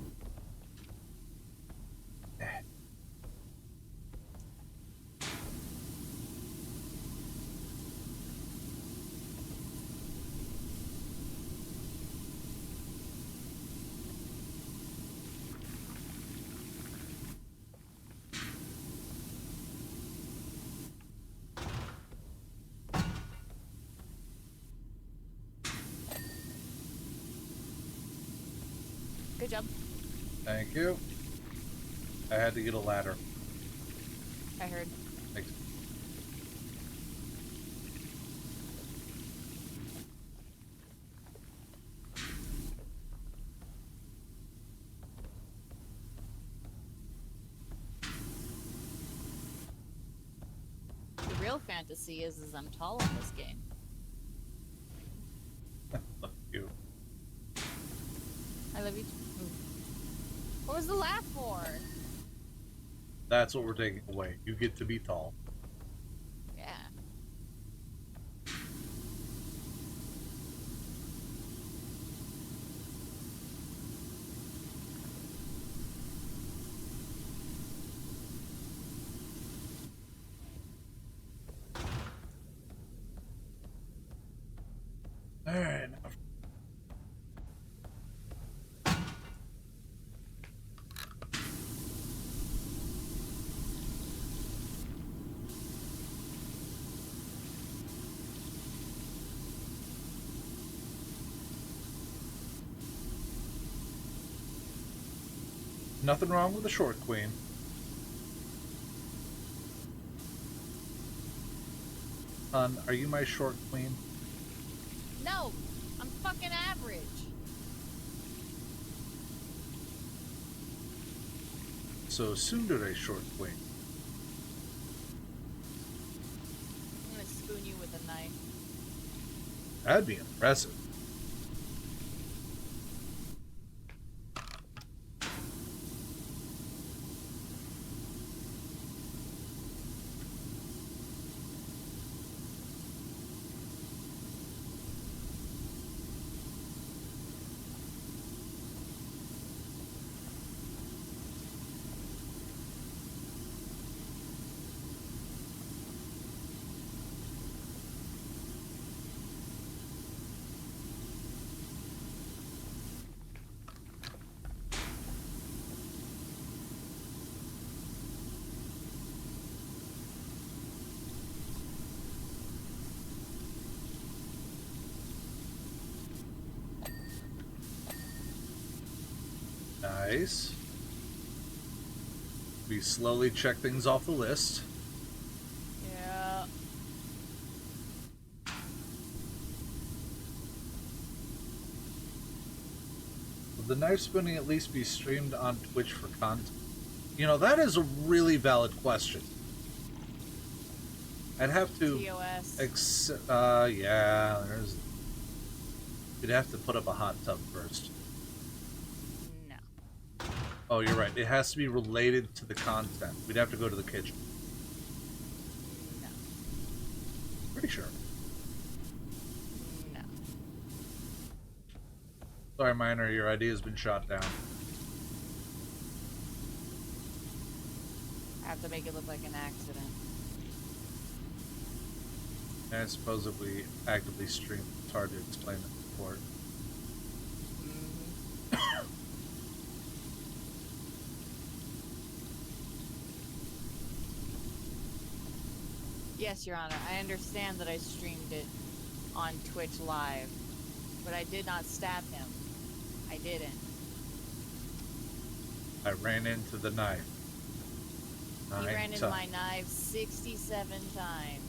Good job. Thank you. I had to get a ladder. I heard. Thanks. The real fantasy is I'm tall in this game. Fuck you. I love you too. What was the laugh for? That's what we're taking away. You get to be tall. Yeah. Alright. Nothing wrong with the short queen. Hun, are you my short queen? No! I'm fucking average. So tsundere short queen. I'm gonna spoon you with a knife. That'd be impressive. Nice. We slowly check things off the list. Yeah. Would the knife spooning at least be streamed on Twitch for content? You know, that is a really valid question. I'd have to TOS. yeah, there's... You'd have to put up a hot tub first. No. Oh, you're right. It has to be related to the content. We'd have to go to the kitchen. No. Pretty sure. No. Sorry, Miner, your idea has been shot down. I have to make it look like an accident. And I suppose if we actively stream, it's hard to explain the report. Yes, Your Honor. I understand that I streamed it on Twitch Live. But I did not stab him. I didn't. I ran into the knife. He 9 ran into my times. knife 67 times.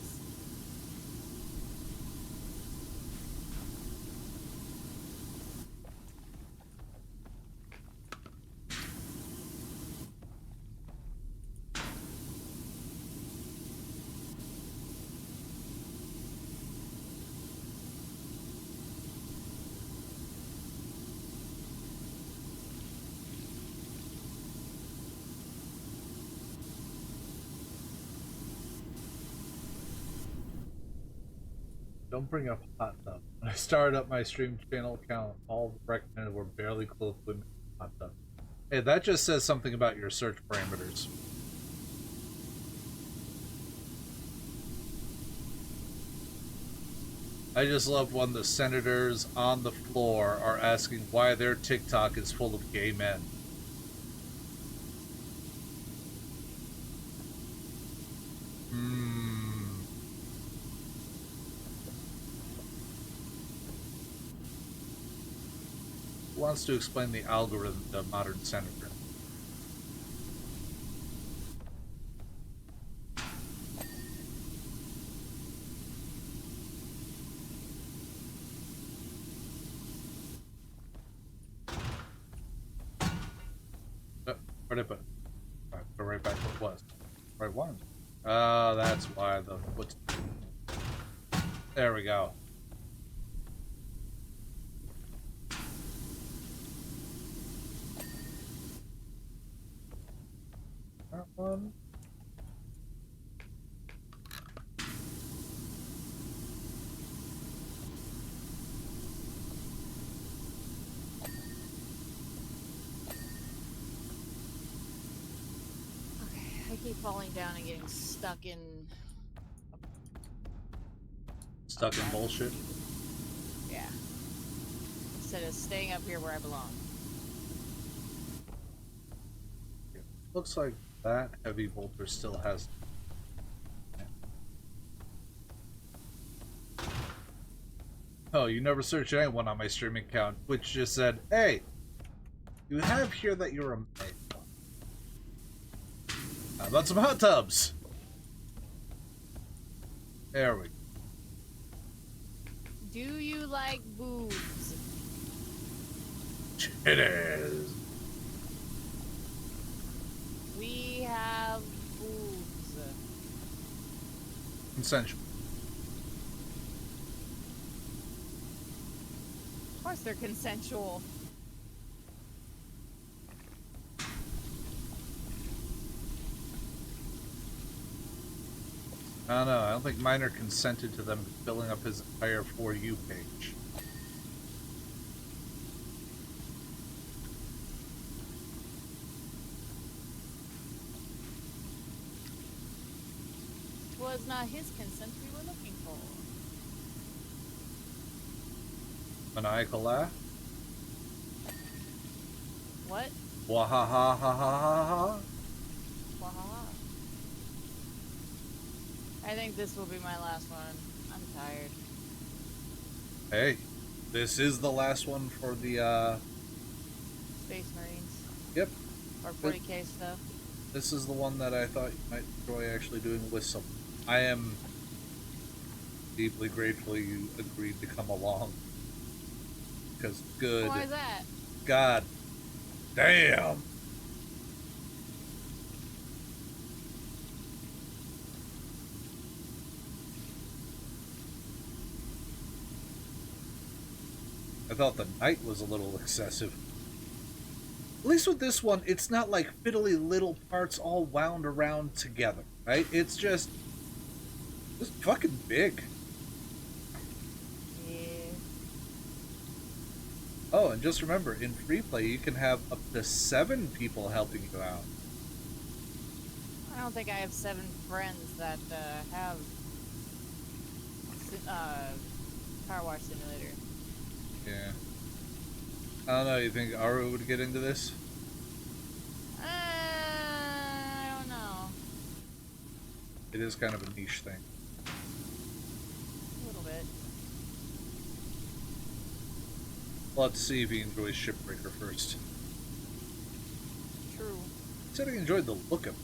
Don't bring up hot tub. When I started up my stream channel account, all recommended were barely close to hot tub. Hey, that just says something about your search parameters. I just love when the senators on the floor are asking why their TikTok is full of gay men. Who wants to explain the algorithm to a modern senator? Where did I put it? Alright, go right back where it was. Right one. That's why the what's there we go. That one. I keep falling down and getting stuck in... Stuck in bullshit. Yeah. Instead of staying up here where I belong. Looks like that heavy bolter still has. Oh, you never searched anyone on my streaming account, which just said, "Hey, you have here that you're a male. How about some hot tubs?" There we go. Do you like boobs? It is. We have boobs. Consensual. Of course they're consensual. I don't know. I don't think Miner consented to them filling up his entire For You page. Was not his consent we were looking for. Maniacal laugh. What? Wahahahahaha. Wahaha. I think this will be my last one. I'm tired. Hey, this is the last one for the, Space Marines. Yep. Or 40k stuff. This is the one that I thought you might enjoy actually doing with some. I am deeply grateful you agreed to come along. Because good. Why is that? God damn. I thought the night was a little excessive. At least with this one, it's not like fiddly little parts all wound around together, right? It's just fucking big. Yeah. Oh, and just remember, in free play, you can have up to 7 people helping you out. I don't think I have 7 friends that have Power Wash Simulator. Yeah. I don't know, you think Aru would get into this? I don't know. It is kind of a niche thing. A little bit. Let's see if he enjoys Shipbreaker first. True. He said he enjoyed the look of it.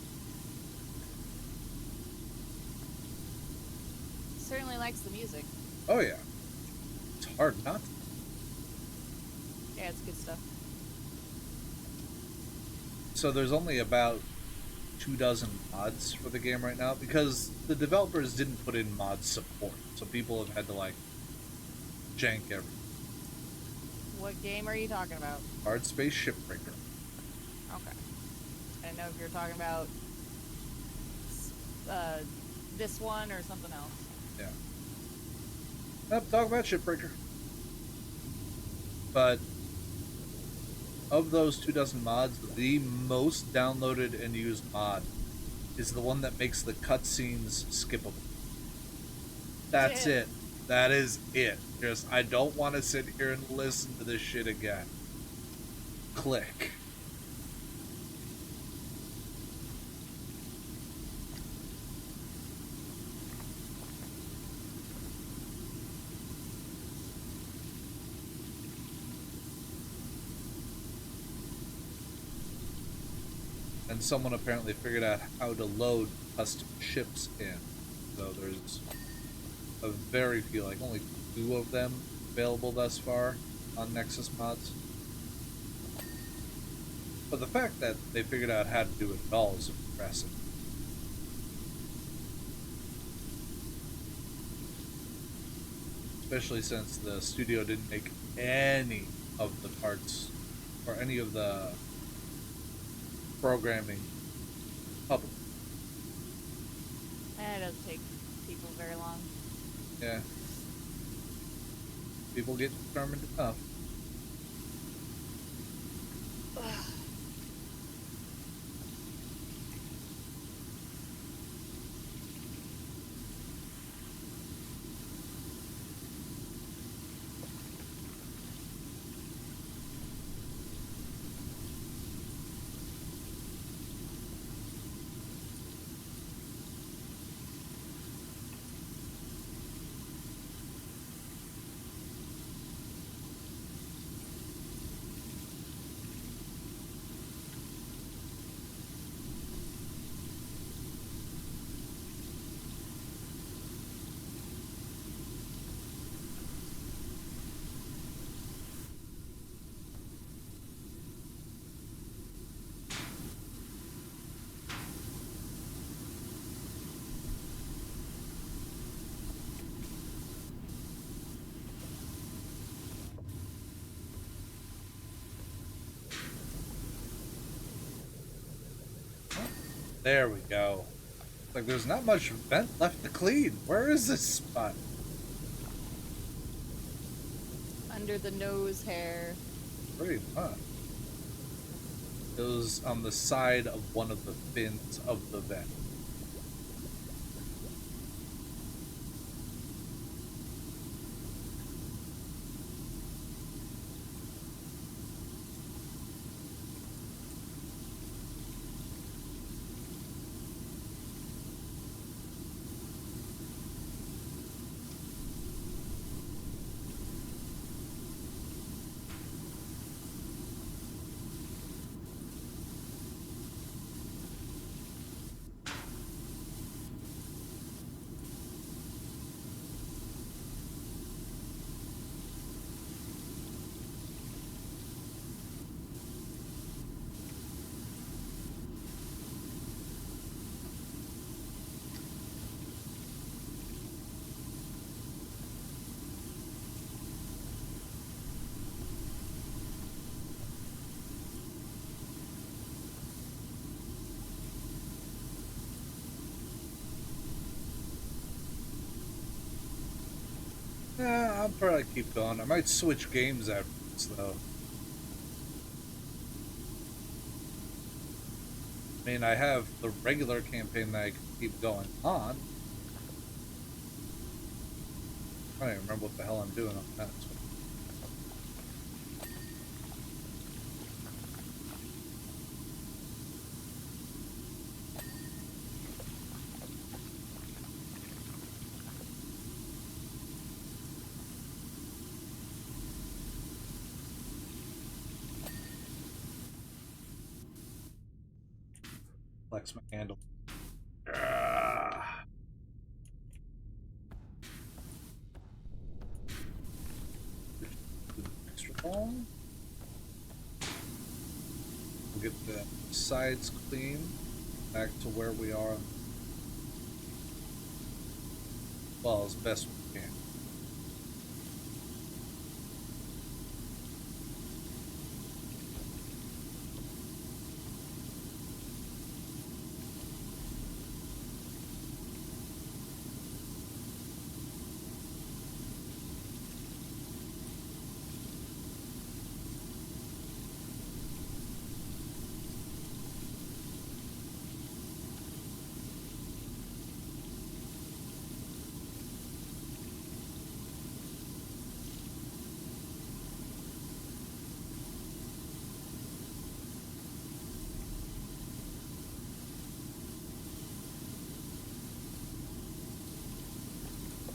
Certainly likes the music. Oh yeah. It's hard not to. Yeah, it's good stuff. So there's only about 24 mods for the game right now because the developers didn't put in mod support. So people have had to like jank everything. What game are you talking about? Hard Space Shipbreaker. Okay. I didn't know if you're talking about this one or something else. Yeah. Nope, talk about Shipbreaker. But of those 24 mods, the most downloaded and used mod is the one that makes the cutscenes skippable. That's it. That is it. Just, I don't want to sit here and listen to this shit again. Click. And someone apparently figured out how to load custom ships in. So there's a very few, like only 2 of them available thus far on Nexus mods. But the fact that they figured out how to do it at all is impressive. Especially since the studio didn't make any of the parts or any of the programming public. And it doesn't take people very long. Yeah. People get determined enough. There we go. Like, there's not much vent left to clean. Where is this spot? Under the nose hair. Pretty much. It was on the side of one of the fins of the vent. Yeah, I'll probably keep going. I might switch games after this, though. I mean, I have the regular campaign that I can keep going on. I don't even remember what the hell I'm doing on that. Flex my handle. Ah. Extra long. We'll get the sides clean. Back to where we are. Well, as best we can.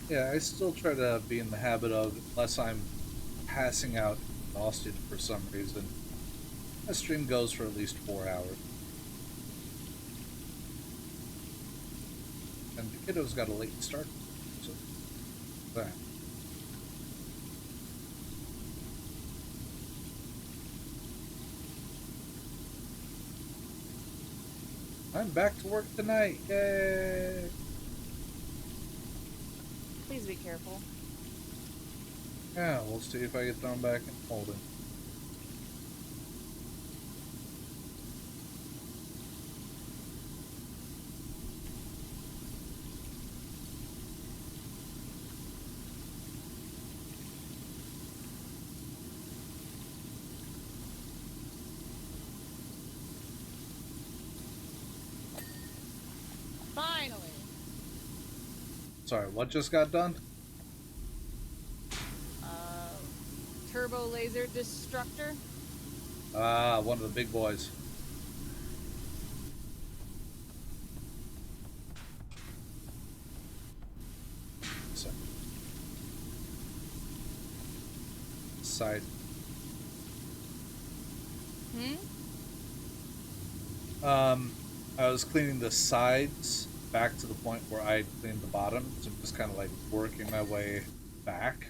Yeah, I still try to be in the habit of, unless I'm passing out exhausted for some reason, my stream goes for at least 4 hours. And the kiddo's got a late start, so that. I'm back to work tonight, yay! Please be careful. Yeah, we'll see if I get thrown back in holding. Finally. Sorry, what just got done? Turbo laser destructor. Ah, one of the big boys. So. Side. I was cleaning the sides back to the point where I cleaned the bottom, so I'm just kind of like working my way back.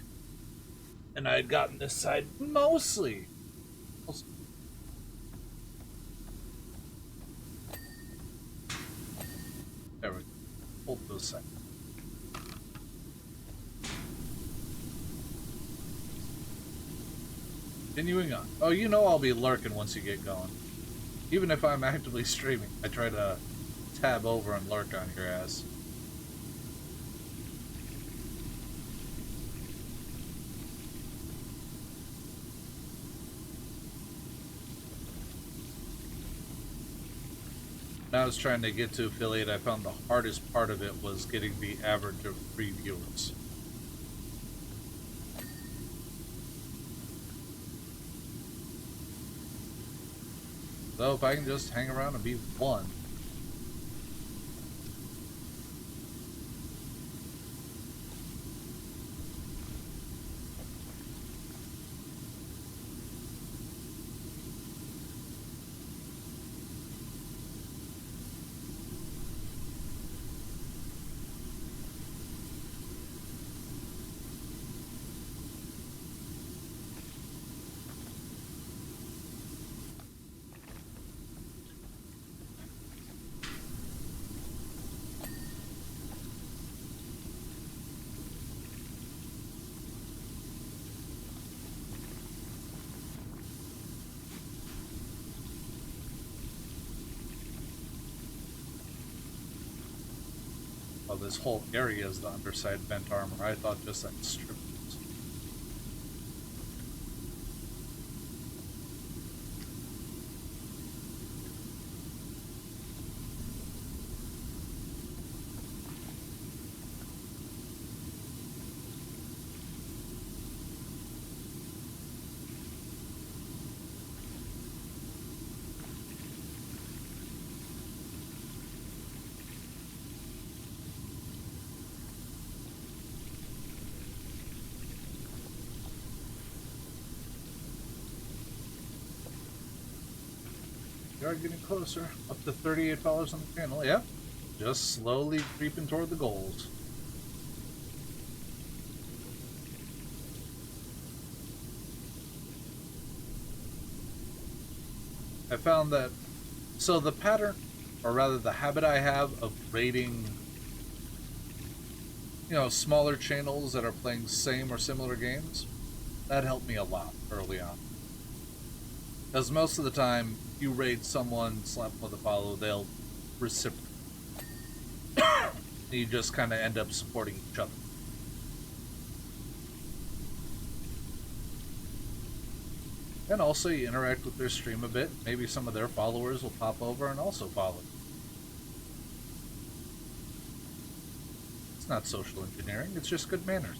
And I had gotten this side mostly. There we go. Hold those sides. Continuing on. Oh, you know I'll be lurking once you get going. Even if I'm actively streaming, I try to tab over and lurk on your ass. When I was trying to get to affiliate, I found the hardest part of it was getting the average of 3 viewers. So if I can just hang around and be one. Oh, this whole area is the underside vent armor. I thought just that strip. You are getting closer. Up to $38 on the channel. Yep. Just slowly creeping toward the goals. I found that, so the pattern, or rather the habit I have of rating, smaller channels that are playing same or similar games, that helped me a lot early on. Because most of the time, you raid someone, slap them with a follow, they'll reciprocate. You just kind of end up supporting each other. And also, you interact with their stream a bit. Maybe some of their followers will pop over and also follow. It's not social engineering, it's just good manners.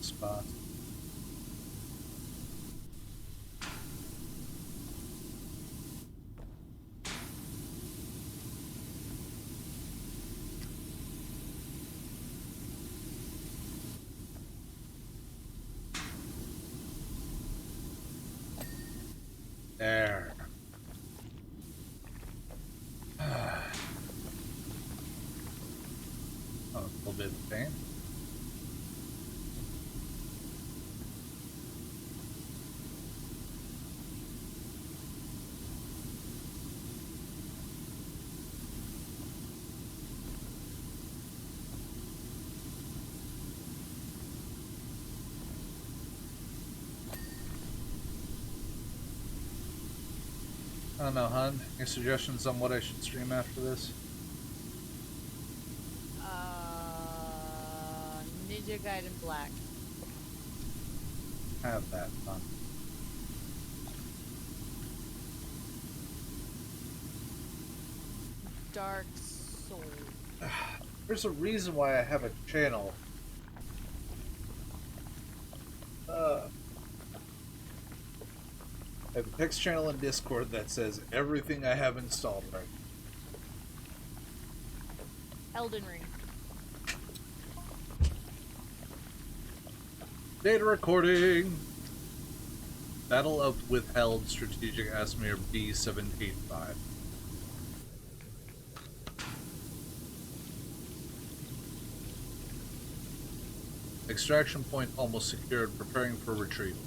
Spot. There. Oh, a little bit of pain. I don't know, hun. Any suggestions on what I should stream after this? Ninja Gaiden Black. Have that fun. Dark Soul. There's a reason why I have a channel. I have a text channel in Discord that says everything I have installed right now. Elden Ring. Data recording! Battle of Withheld Strategic Asmir B785. Extraction point almost secured, preparing for retrieval.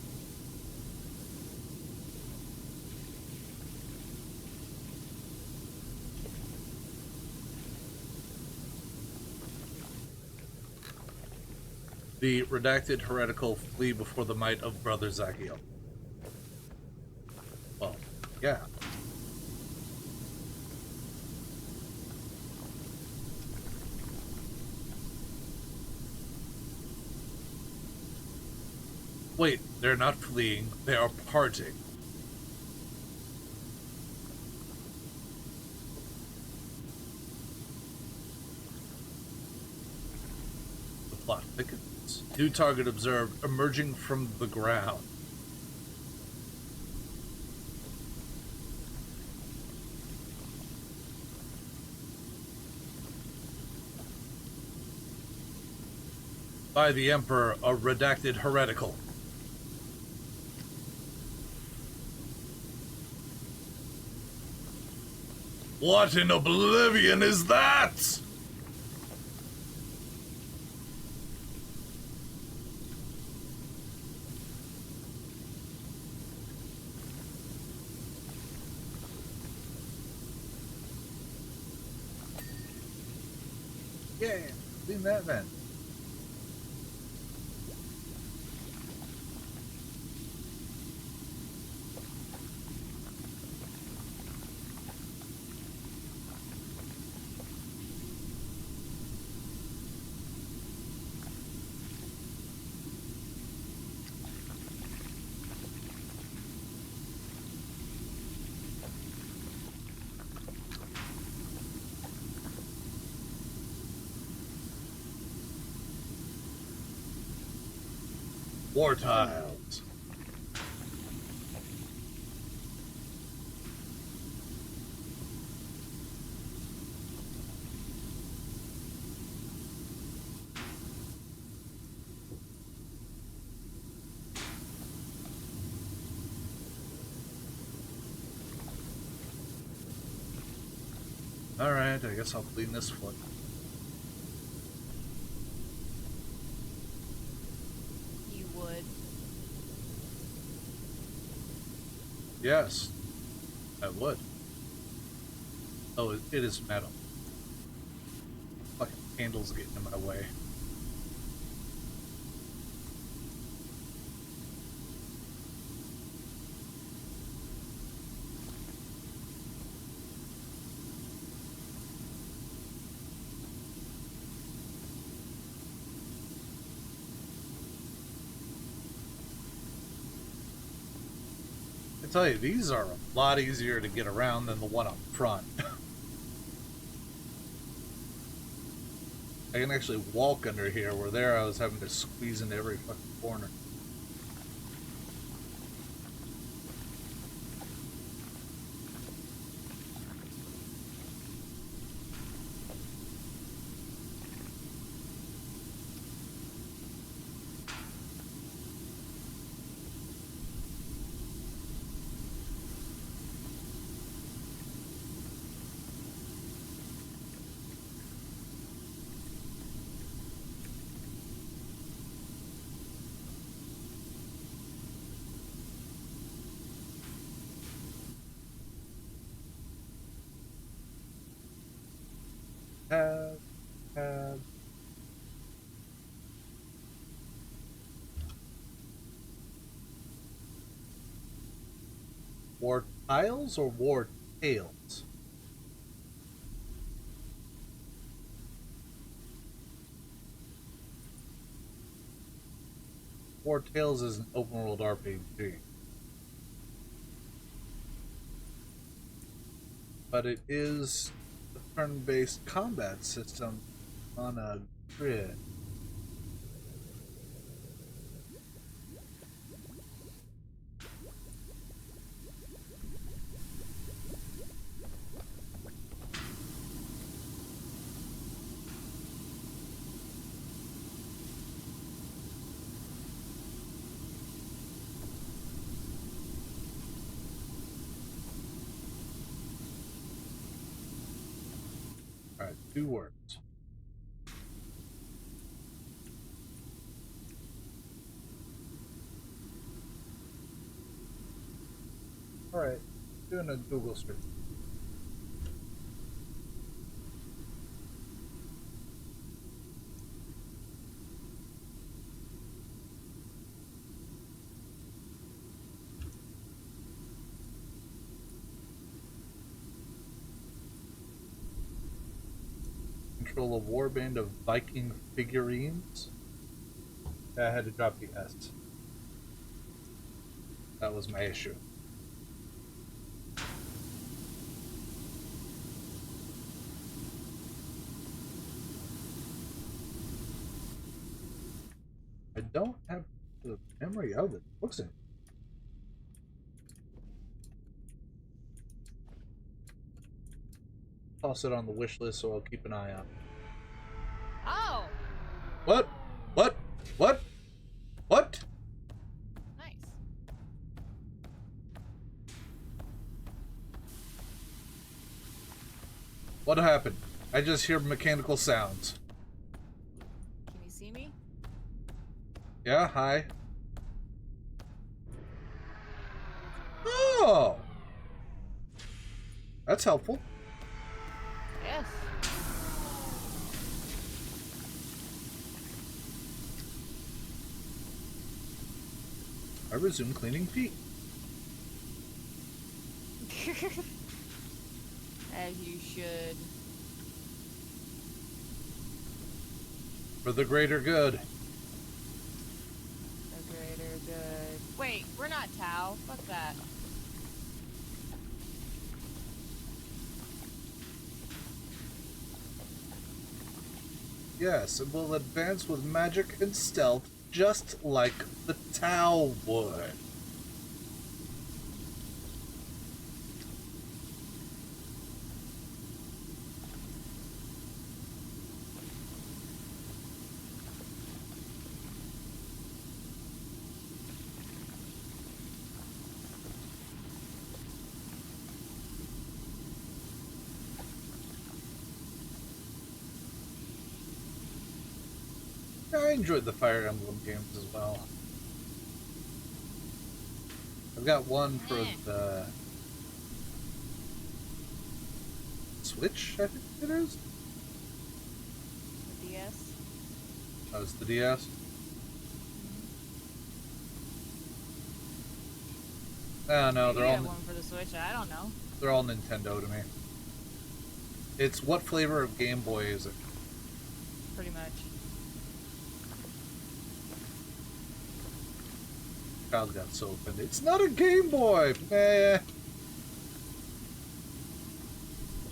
The redacted heretical flee before the might of Brother Zachiel. Well, yeah. Wait, they're not fleeing, they are parting. The plot thickens. New target observed emerging from the ground. By the Emperor, a redacted heretical. What in oblivion is that? Yeah, seen that then. War tiles. Alright, I guess I'll clean this foot. You would. Yes, I would. Oh, it is metal. Fucking candle's getting in my way. I tell you, these are a lot easier to get around than the one up front. I can actually walk under here, where there I was having to squeeze into every fucking corner. Tab, tab. War tiles or war tails? War Tales is an open world RPG. But it is a turn-based combat system on a grid. Alright, 2 words. Alright, doing a Google search. Control a warband of Viking figurines. I had to drop the S. That was my issue. I don't have the memory of it. Looks in. Toss it on the wish list so I'll keep an eye on it. Oh! What? What? What? What? Nice. What happened? I just hear mechanical sounds. Can you see me? Yeah, hi. Oh! That's helpful. Yes. I resume cleaning feet. As you should. For the greater good. The greater good. Wait, we're not Tau. Fuck that. Yes, it will advance with magic and stealth, just like the Tau would. I enjoyed the Fire Emblem games as well. I've got one for the Switch, I think it is. The DS. Oh, it's the DS. Oh no, Maybe they're you all have one for the Switch. I don't know. they're all Nintendo to me. It's what flavor of Game Boy is it? Pretty much. Child got so offended. It's not a Game Boy! Meh.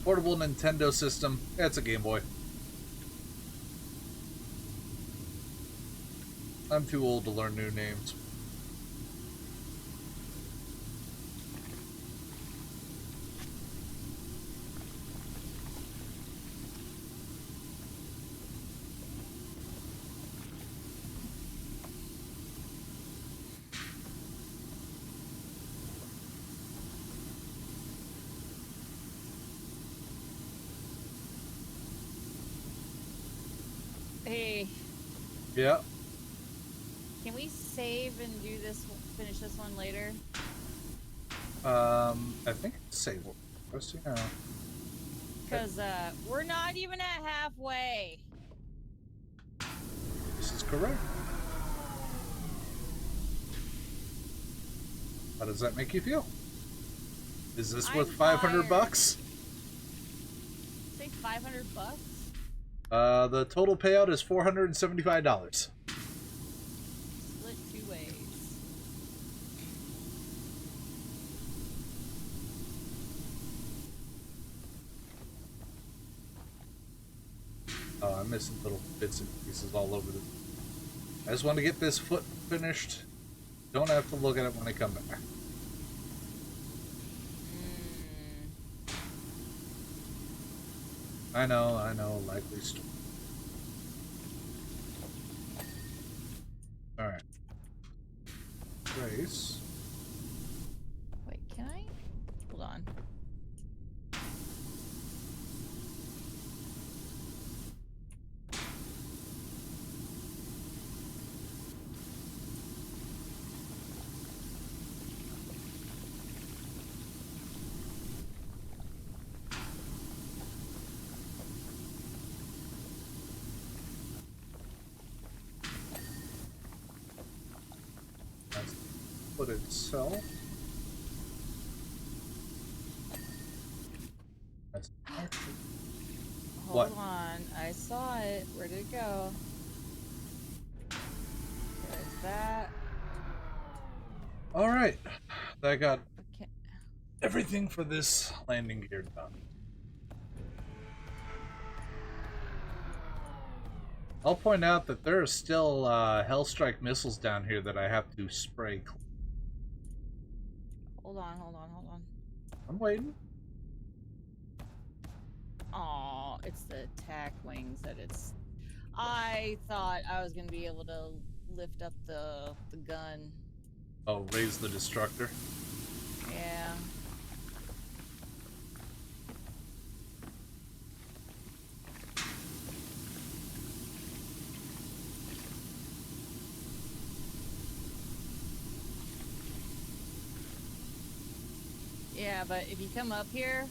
Portable Nintendo system. Yeah, it's a Game Boy. I'm too old to learn new names. Hey, Yeah. can we save and do this? Finish this one later? I think it's save. First, yeah. Cause we're not even at halfway. This is correct. How does that make you feel? Is this worth I'm 500 tired. bucks? Say $500. The total payout is $475. Split 2 ways. Oh, I'm missing little bits and pieces all over the... I just want to get this foot finished. Don't have to look at it when I come back. I know, likely story. Alright. Grace. Wait, can I? Hold on. That's the foot itself. That's Hold What? on. I saw it. Where did it go? There's that. Alright. I got Okay. everything for this landing gear done. I'll point out that there are still Hellstrike missiles down here that I have to spray. Hold on. I'm waiting. Aw, it's the attack wings that it's... I thought I was gonna be able to lift up the gun. Oh, raise the destructor. Yeah. Yeah, but if you come up here,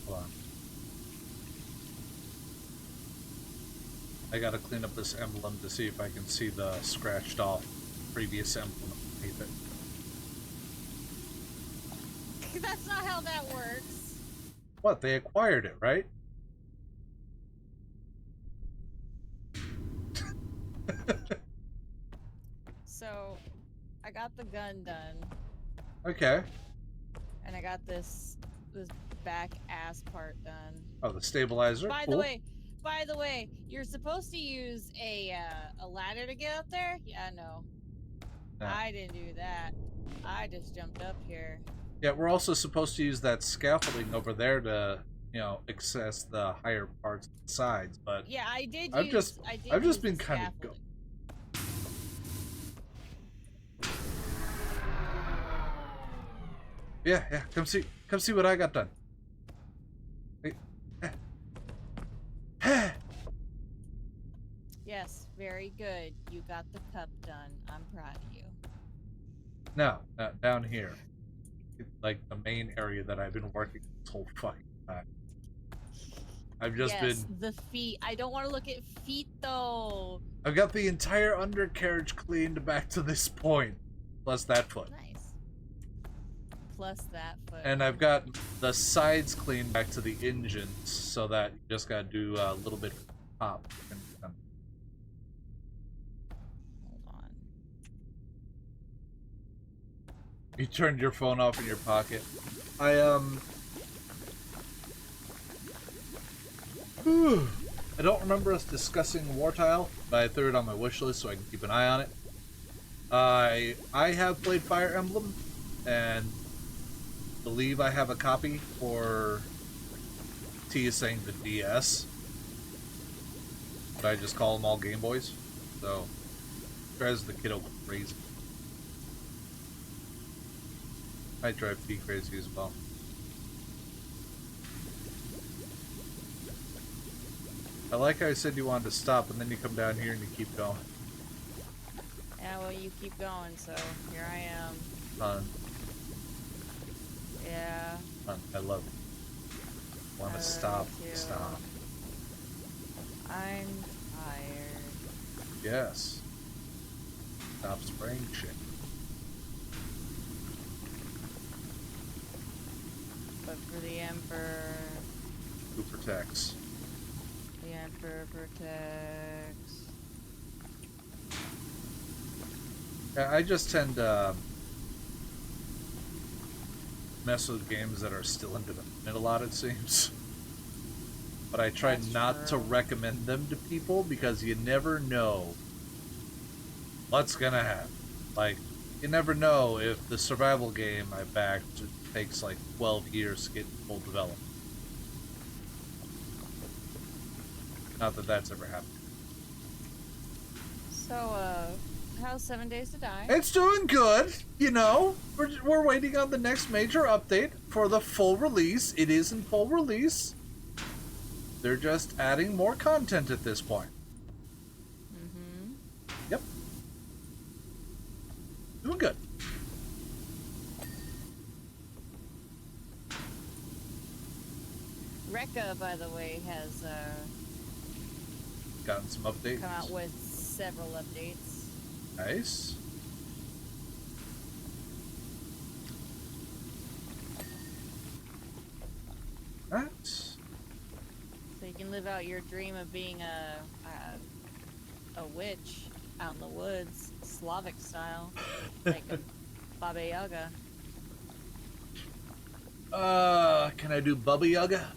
Hold on. I gotta clean up this emblem to see if I can see the scratched off previous emblem underneath it. that's not how that works. What? They acquired it, right? So, I got the gun done, Okay. and I got this back ass part done. Oh, the stabilizer. By cool. the way, by the way, you're supposed to use a ladder to get up there? Yeah, no. No. I didn't do that. I just jumped up here. Yeah, we're also supposed to use that scaffolding over there to, access the higher parts of the sides, but Yeah, I did I've use just been the kind of scaffolding. Yeah, come see what I got done. Yes, very good. You got the cup done. I'm proud of you. No, down here. Like the main area that I've been working this whole fucking time. I've just yes, been. the feet. I don't want to look at feet though. I've got the entire undercarriage cleaned back to this point, plus that foot. Nice. Plus that foot. And I've got the sides cleaned back to the engines, so that you just gotta do a little bit from the top. Hold on. You turned your phone off in your pocket. I don't remember us discussing War Tile, but I threw it on my wish list so I can keep an eye on it. I have played Fire Emblem, and believe I have a copy for T is saying the DS. But I just call them all Game Boys. So drives the kiddo crazy. I drive T crazy as well. I like how I said you wanted to stop, and then you come down here and you keep going. Yeah, well, you keep going, so here I am. Fun. Yeah. Fun. I love it. Want to stop? Stop. I'm tired. Yes. Stop spraying shit. But for the Emperor, Who protects? the Emperor protects. Yeah, I just tend to mess with games that are still in development a lot, it seems. But I try That's not to true. recommend them to people because you never know what's gonna happen. Like, you never know if the survival game I backed takes like 12 years to get full development. Not that that's ever happened. So, how's 7 Days to Die? It's doing good, We're waiting on the next major update for the full release. It is in full release. They're just adding more content at this point. Mm-hmm. Yep. Doing good. Rekka, by the way, has Gotten some updates. come out with several updates. Nice. That's So you can live out your dream of being a witch out in the woods, Slavic style, like a Baba Yaga. Can I do Bubba Yaga?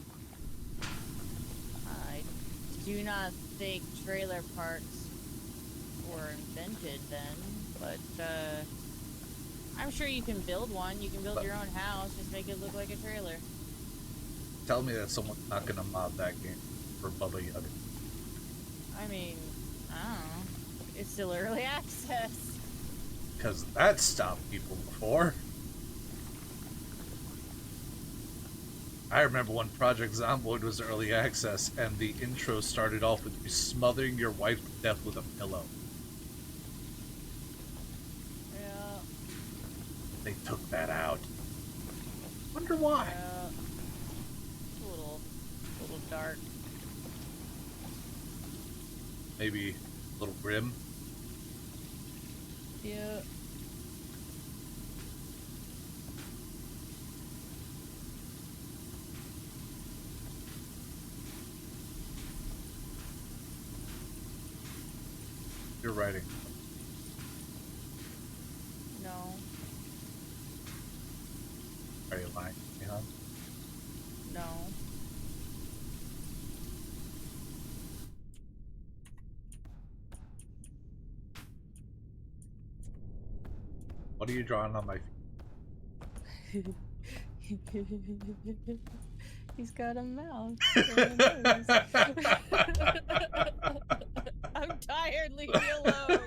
I do not think trailer parks were invented then, but I'm sure you can build one. You can build your own house, just make it look like a trailer. Tell me that someone's not gonna mod that game for Bubba Yaga. I mean, I don't know. It's still early access. Because that stopped people before. I remember when Project Zomboid was early access and the intro started off with you smothering your wife to death with a pillow. Yeah. They took that out. Wonder why. It's a little dark. Maybe a little grim. Yeah. You're writing. No. Are you lying? Yeah. No. What are you drawing on my feet? He's got a mouth. And a nose. I'm tired. Leave me alone.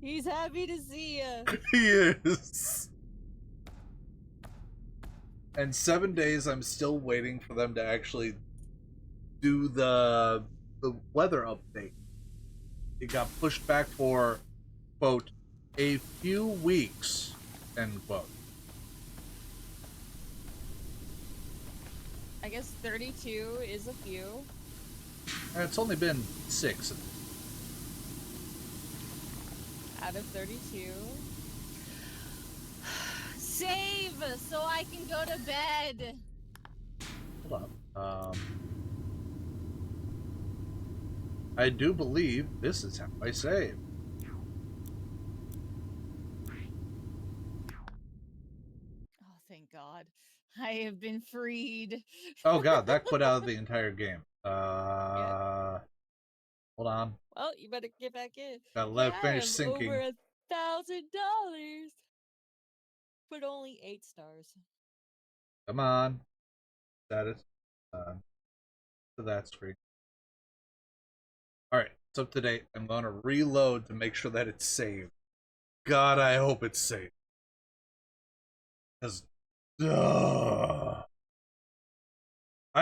He's happy to see you. He is. And 7 days, I'm still waiting for them to actually do the weather update. It got pushed back for, quote, a few weeks, end quote. I guess 32 is a few. And it's only been 6. Out of 32. Save so I can go to bed. Hold on. I do believe this is how I save. Oh, thank God. I have been freed. Oh god, that quit out of the entire game. Yeah. Hold on. Well, you better get back in. Gotta let it Yeah, finish I'm sinking. over $1,000, but only 8 stars. Come on. Status. To that screen. Alright, it's up to date. I'm gonna reload to make sure that it's saved. God, I hope it's saved. Because, I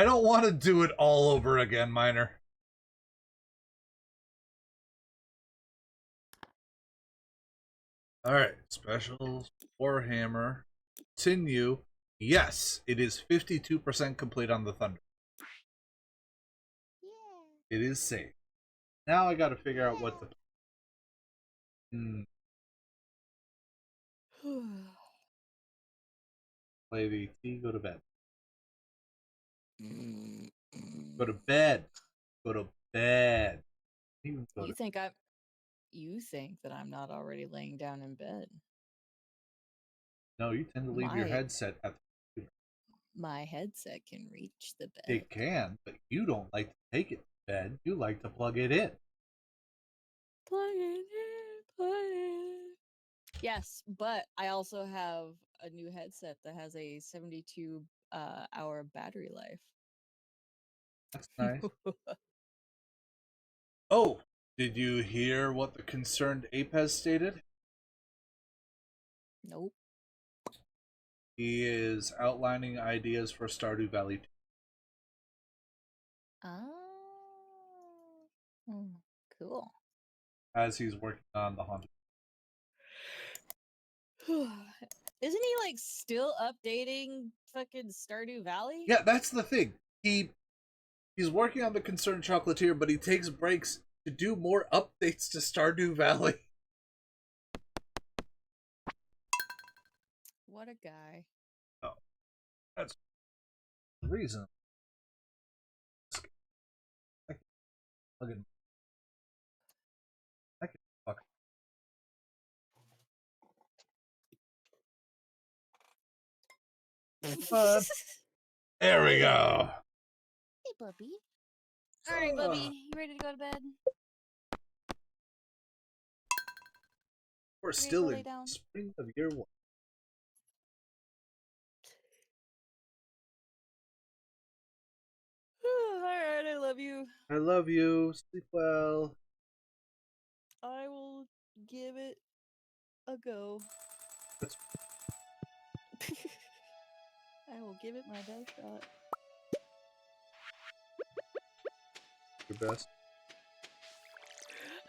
don't want to do it all over again, Miner. Alright, specials, Warhammer, continue. Yes, it is 52% complete on the Thunder. Yeah. It is safe. Now I gotta figure out what to... Play the T, go to bed. Go to bed. Go to bed. You think that I'm not already laying down in bed. No, you tend to leave your My- headset at the computer. My headset can reach the bed. It can, but you don't like to take it to bed. You like to plug it in. Plug it in, plug it in. Yes, but I also have a new headset that has a 72 hour battery life. That's nice. Oh, did you hear what the concerned ape has stated? Nope. He is outlining ideas for Stardew Valley 2. Oh, cool. As he's working on the Haunted. Isn't he like still updating fucking Stardew Valley? Yeah, that's the thing. He's working on the Concerned Chocolatier, but he takes breaks to do more updates to Stardew Valley. What a guy. Oh, that's the reason. Look at I can fuck. There we go. Hey, Bubby. All right, Bubby, you ready to go to bed? We're Ready to still go lay in down? spring of year 1. Alright, I love you. I love you. Sleep well. I will give it a go. I will give it my best shot. Your best.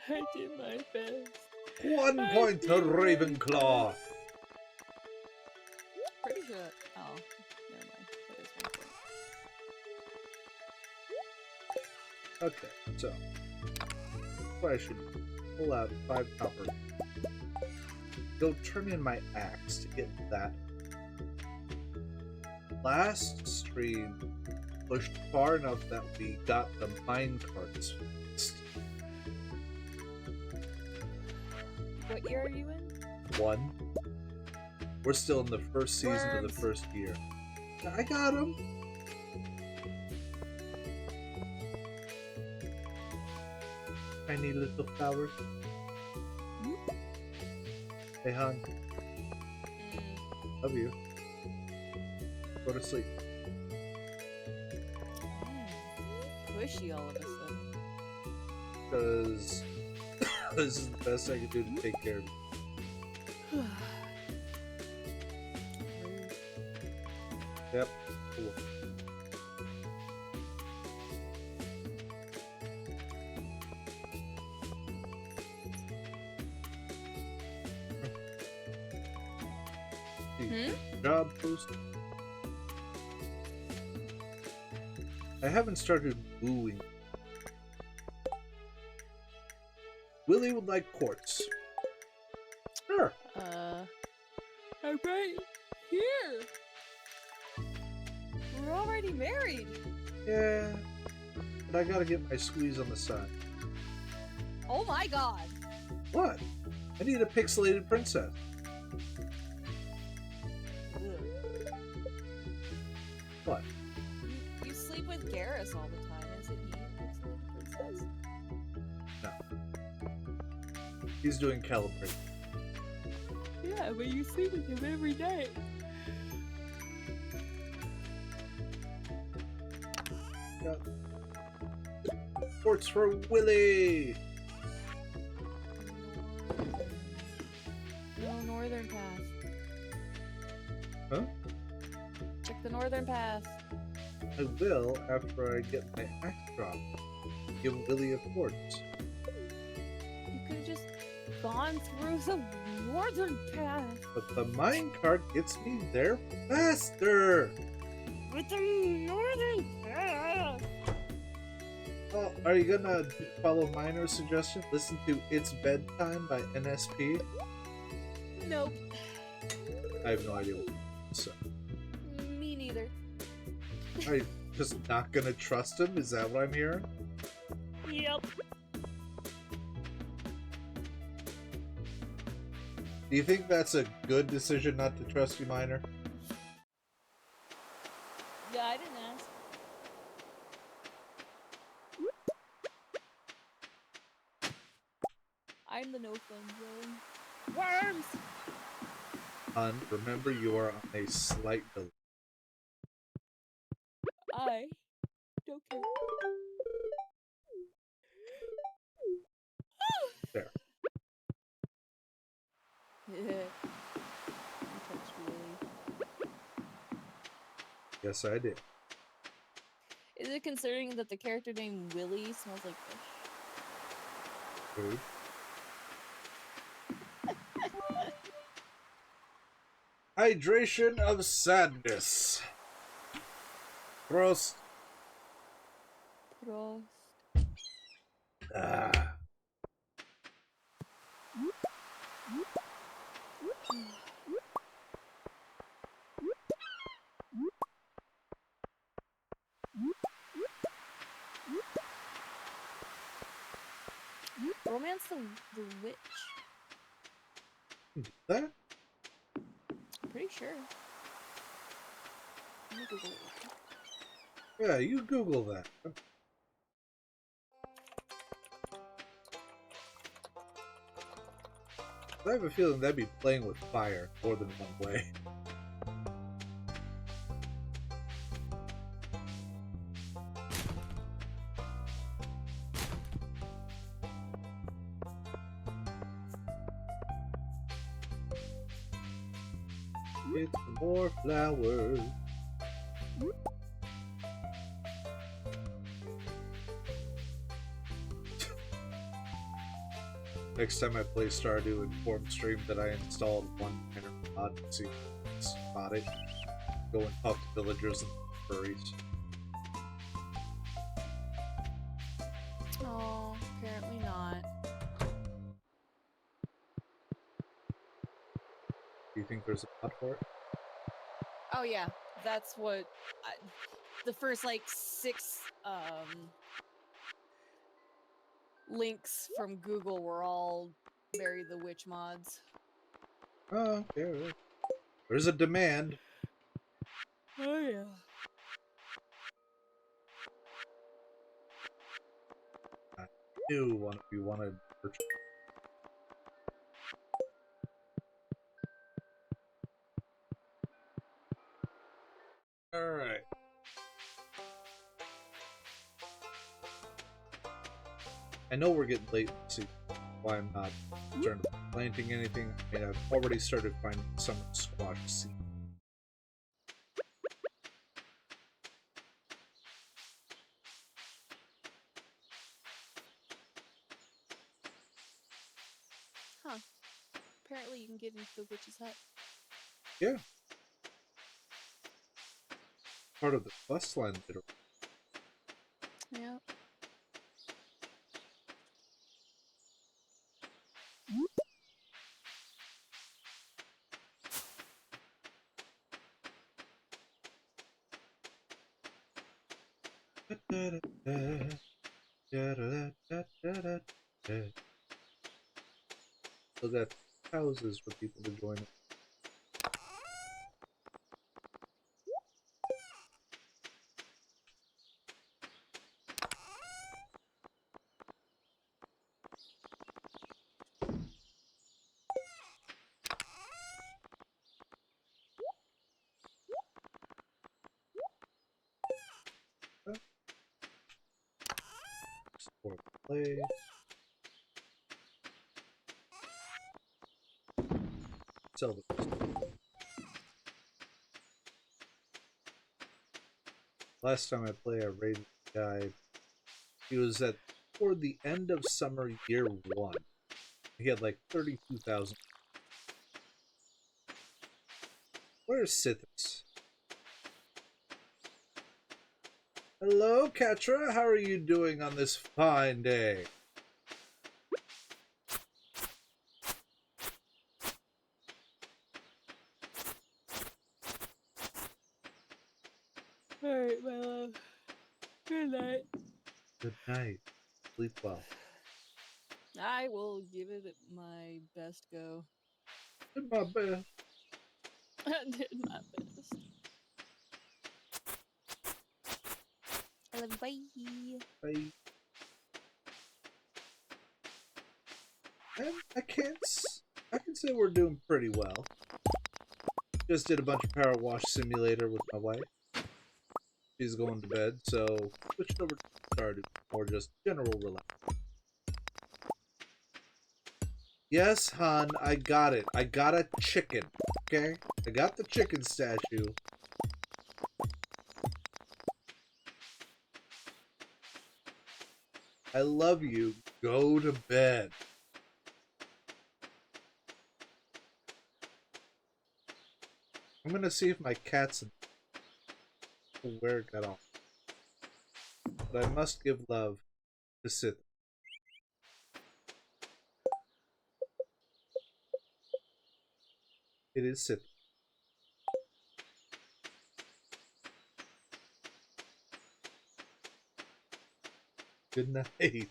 I did my best. 1 point to Ravenclaw. Pretty sure. Oh, never mind. That is 1 point. Okay, so what I should pull out 5 copper. Go turn in my axe to get that. Last stream pushed far enough that we got the mine carts fixed. What year are you in? 1. We're still in the first season of the first year. I got him. Tiny little flowers. Hey, hon. Love you. Go to sleep. Pushy all of a sudden. Because this is the best I can do to take care of you. Yep. Cool. Job post. I haven't started wooing. Willie would like quartz. Sure. I'm right here. We're already married. Yeah. But I gotta get my squeeze on the side. Oh my god. What? I need a pixelated princess. What? You sleep with Garrus all the time, isn't he? Pixelated princess? No. He's doing calibrate. Yeah, but you sleep with him every night. Got quartz for Willie. No northern path. Huh? Check the northern path. I will after I get my axe dropped. Give Willie a quartz. You could have just gone through the northern path. But the minecart gets me there faster! With the northern path. Oh, are you gonna follow Miner's suggestion? Listen to It's Bedtime by NSP? Nope. I have no idea what so. Me neither. Are you just not gonna trust him? Is that what I'm hearing? Yep. Do you think that's a good decision not to trust you, Miner? Yeah, I didn't ask. I'm the no fun zone. Worms! Hun, remember you are on a slight delay. I don't care. There. You touched Willie. Yes, I did. Is it concerning that the character named Willie smells like fish? Food. Hydration of sadness. Prost. Prost. Ah. Romance the Witch. That? I'm pretty sure. Let me Google it. Yeah, you Google that. I have a feeling that'd be playing with fire more than one way. It's more flowers. Next time I play Stardew, inform stream that I installed one minor mod to see if spot it. Go and talk to villagers and furries. Oh, apparently not. Do you think there's a mod for it? Oh yeah, that's what the first like 6 links from Google were all Mary the Witch mods. Oh, okay. Right. There's a demand. Oh yeah. I do want we wanted purchase. Alright. I know we're getting late, so why I'm not concerned about planting anything. I mean, I've already started finding some squash seeds. Huh. Apparently you can get into the witch's hut. Yeah. Part of the quest line later. Yeah. So got houses for people to join. For play. Sell them. Last time I played, I raided the guy. He was at toward the end of summer year 1. He had like 32,000. Where's Sithis? Hello, Ketra. How are you doing on this fine day? Alright, my love. Good night. Good night. Sleep well. I will give it my best go. Did my best. I did my best. I love you. Bye. Bye. And I can say we're doing pretty well. Just did a bunch of Power Wash Simulator with my wife. She's going to bed, so switched over to started more just general relax. Yes, hon, I got it. I got a chicken. Okay? I got the chicken statue. I love you. Go to bed. I'm gonna see if my cat's where it got off. But I must give love to Sith. It is Sith. Good night.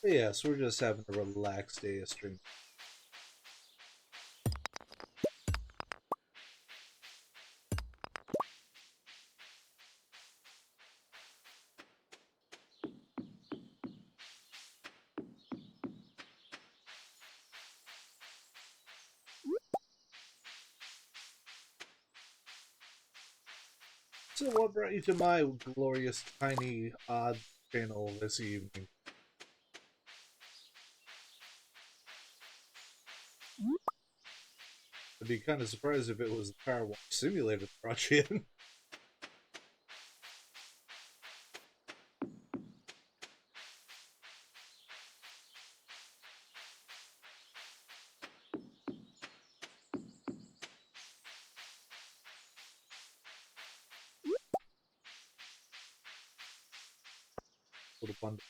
But yes, we're just having a relaxed day of stream. So what brought you to my glorious, tiny, odd channel this evening? I'd be kind of surprised if it was the Power Wash Simulator that brought you in. Little bundle.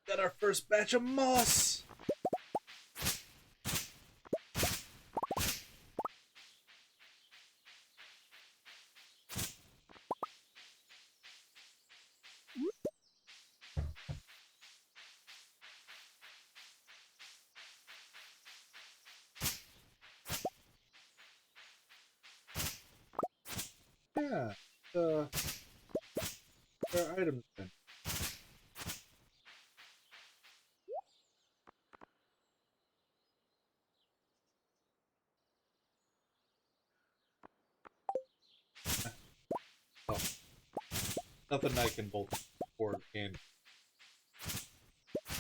Got our first batch of moss! Yeah. There are items then. Oh. Nothing I can bolt for can.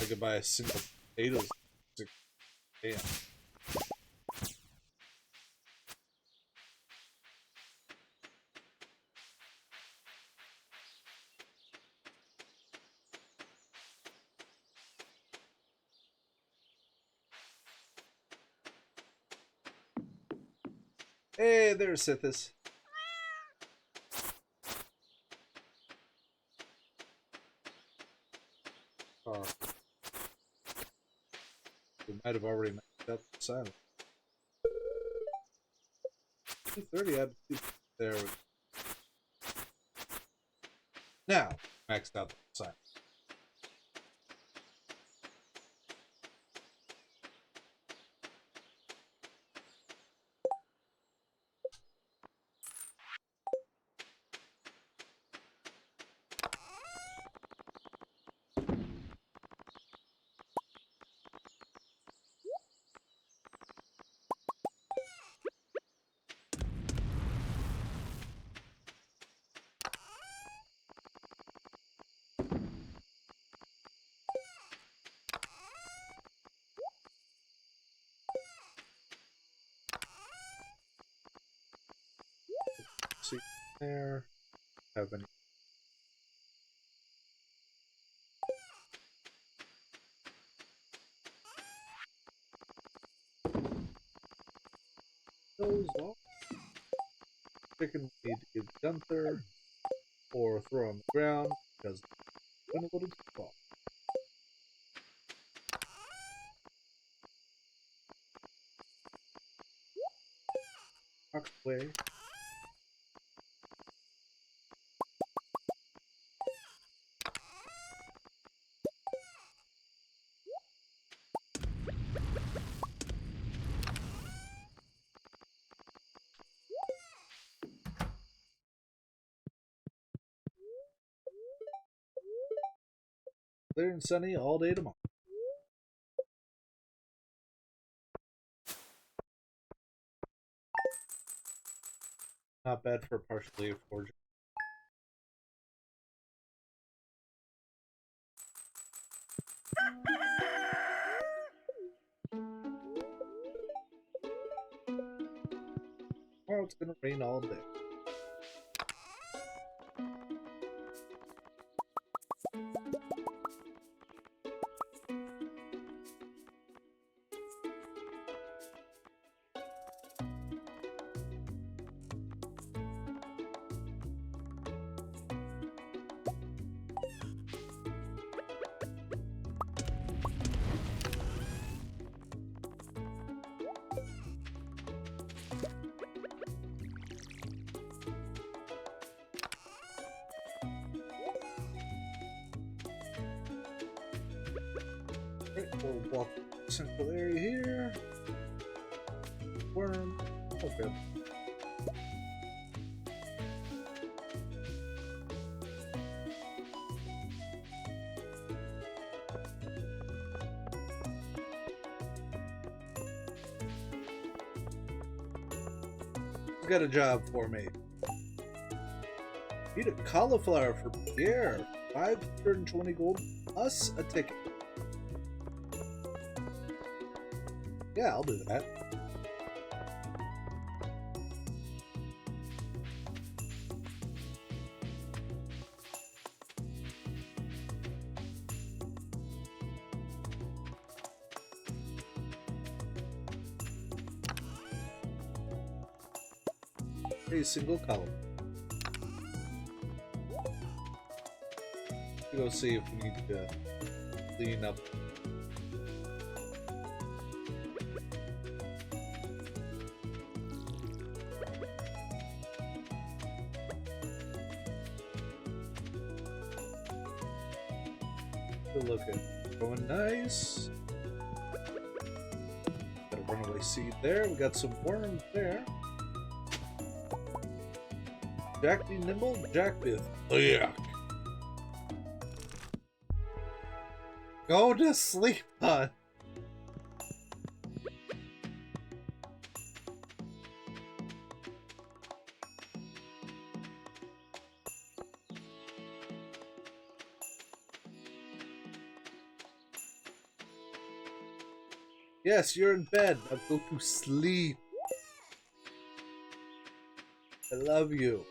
I could buy a single potato. Damn. Hey, there's Sithis. Oh. We might have already maxed out the silence. 230 out of 2. There we go. Now, maxed out the silence. See there. Have any. Those off. Chicken we need to give Gunther or throw on the ground because it's going to go to the fall. Walk away. Clear and sunny all day tomorrow. Not bad for partially a forger. Tomorrow it's gonna rain all day. We'll walk the central area here. Worm. Okay. Got a job for me. Eat a cauliflower for Pierre. 520 gold plus a ticket. Yeah, I'll do that. A single column. Go see if we need to clean up. Looking going nice. Got a runaway seed there. We got some worms there. Jack be nimble, Jack be yuck. Go to sleep, bud. Yes, you're in bed. Now go to sleep. I love you.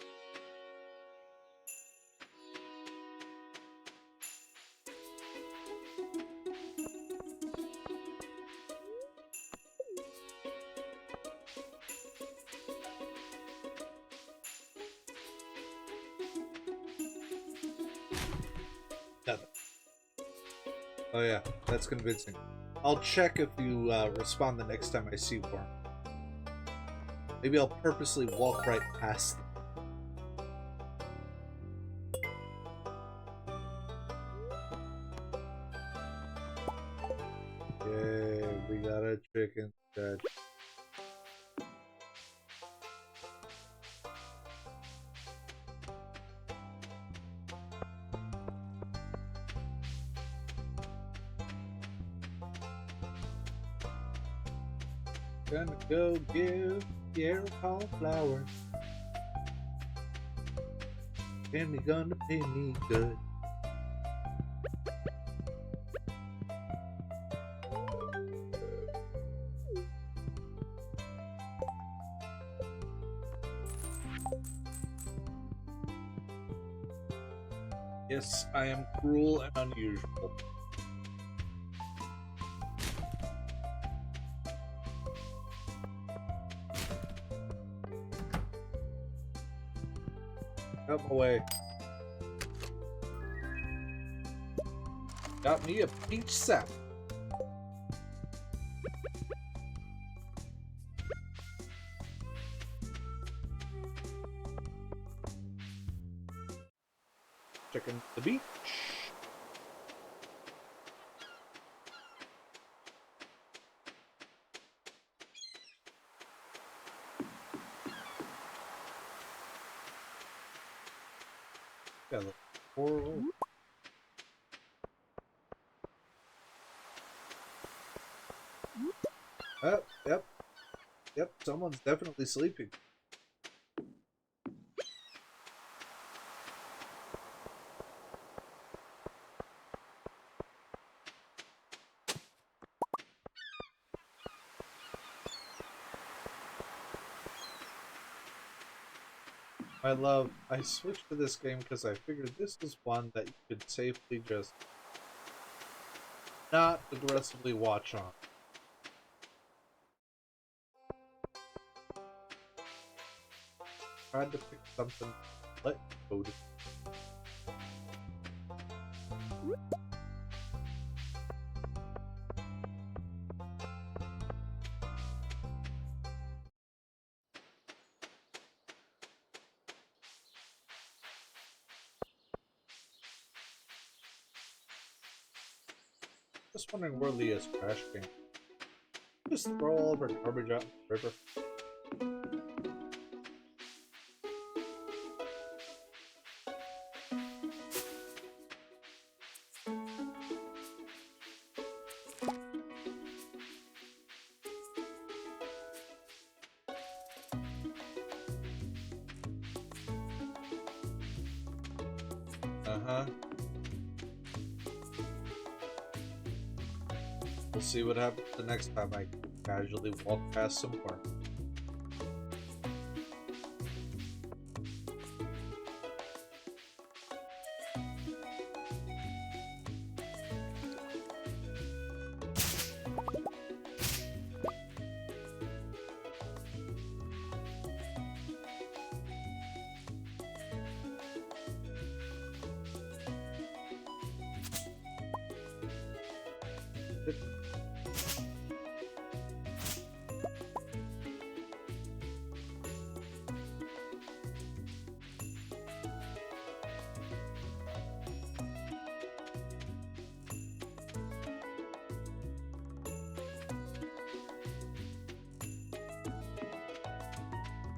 Oh yeah, that's convincing. I'll check if you respond the next time I see one. Maybe I'll purposely walk right past them. Yay, we got a chicken dead. Gonna go give Pierre a cauliflower. And he gonna pay me good. Yes, I am cruel and unusual. Out my way. Got me a peach sap. Checking the beach. Got a little coral. Yep. Yep, someone's definitely sleeping. My love, I switched to this game because I figured this was one that you could safely just not aggressively watch on. Tried to pick something, let go to. Just wondering where Leah's trash can. Just throw all of her garbage out in the river. Uh-huh. We'll see what happens the next time I casually walk past somewhere.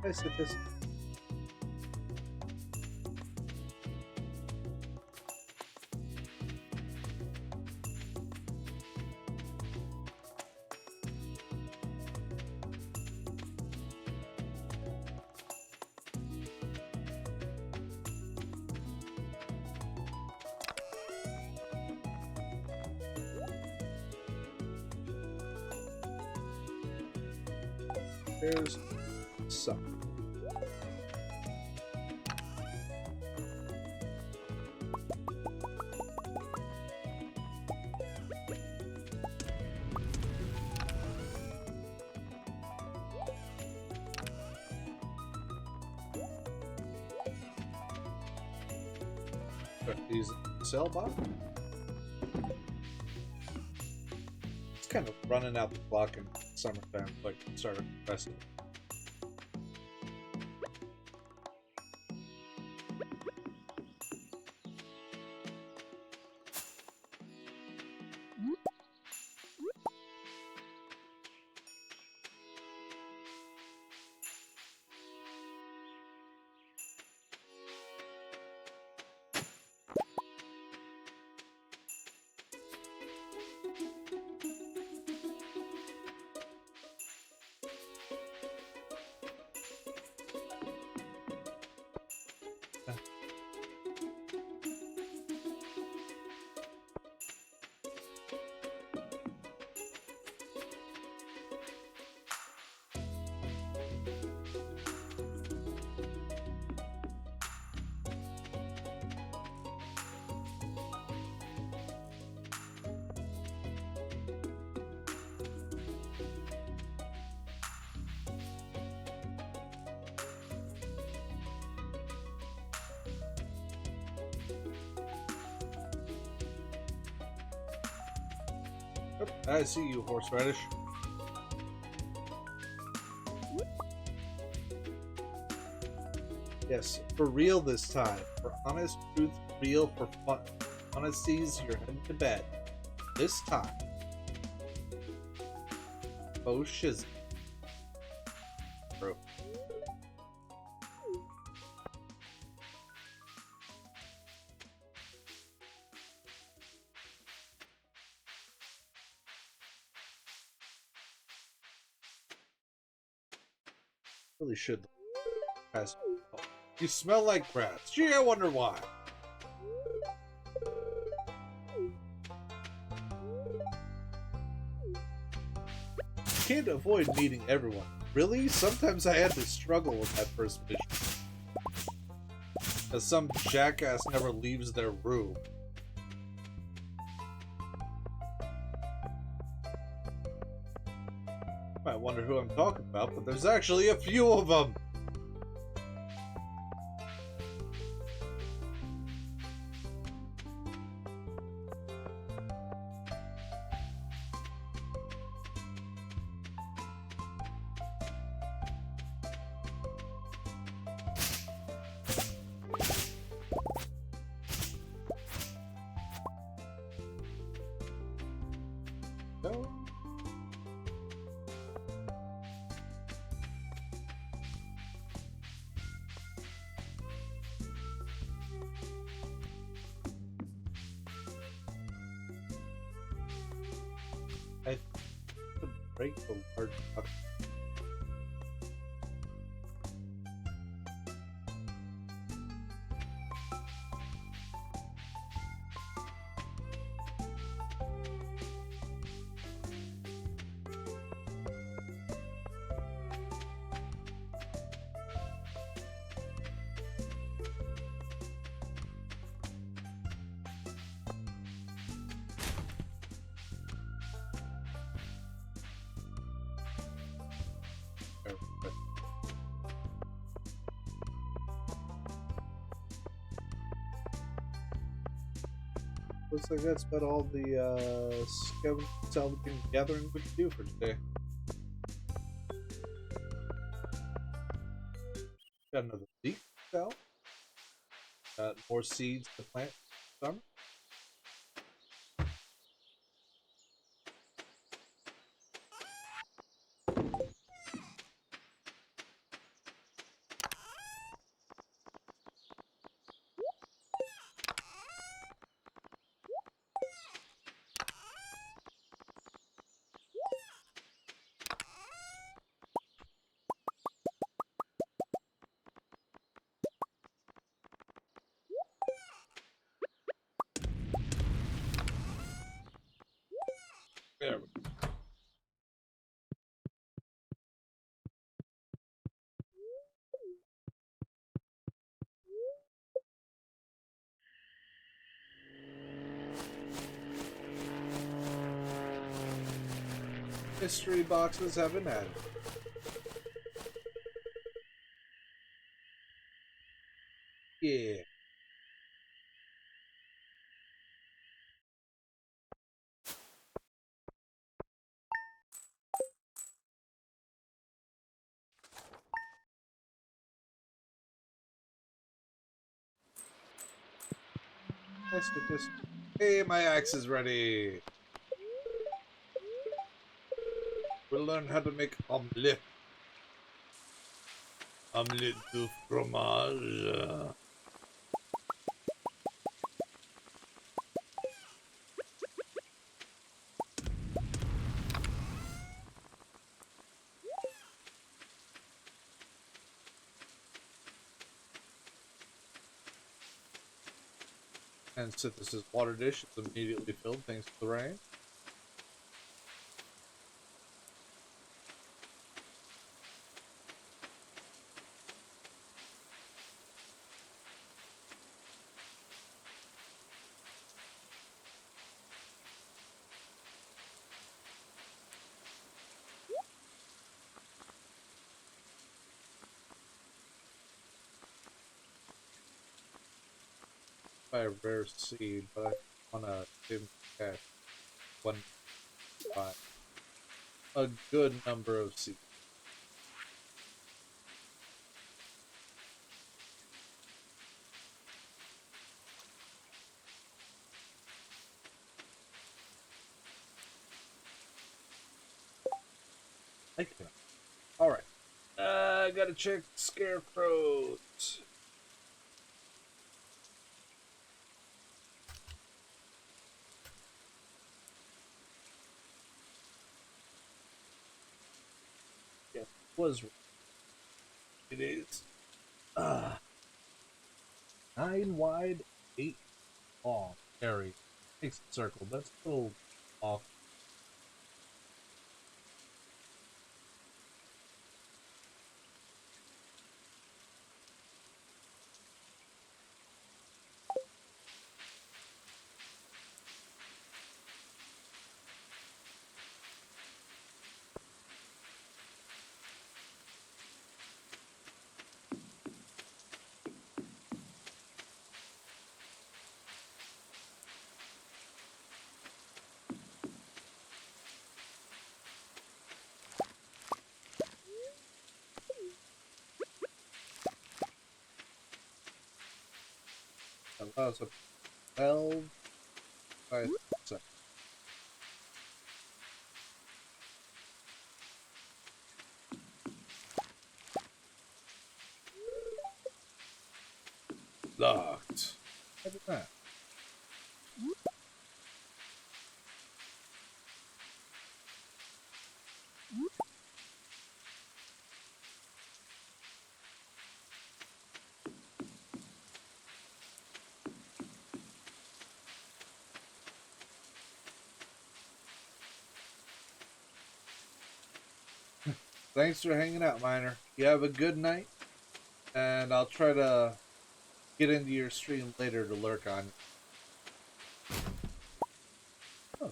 I said this. There's some. These cell bot. It's kind of running out the clock in summertime, like started pressing. I see you, horseradish. Yes, for real this time. For honest truth, real for fun. Honesty's, you're heading to bed. This time. Oh shiz. Bro. Really should pass. You smell like grass. Gee, I wonder why. Can't avoid meeting everyone. Really? Sometimes I had to struggle with that first mission. As some jackass never leaves their room. I wonder who I'm talking about, but there's actually a few of them. No. I could break the large box. Looks like that's about all the salvaging gathering we can do for today. Got another leaf cell. Got more seeds to plant this summer. There we go. Mystery boxes have been added. Yeah. Hey, my axe is ready. We'll learn how to make omelette. Omelette du fromage. And Synthesis water dish is immediately filled thanks to the rain. By a rare seed, but I want to save my cash. One, five. A good number of seeds. I can. Alright. I gotta check scarecrows. Yes, it was. It is. 9 wide, 8 long. Area. Makes a circle. That's a little off. Allows a 12 by 7. Locked. Look at that. Thanks for hanging out, Miner. You have a good night, and I'll try to get into your stream later to lurk on. Oh,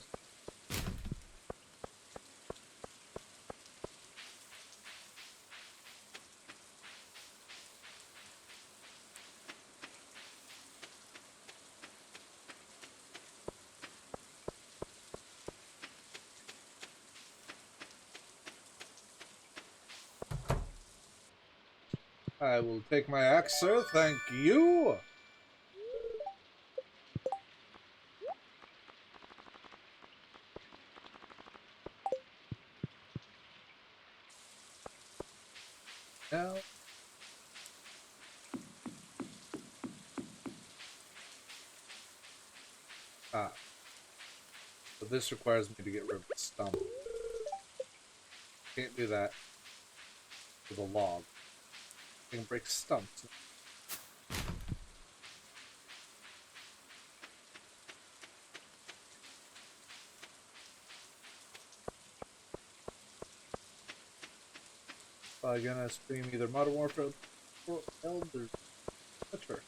I will take my axe, sir. Thank you. Now, but this requires me to get rid of the stump. Can't do that with a log. I can break stumps. Probably gonna stream either Modern Warfare or Elder Scrolls.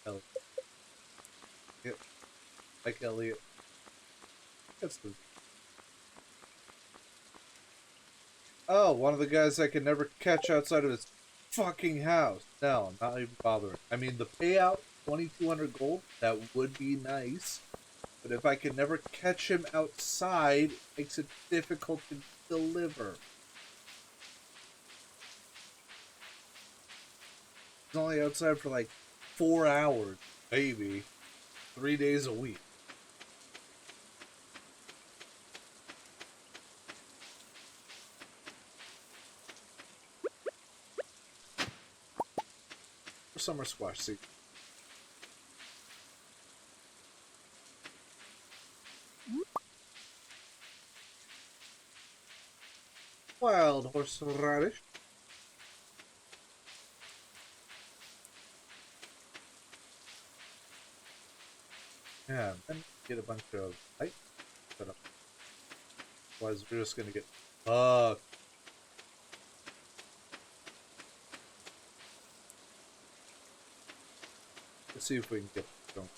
Elliot. Yep. Like Elliot. That's the. Oh, one of the guys I can never catch outside of his fucking house. No, not even bothering. I mean, the payout, 2,200 gold, that would be nice. But if I can never catch him outside, it makes it difficult to deliver. He's only outside for like 4 hours, maybe 3 days a week. For summer squash season. Wild horseradish. Yeah, and get a bunch of light set up. Otherwise, we're just gonna get fucked. Let's see if we can get going.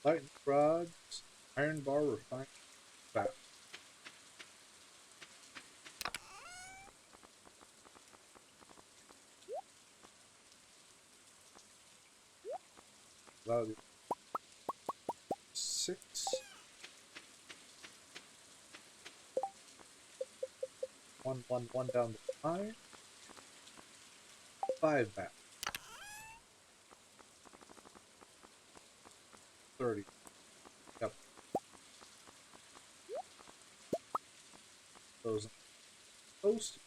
Lightning rods, iron bar, refined fat. About 6. 1 down to 5. 5 back. 30. Yep. Those toast.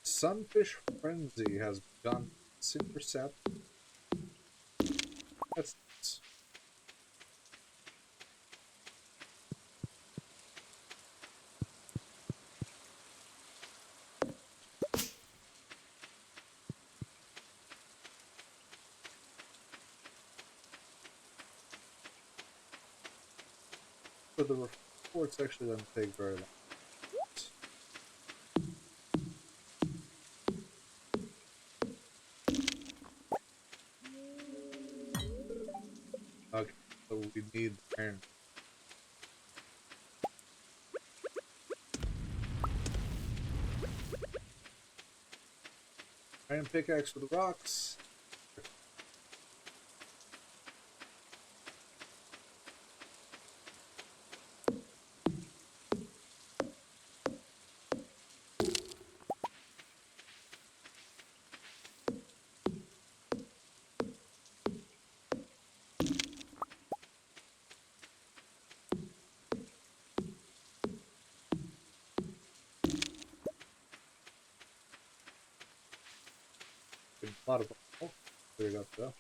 Sunfish frenzy has begun. Intercept. That's nice. So the reports actually doesn't take very long. Okay, so we need iron. Iron pickaxe for the rocks. A lot of oh, there you go.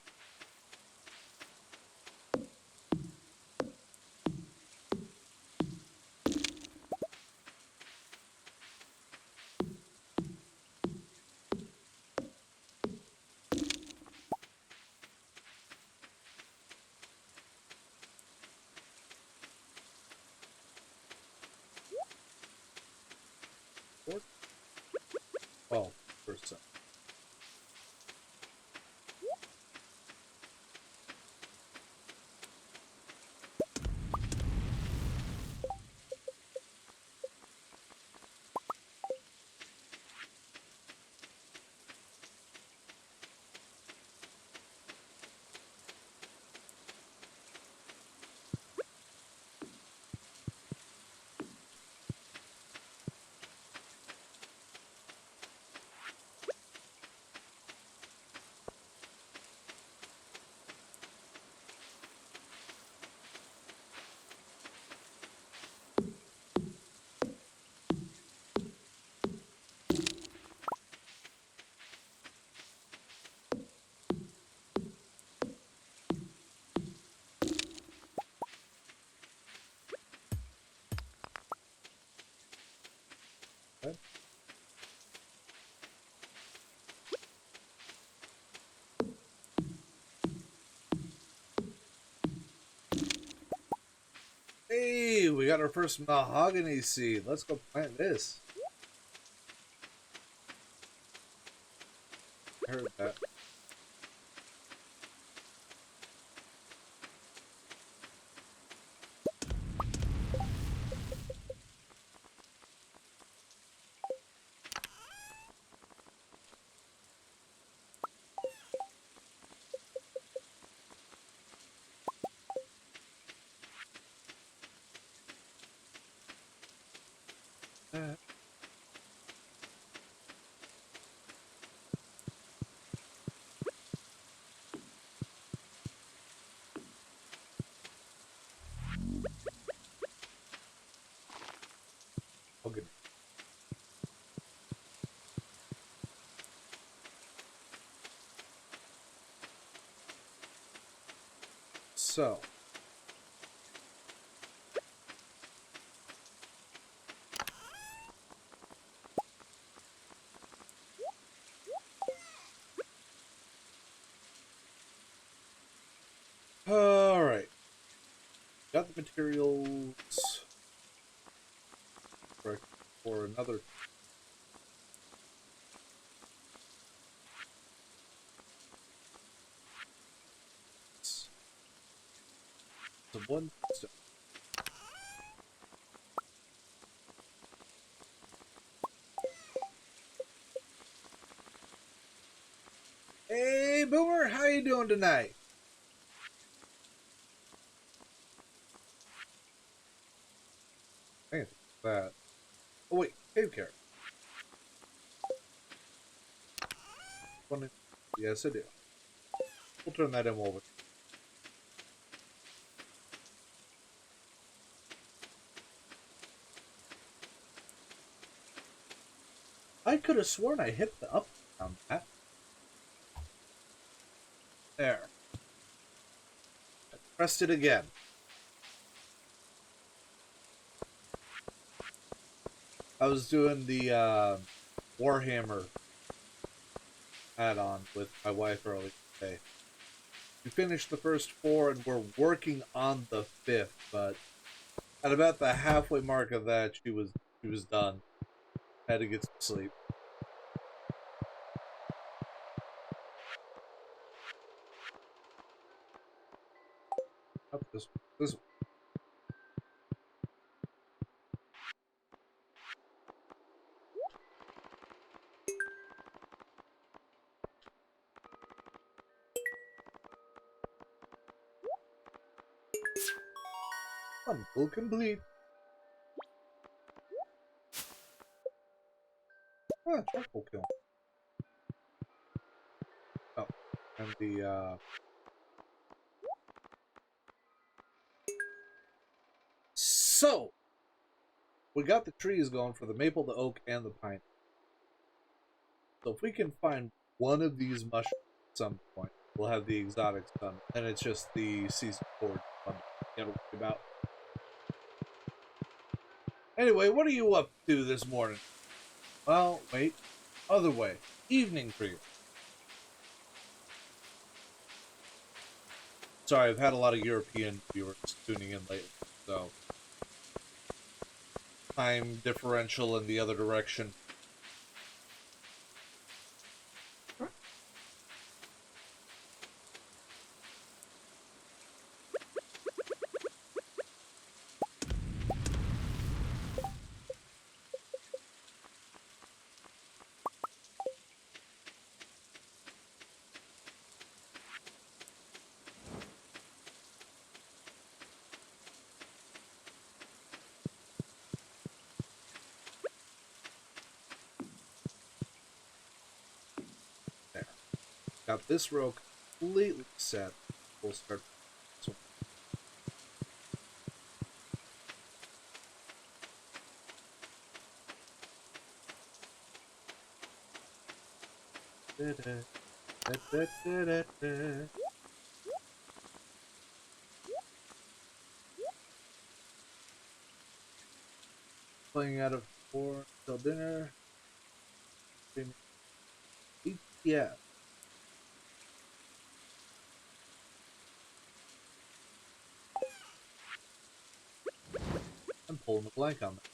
Hey, we got our first mahogany seed. Let's go plant this. I heard that. Okay. So. Alright. Got the materials for another. So one. Hey, Boomer, how you doing tonight? I think that. Oh wait, cave carrot. Yes, I do. We'll turn that in over. I could have sworn I hit the up on that. There. I pressed it again. I was doing the Warhammer add-on with my wife earlier today. We finished the first 4 and we're working on the 5th, but at about the halfway mark of that, she was done. Had to get some sleep. Up this one. Uncle complete. Ah, charcoal kiln. Oh, and the So we got the trees going for the maple, the oak, and the pine. So if we can find one of these mushrooms at some point, we'll have the exotics done. And it's just the season forward one to worry about. Anyway, what are you up to this morning? Well, wait. Other way. Evening for you. Sorry, I've had a lot of European viewers tuning in lately, so time differential in the other direction. There. Got this row completely set. We'll start. So, da, da, da, da, da, da. Playing out of 4 till dinner. Yeah. pulling the blank on that.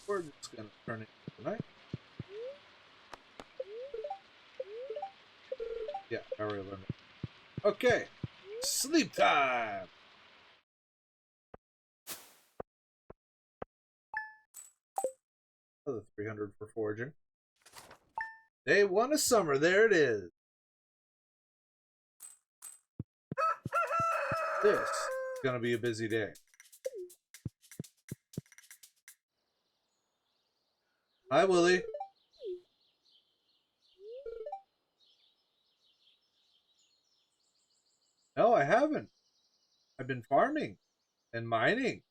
We're just gonna turn it into night. Yeah, I already learned it. Okay, sleep time. Another 300 for foraging. Day 1 of summer. There it is. This is gonna be a busy day. Hi, Willie. No, I haven't. I've been farming and mining.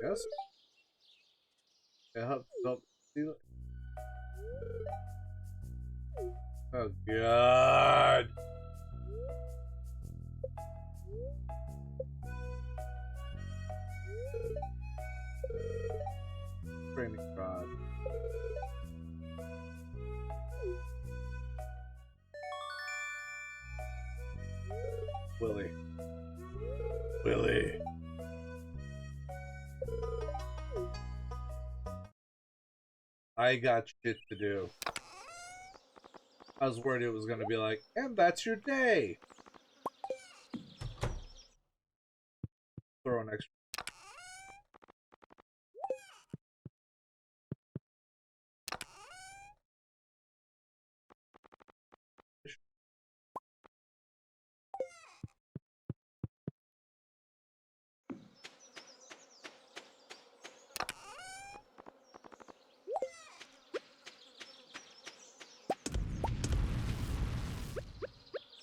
Yes. Help. Oh God. Training rod. Willie. Willie. I got shit to do. I was worried it was gonna be like, and that's your day. Throw an extra.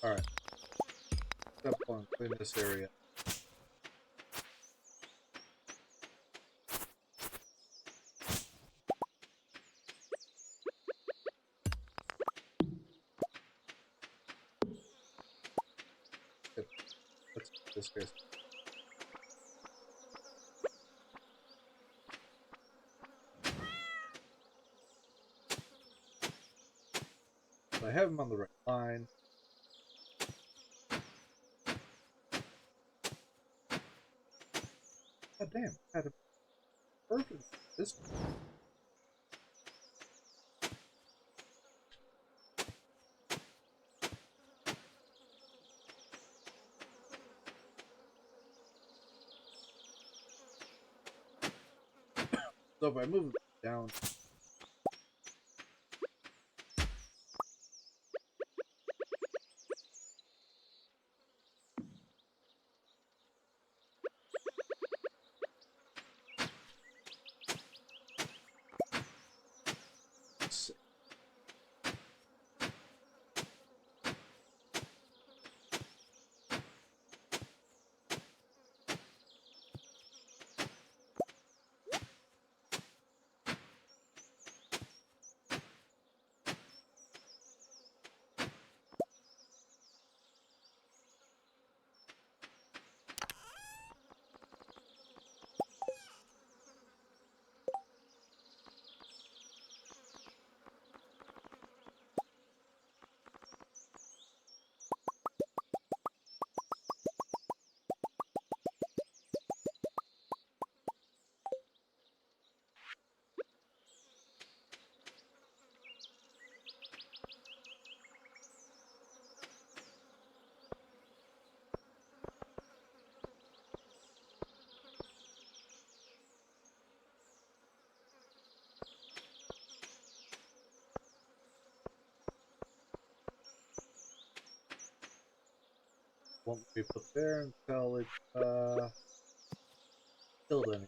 Alright. Step 1, clean this area. Let's this case. So I have him on the right line. God damn, I had a perfect this. So if I move it down, won't be put there until it's killed any.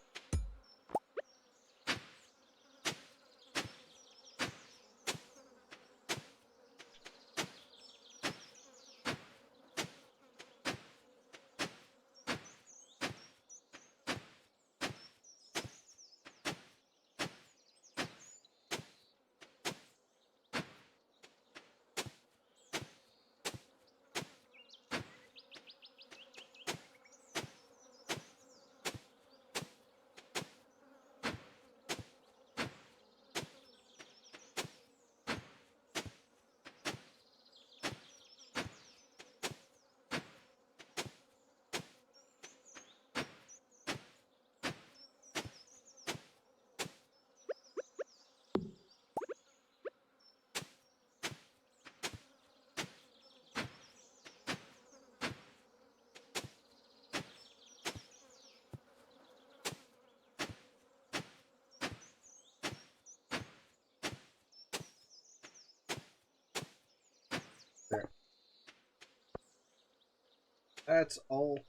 That's all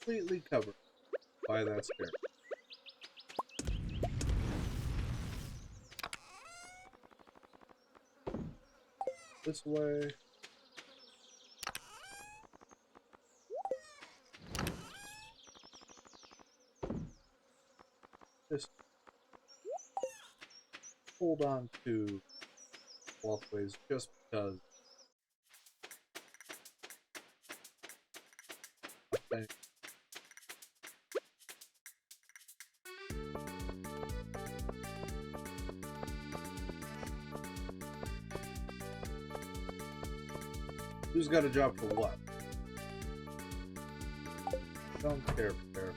completely covered by that spirit. This way. Just hold on to walkways just because I think who's got a job for what? Don't care, care.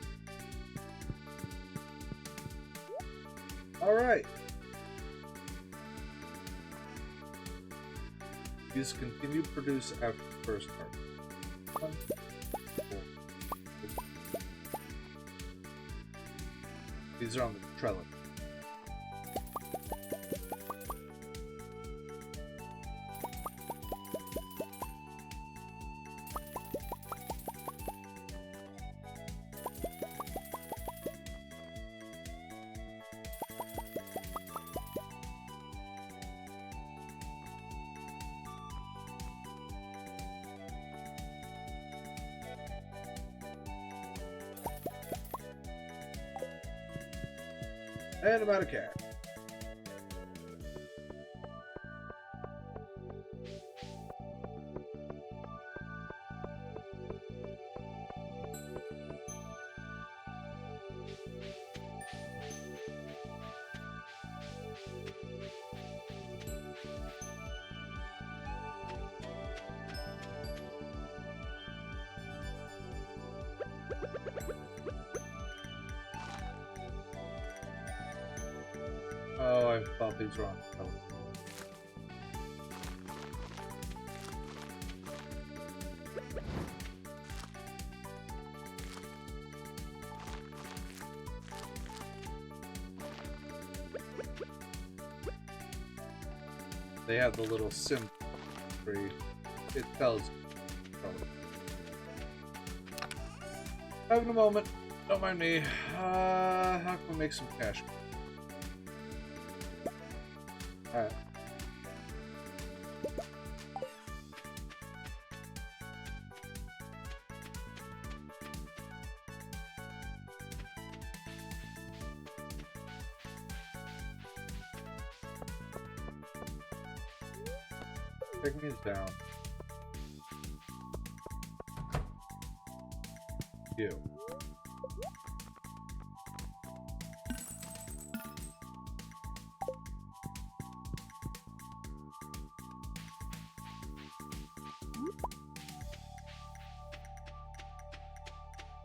Alright. These continue to produce after the first part. These are on the trellis. And I'm out of cash. Oh, I thought these were on the trellis. They have the little symbol where it tells you. Having a moment. Don't mind me. How can we make some cash? Alright. Take these down. You.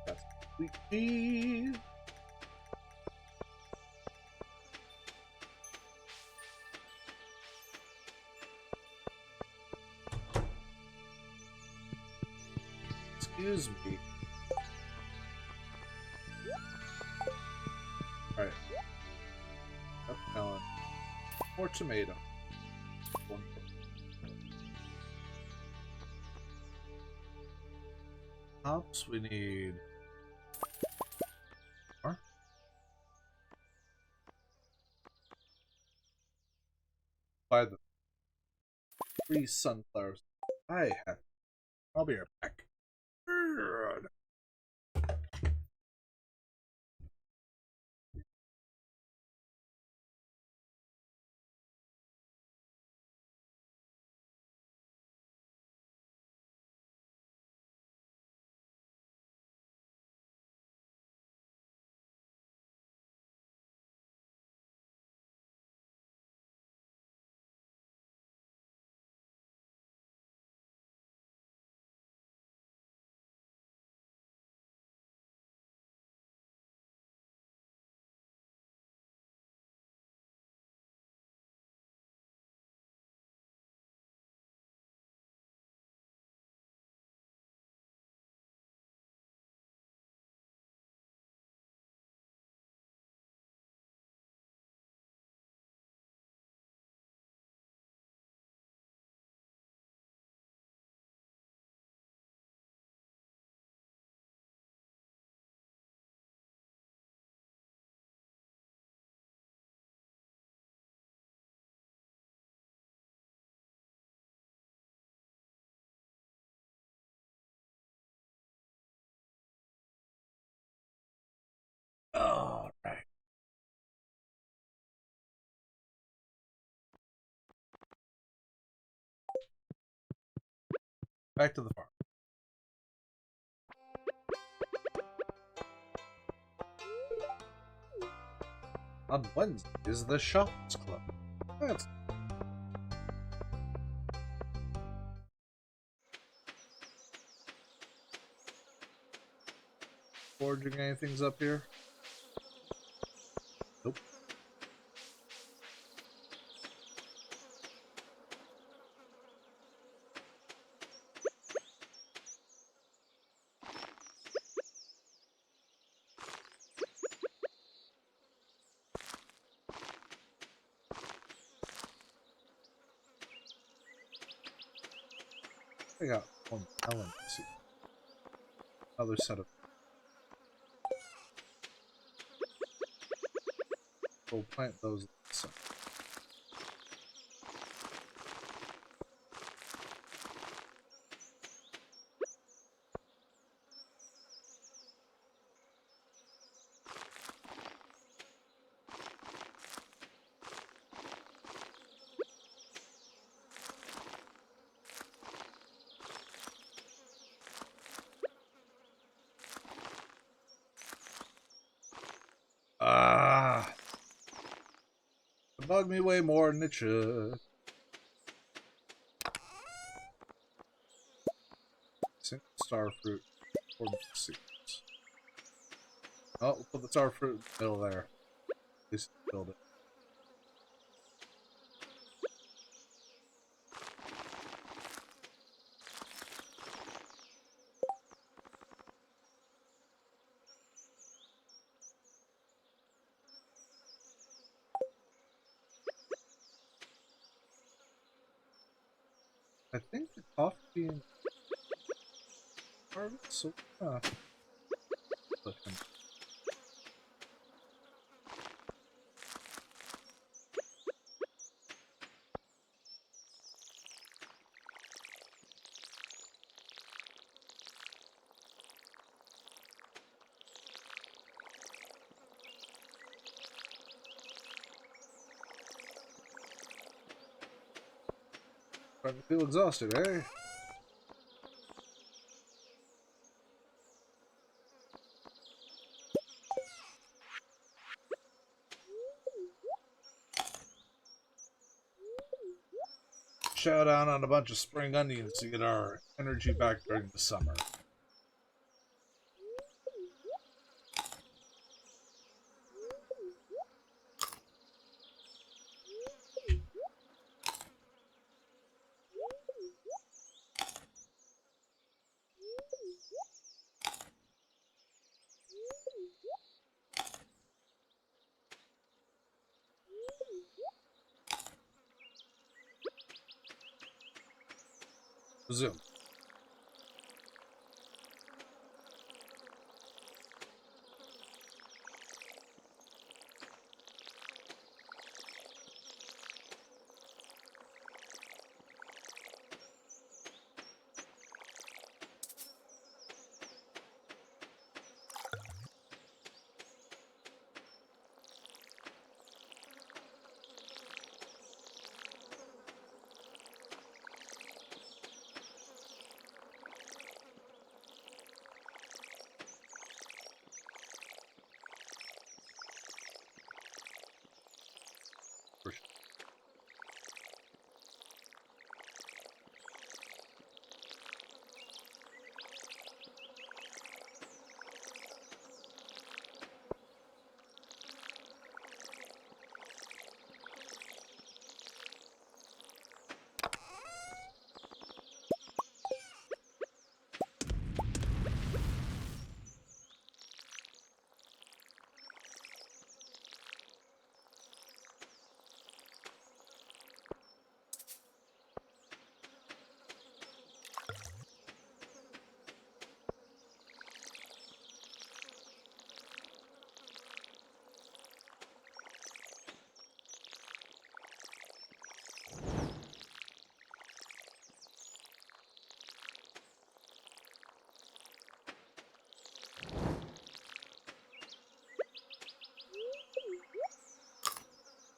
That's sweet cheese. Excuse me. Alright. Up melon. More tomato. One more. Hops, we need more. Buy the 3 sunflowers. I have. I'll be right back. Back to the farm. On Wednesday is the Shops Club. That's forging anything's up here? Nope. I got one melon seed. Another set of. We'll plant those. Ah, it bugged me way more than it should. Single star fruit or seeds. Oh, we'll put the star fruit in the middle there. At least build it. I think the coffee bean harvest, so put him. Starting to feel exhausted, eh? Shout out on a bunch of spring onions to get our energy back during the summer. Resume.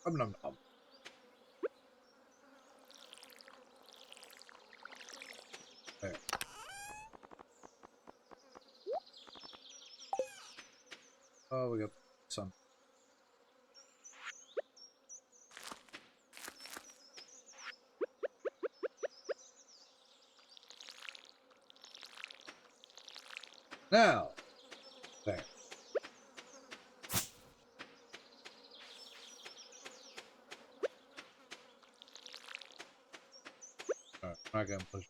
Nom nom. There. Oh, we got some. Now, there. Alright, I'm not gonna push.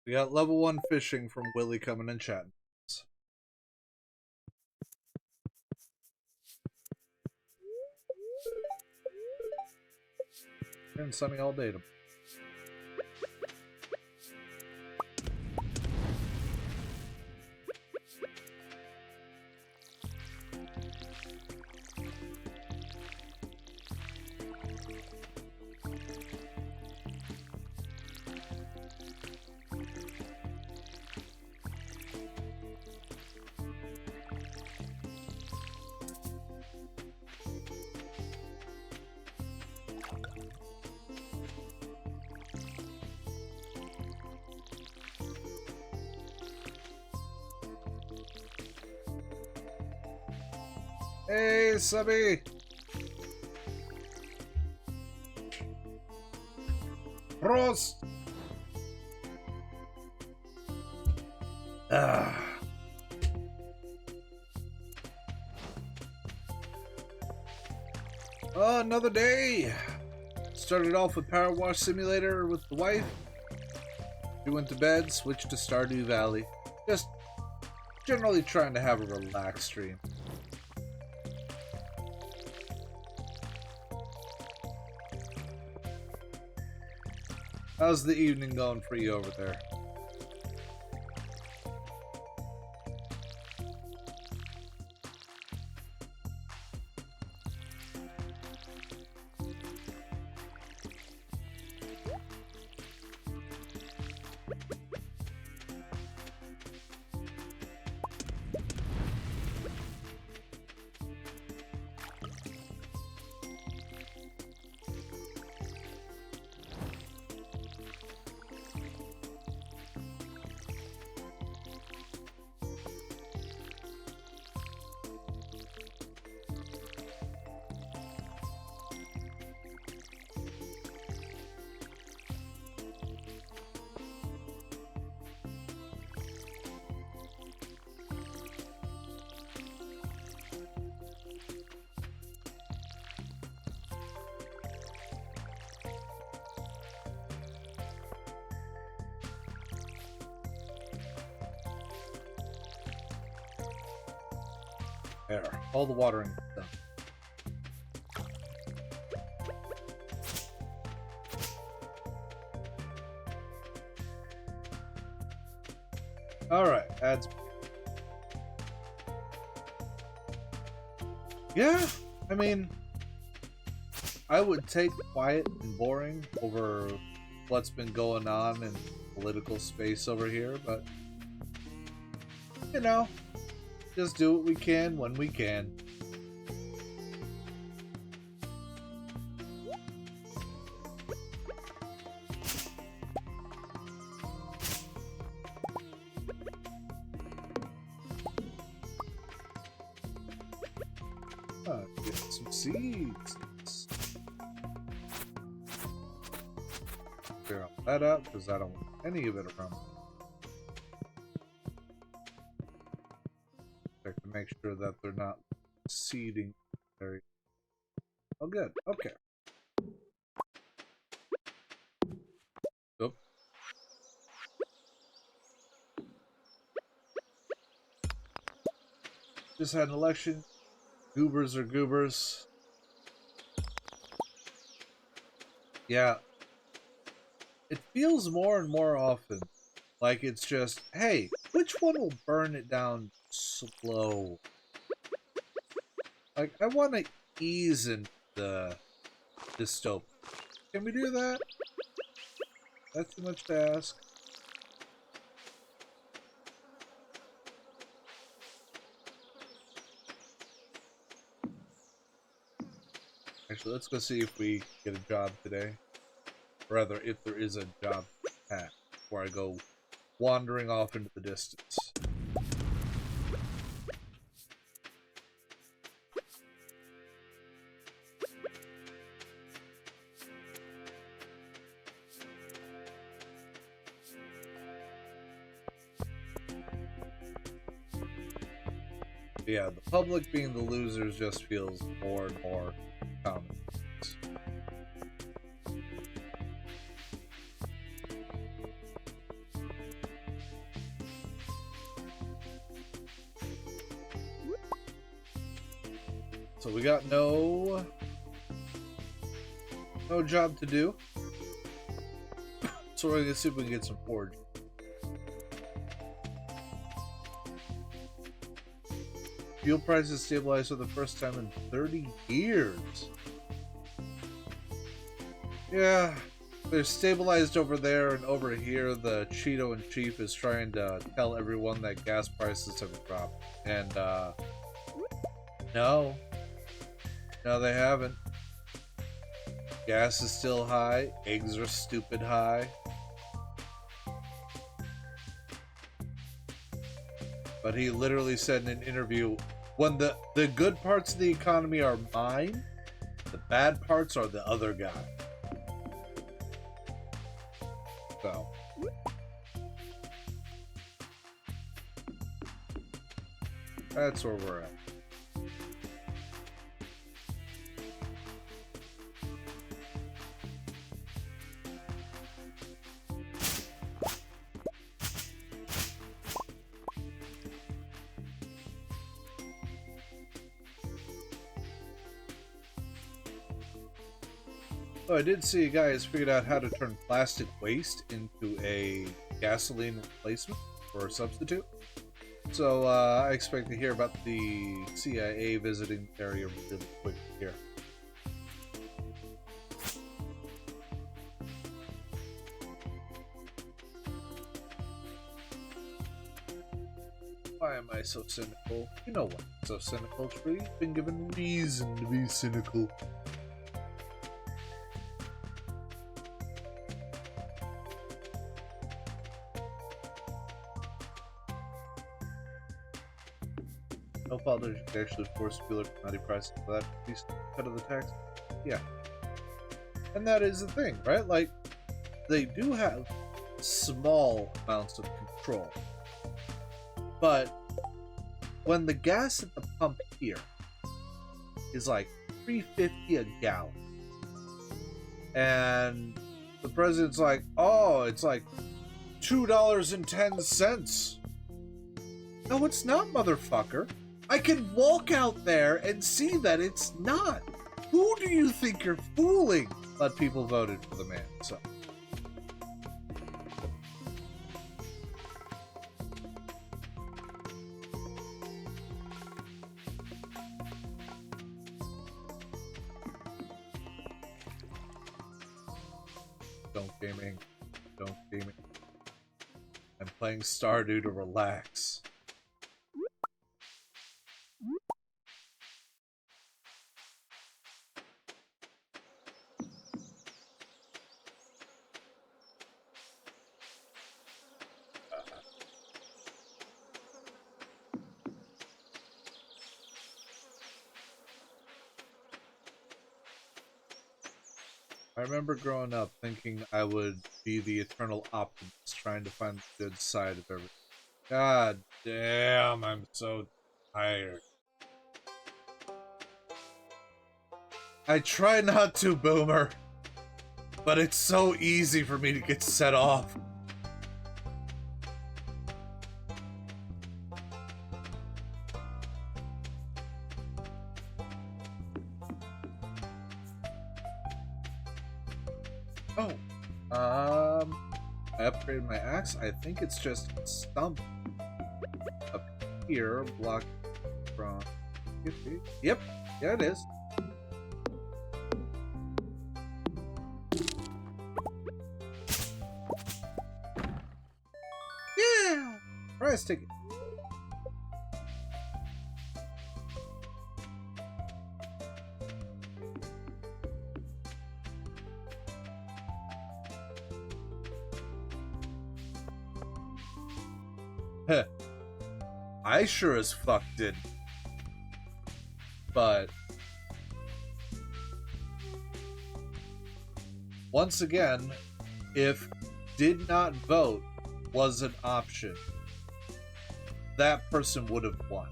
We got level 1 fishing from Willie coming and chatting. Been sunny all day. Hey, Subby! Prost! Ah. Oh, another day! Started off with Power Wash Simulator with the wife. We went to bed, switched to Stardew Valley. Just generally trying to have a relaxed stream. How's the evening going for you over there? There, all the watering done. Alright, ads. Yeah, I mean, I would take quiet and boring over what's been going on in political space over here, but, you know, just do what we can when we can. Get some seeds. Clear all that up because I don't want any of it around. Check to make sure that they're not seeding. Very. Oh, good. Okay. Oop. Just had an election. Goobers are goobers. Yeah. It feels more and more often like it's just, hey, which one will burn it down slow? Like, I want to ease in the dystopia. Can we do that? That's too much to ask. Actually, let's go see if we get a job today. Or rather, if there is a job path before I go wandering off into the distance. Yeah, the public being the losers just feels more and more common. So we got no job to do. So we're gonna see if we can get some forge. Fuel prices stabilized for the first time in 30 years. Yeah, they're stabilized over there, and over here the Cheeto in Chief is trying to tell everyone that gas prices have dropped. And no, they haven't. Gas is still high, eggs are stupid high. But he literally said in an interview, when the good parts of the economy are mine, the bad parts are the other guy. So. That's where we're at. Oh, I did see a guy has figured out how to turn plastic waste into a gasoline replacement or a substitute. So I expect to hear about the CIA visiting the area really quick here. Why am I so cynical? You know why I'm so cynical, Tree. Been given reason to be cynical. No father should actually force fuel or commodity prices for that at least cut of the tax. Yeah. And that is the thing, right? Like, they do have small amounts of control. But when the gas at the pump here is like $3.50 a gallon, and the president's like, oh, it's like $2.10. No, it's not, motherfucker. I can walk out there and see that it's not. Who do you think you're fooling? But people voted for the man, so. Don't gaming. I'm playing Stardew to relax. I remember growing up thinking I would be the eternal optimist, trying to find the good side of everything. God damn, I'm so tired. I try not to, Boomer, but it's so easy for me to get set off. Oh, I upgraded my axe. I think it's just a stump up here, blocked from 50. Yep, yeah, it is. Yeah, prize ticket. I sure as fuck didn't. But once again, if did not vote was an option, that person would have won.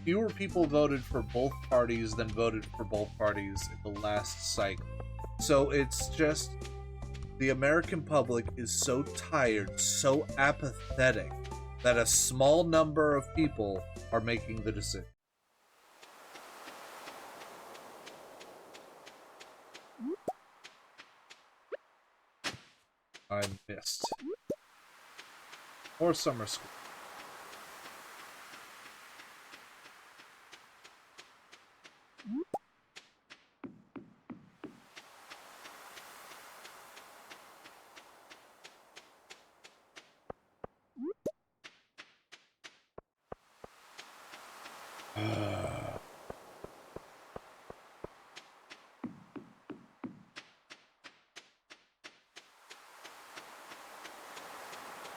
Fewer people voted for both parties than voted for both parties in the last cycle. So it's just, the American public is so tired, so apathetic, that a small number of people are making the decision. I missed. Or summer school.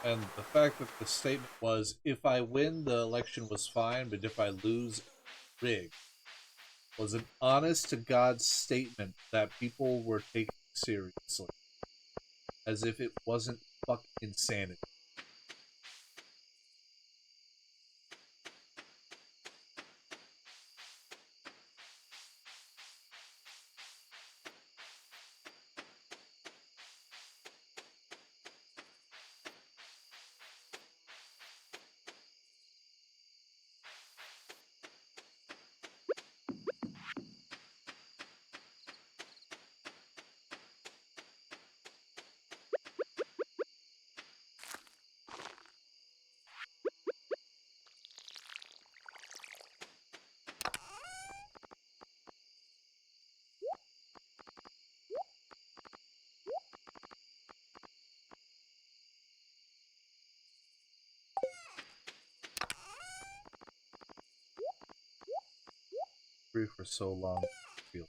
And the fact that the statement was, if I win, the election was fine, but if I lose, rigged, was an honest-to-God statement that people were taking seriously. As if it wasn't fucking insanity. Free for so long. Feel.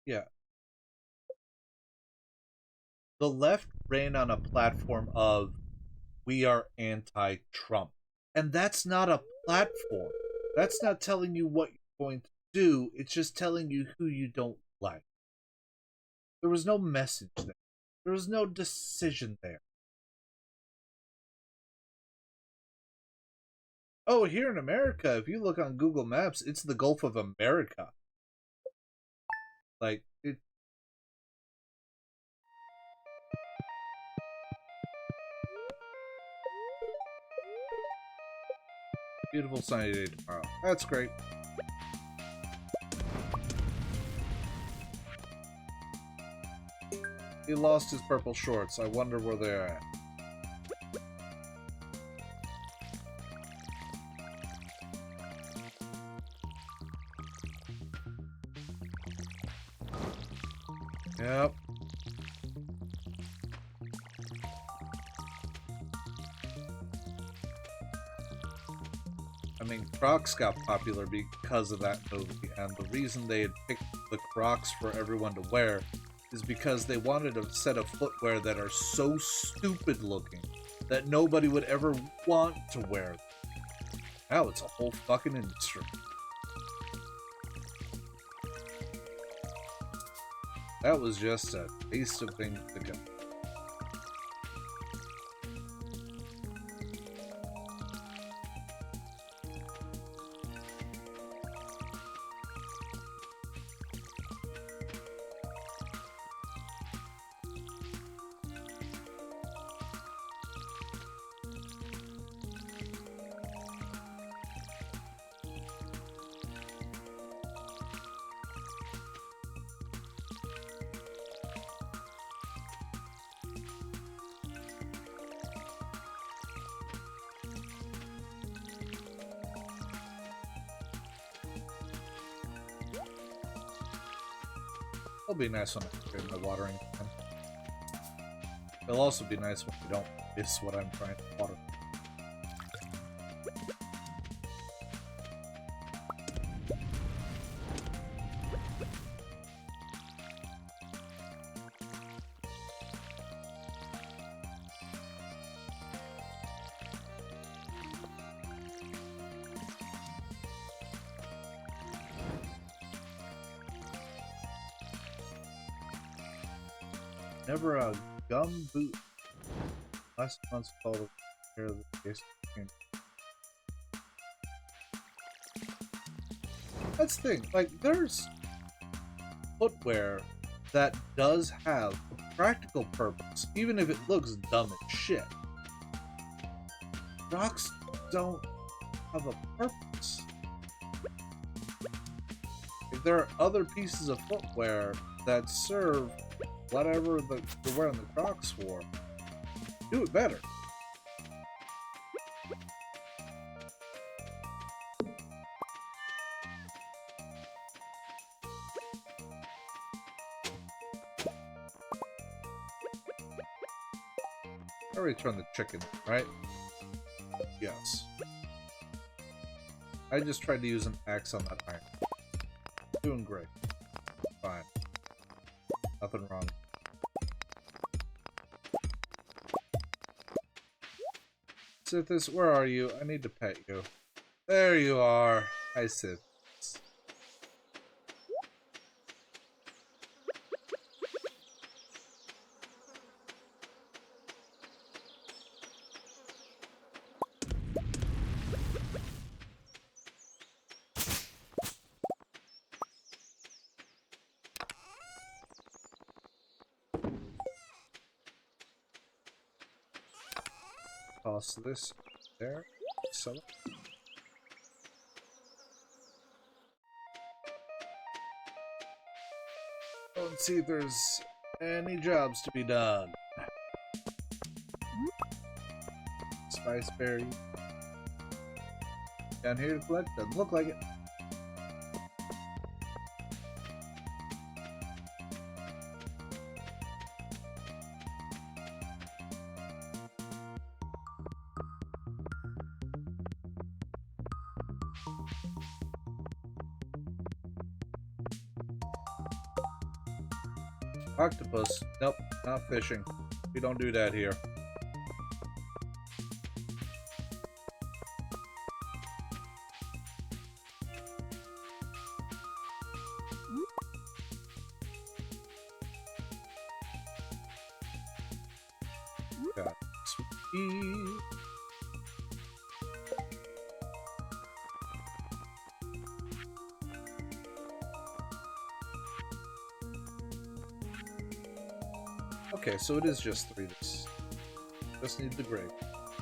Yeah. The left ran on a platform of, we are anti-Trump. And that's not a platform. That's not telling you what you're going to do. It's just telling you who you don't like. There was no message there. There was no decision there. Oh, here in America, if you look on Google Maps, it's the Gulf of America. Like, it... Beautiful sunny day tomorrow. That's great. He lost his purple shorts. I wonder where they're at. Yep. I mean, Crocs got popular because of that movie, and the reason they had picked the Crocs for everyone to wear is because they wanted a set of footwear that are so stupid looking that nobody would ever want to wear them. Now it's a whole fucking industry. That was just a taste of things to come. It'll be nice when I get my watering time. It'll also be nice when you don't miss what I'm trying to water. Never a gum boot. Last month's called here of the case. That's the thing, like, there's footwear that does have a practical purpose, even if it looks dumb as shit. Rocks don't have a purpose. If there are other pieces of footwear that serve whatever they're wearing the Crocs for, do it better. I already turned the chicken, right? Yes. I just tried to use an axe on that iron. Doing great. Fine. Nothing wrong. Sithis, where are you? I need to pet you. There you are. Hi, Sithis. Toss this there. Sell it. Don't see if there's any jobs to be done. Spice berry. Down here to collect? Doesn't look like it. Octopus. Nope, not fishing. We don't do that here. Got sweet. Okay, so it is just 3 this. Just need the grape.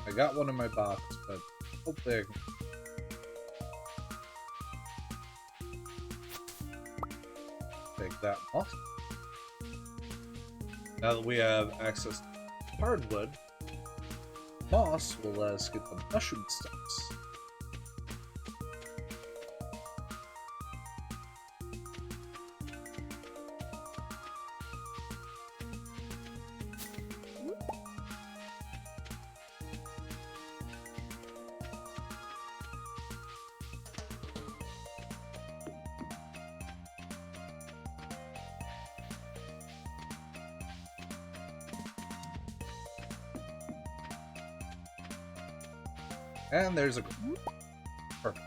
I got one in my box, but hopefully I can... Take that off. Now that we have access to hardwood, moss will let us get the mushroom stumps. And there's a... Perfect.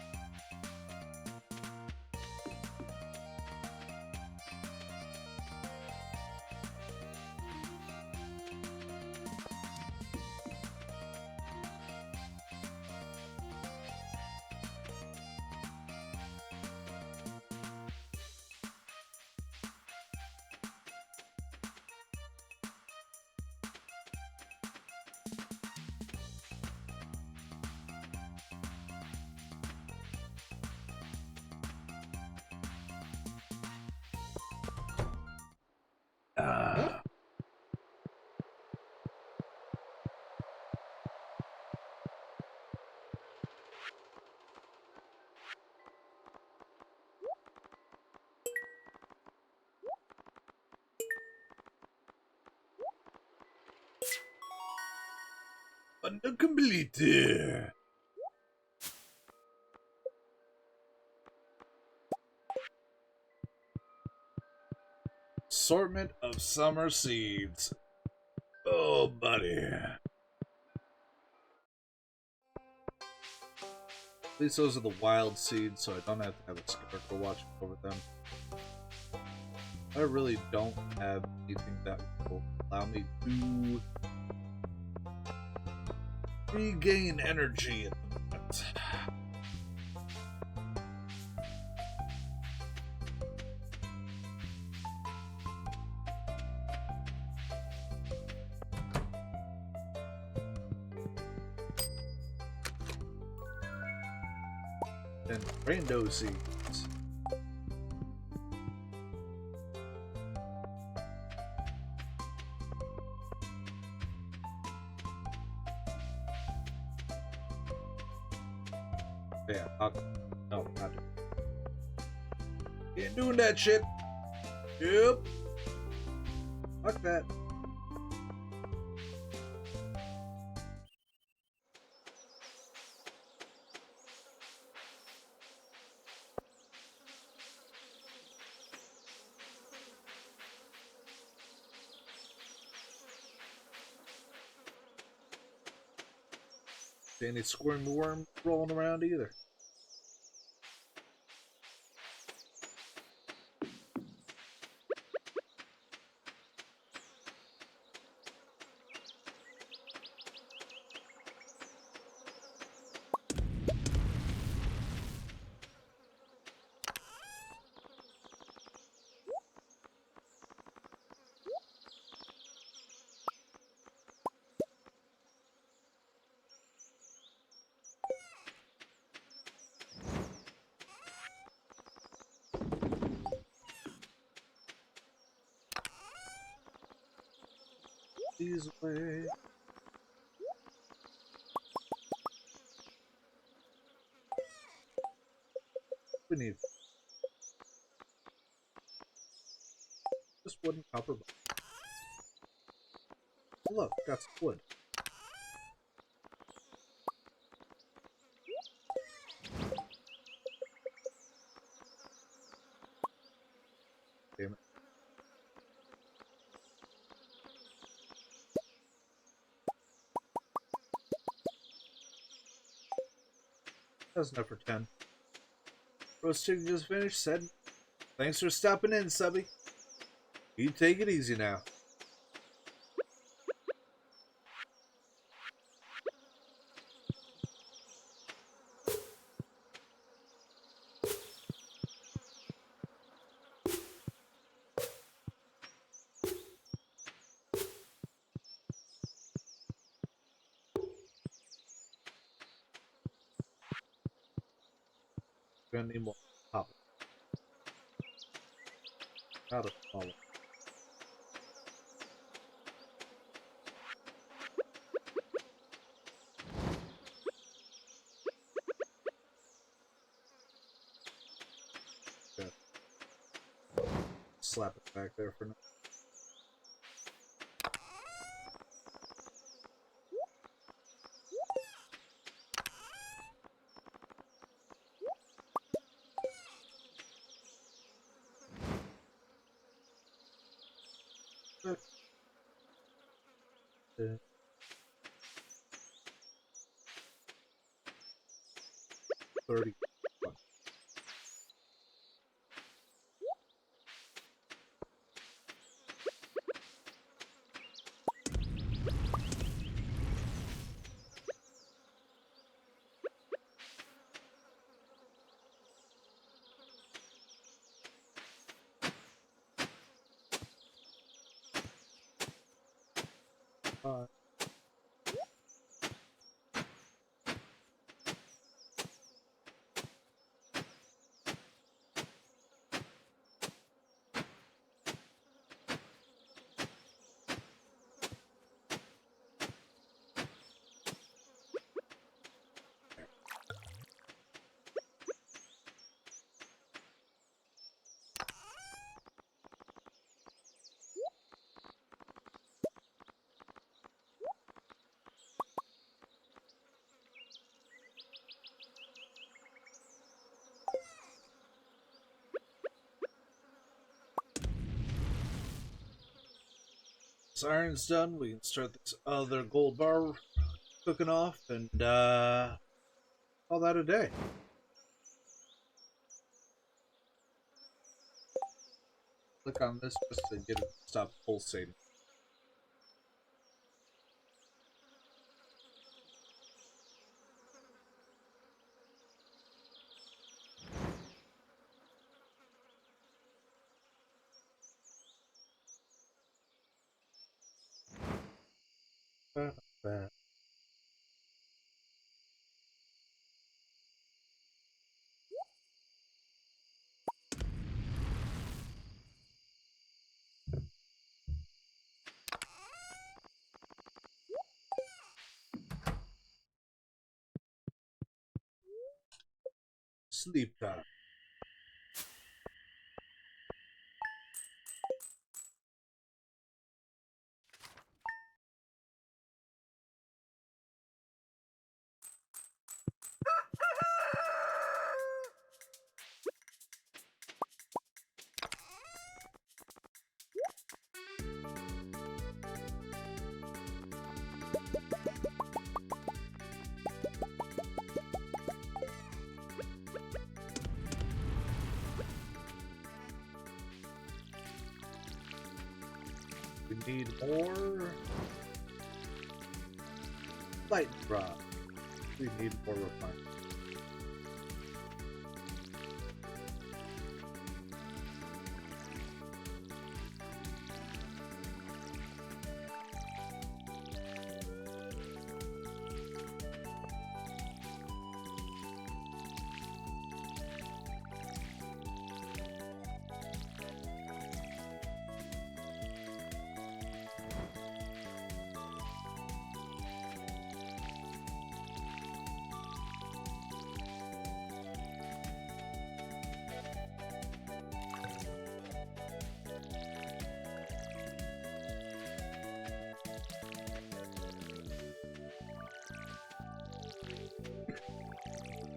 Under completed. Assortment of summer seeds. Oh, buddy. At least those are the wild seeds, so I don't have to have a scarecrow watching over them. I really don't have anything that will allow me to regain energy at the moment. And rando seeds. Yeah, no, not doing it. Ain't doing that shit. Yep. Fuck that. Ain't any squirmy worm rolling around either. These way. We need just wood and copper. Look, got some wood. Damn it. That's enough for 10. Roast chicken just finished, said. Thanks for stopping in, Subby. You take it easy now. Gonna need more copper. Not a small one. Okay. Slap it back there for now. Okay. 30. Bye. This iron's done, we can start this other gold bar cooking off and call that a day. Click on this just to get it to stop pulsating. Sleep time. We need more light rod. We need more refinement.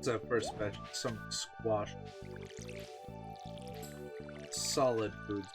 That first batch, some squash, solid foods.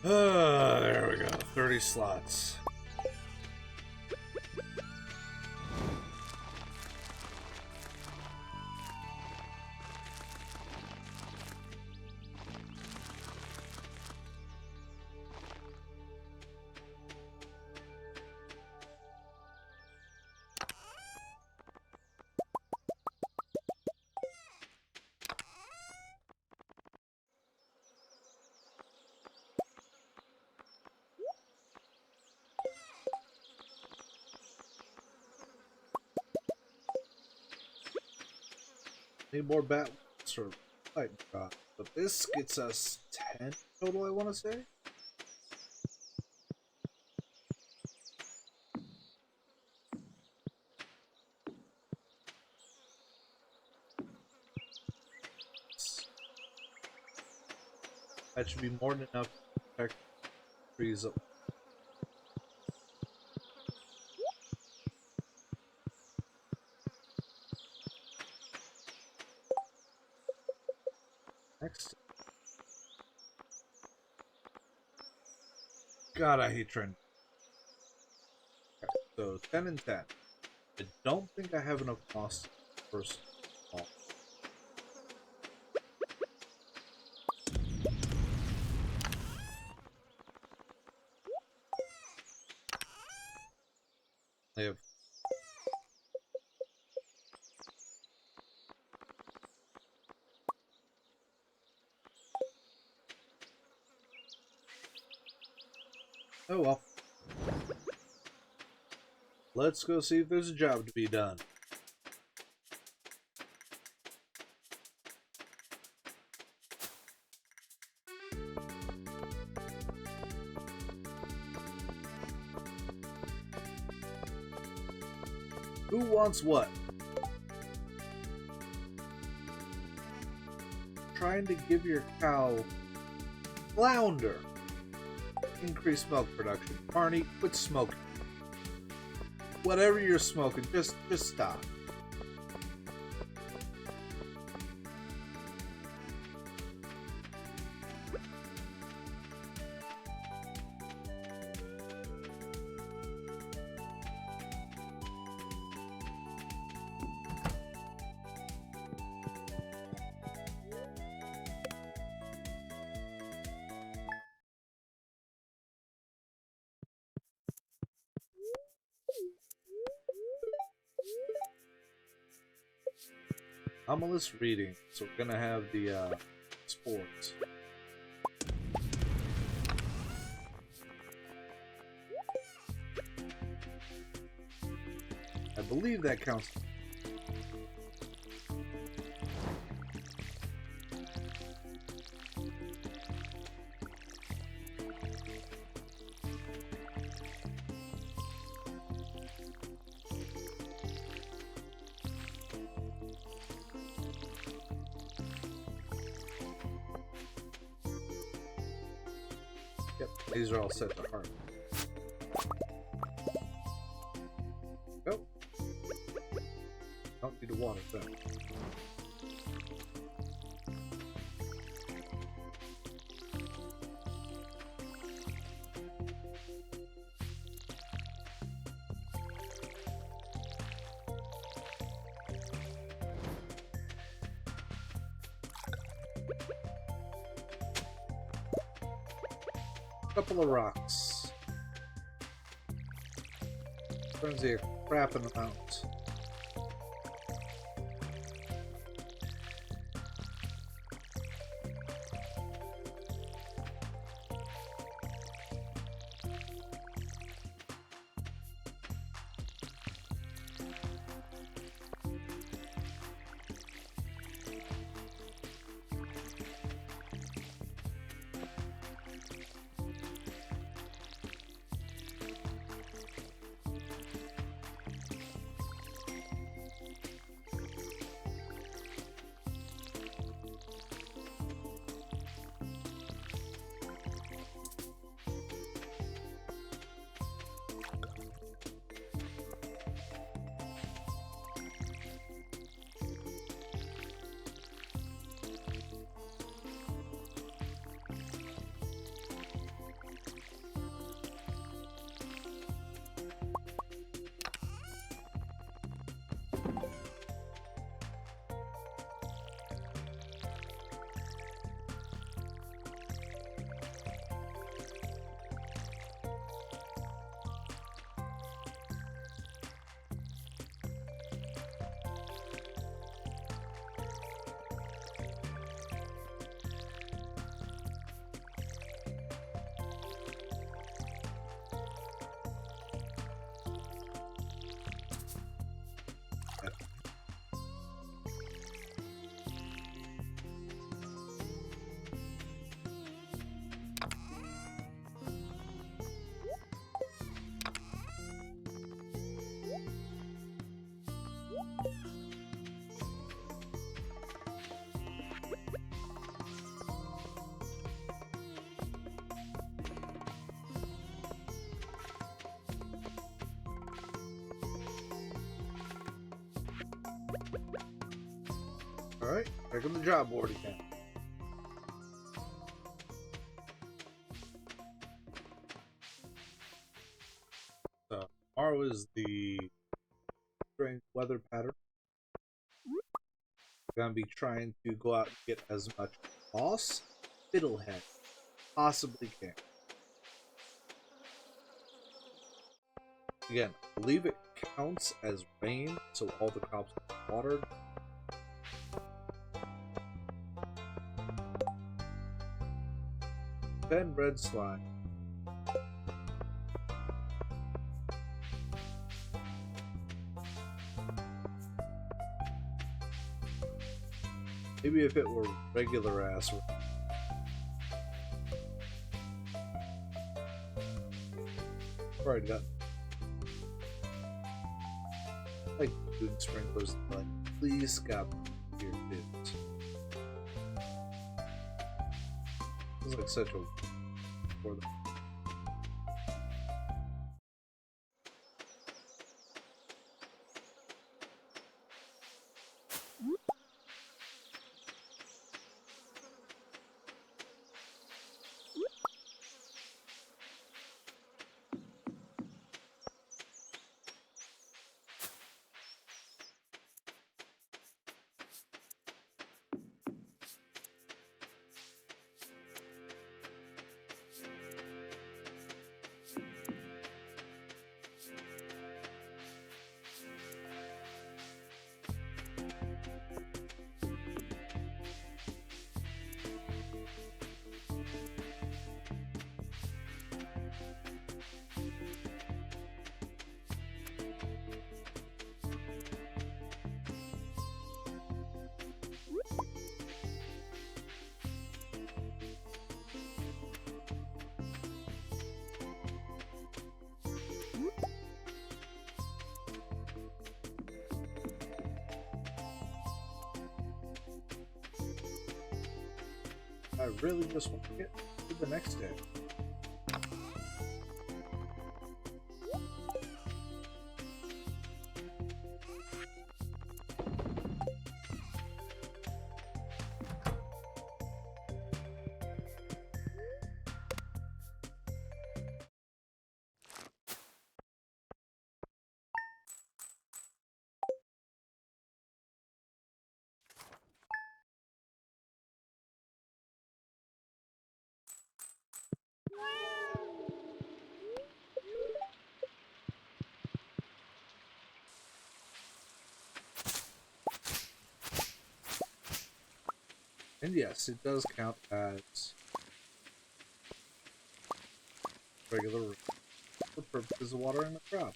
There we go. 30 slots. Need more bat or light drop. But this gets us 10 total, I want to say. That should be more than enough to protect trees up. Next. God, I hate trend. Okay, so 10 and 10. I don't think I have enough moss first. Oh. I have. Oh well. Let's go see if there's a job to be done. Who wants what? Trying to give your cow flounder. Increase milk production. Barney, quit smoking. Whatever you're smoking, just stop. Anomalous reading, so we're gonna have the sports. I believe that counts. Yep, these are all set to heart. Go. Don't need to water them. Couple of rocks. Turns the crap in the mountains. Alright, back on the job board again. So, tomorrow is the strange weather pattern. We're gonna be trying to go out and get as much moss, fiddlehead, possibly can. Again, I believe it counts as rain, so all the crops are watered. Then red slime. Maybe if it were regular ass rain. Alright, got. Like doing sprinklers, but please stop your dudes. It's like such a for them. I really just want to get to the next day. And yes, it does count as regular rain for purposes of watering the crop.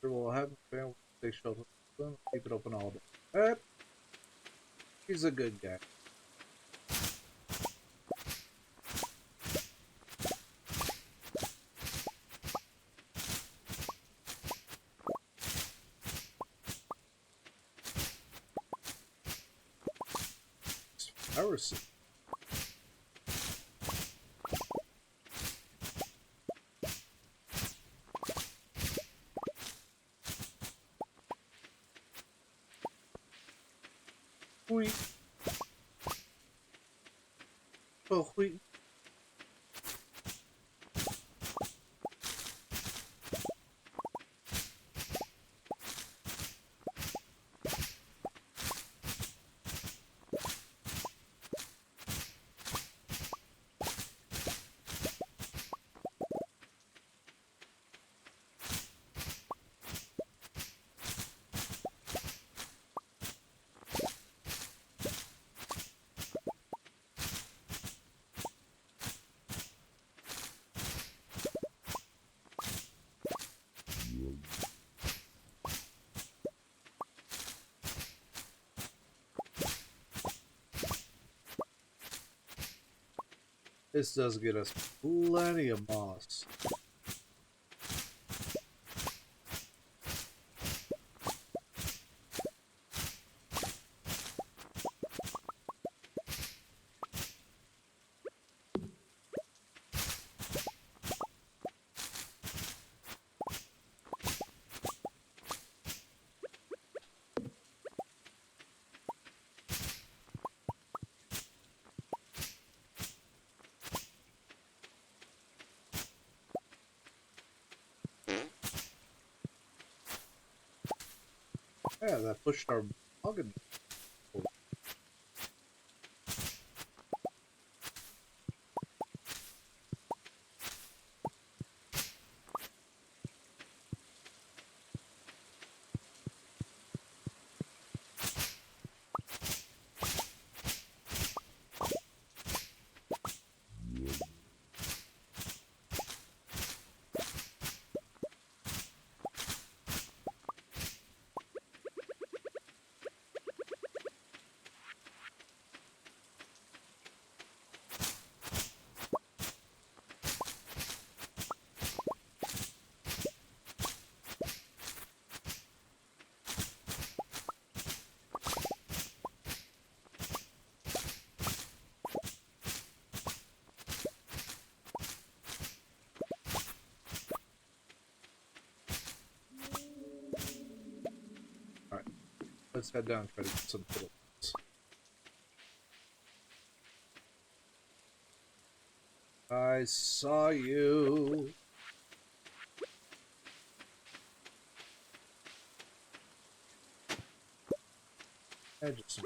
We'll have a they shelter, keep it open all day. He's a good guy. Heresy. Wheat. Oh, wheat. This does get us plenty of moss. Yeah, that pushed our login. Alright, let's head down and try to get some fiddles. I saw you. I just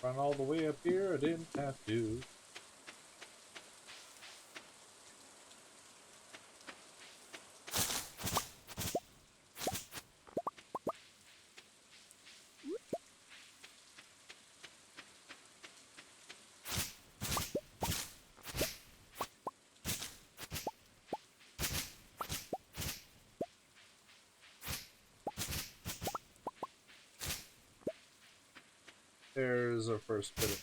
run all the way up here. I didn't have to. There's our first bit of.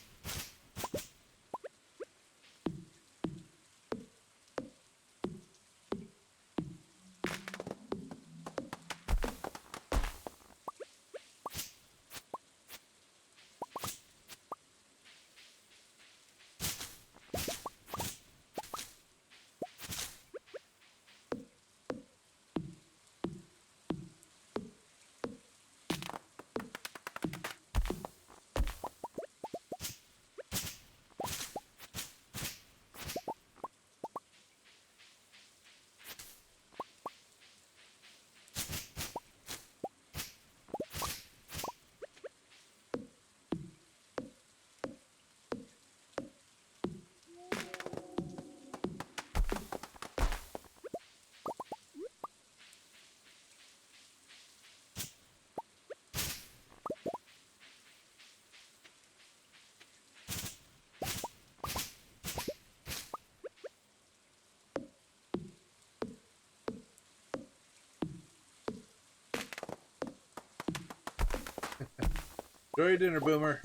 Enjoy your dinner, Boomer.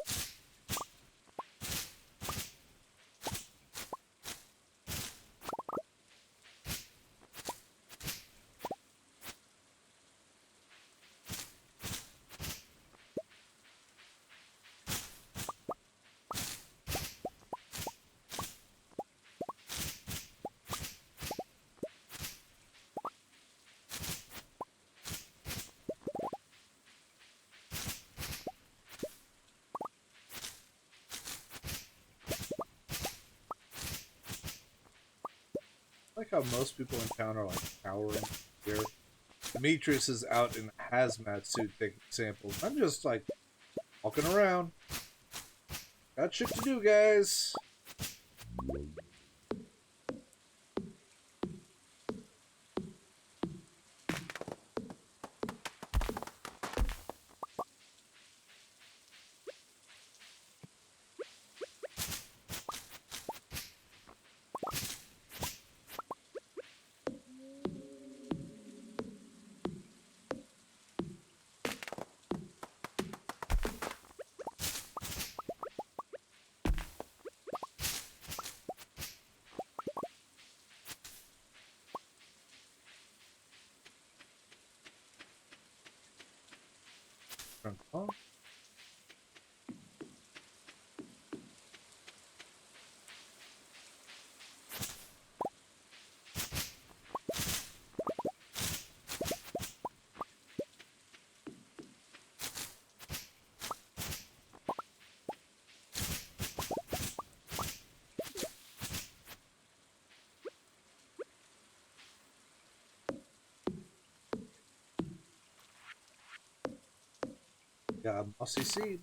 I like how most people in town are like cowering here. Demetrius is out in a hazmat suit taking samples. I'm just like walking around. Got shit to do, guys. Trunk phone. Got a mossy seed.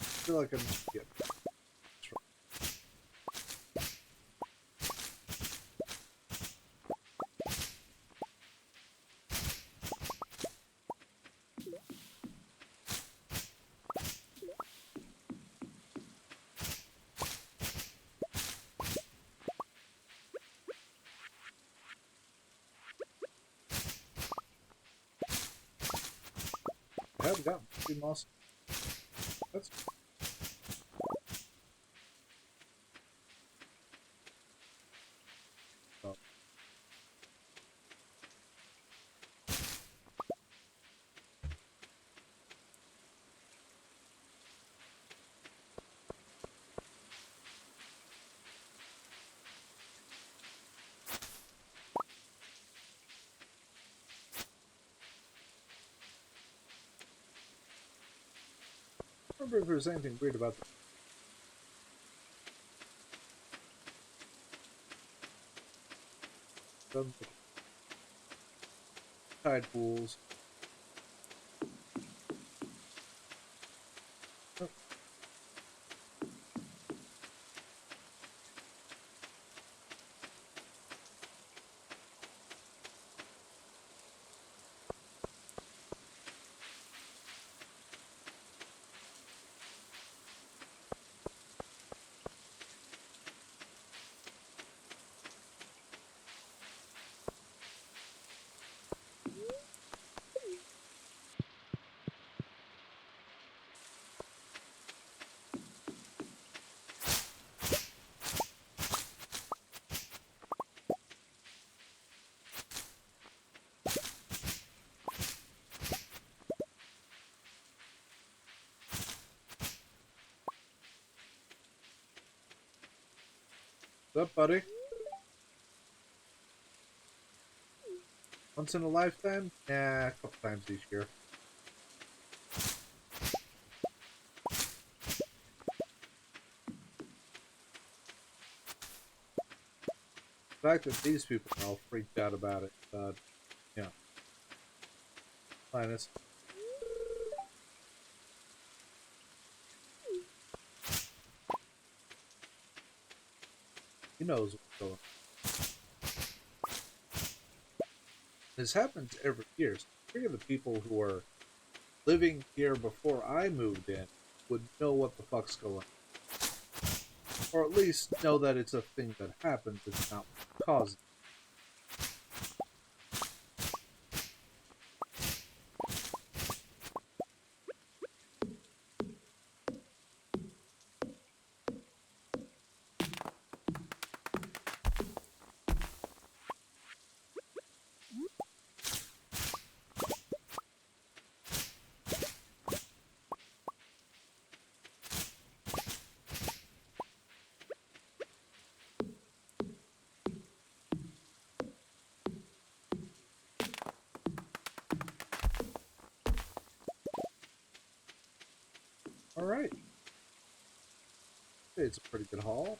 I feel like I'm yeah. I haven't gotten too mossy. That's oh. I don't remember if there was anything weird about the tide pools. Oh, what's up, buddy? Once in a lifetime? Nah, a couple times each year. The fact that these people are all freaked out about it, yeah. Minus. He knows what's going on. This happens every year. So I figure the people who are living here before I moved in would know what the fuck's going on. Or at least know that it's a thing that happens, it's not what causes it. say it's a pretty good haul.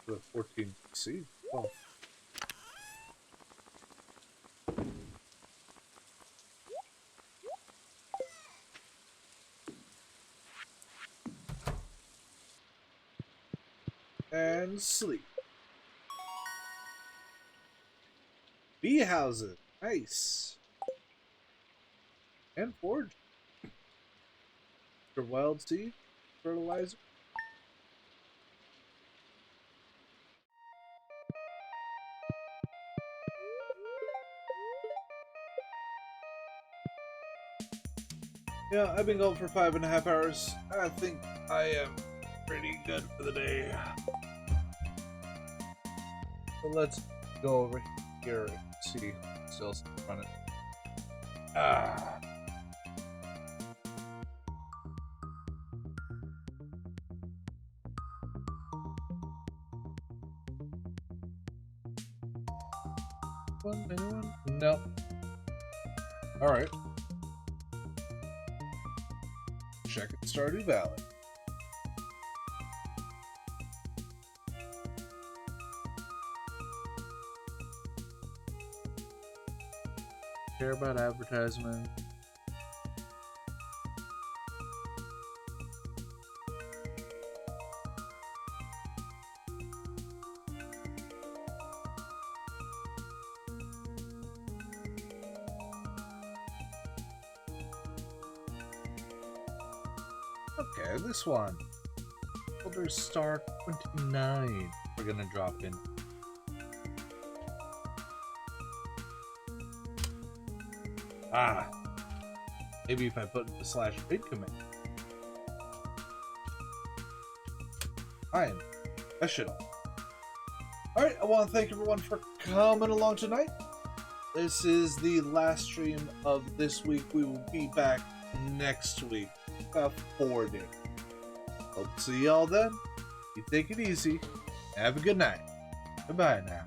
The 14 C. Oh. And sleep. Bee houses. Nice. And forge. For wild seed. Fertilizer. Yeah, I've been going for 5.5 hours. I think I am pretty good for the day. So let's go over here and see what's else in front of it. Ah. Anyone? No. Alright. Check it, Stardew Valley. Care about advertisement. Okay, this one. Elder Star 29. We're gonna drop in. Ah. Maybe if I put the /bid command. Fine. That should. Alright, I want to thank everyone for coming along tonight. This is the last stream of this week. We will be back next week. About 4 days. Hope to see y'all then. You take it easy. Have a good night. Goodbye now.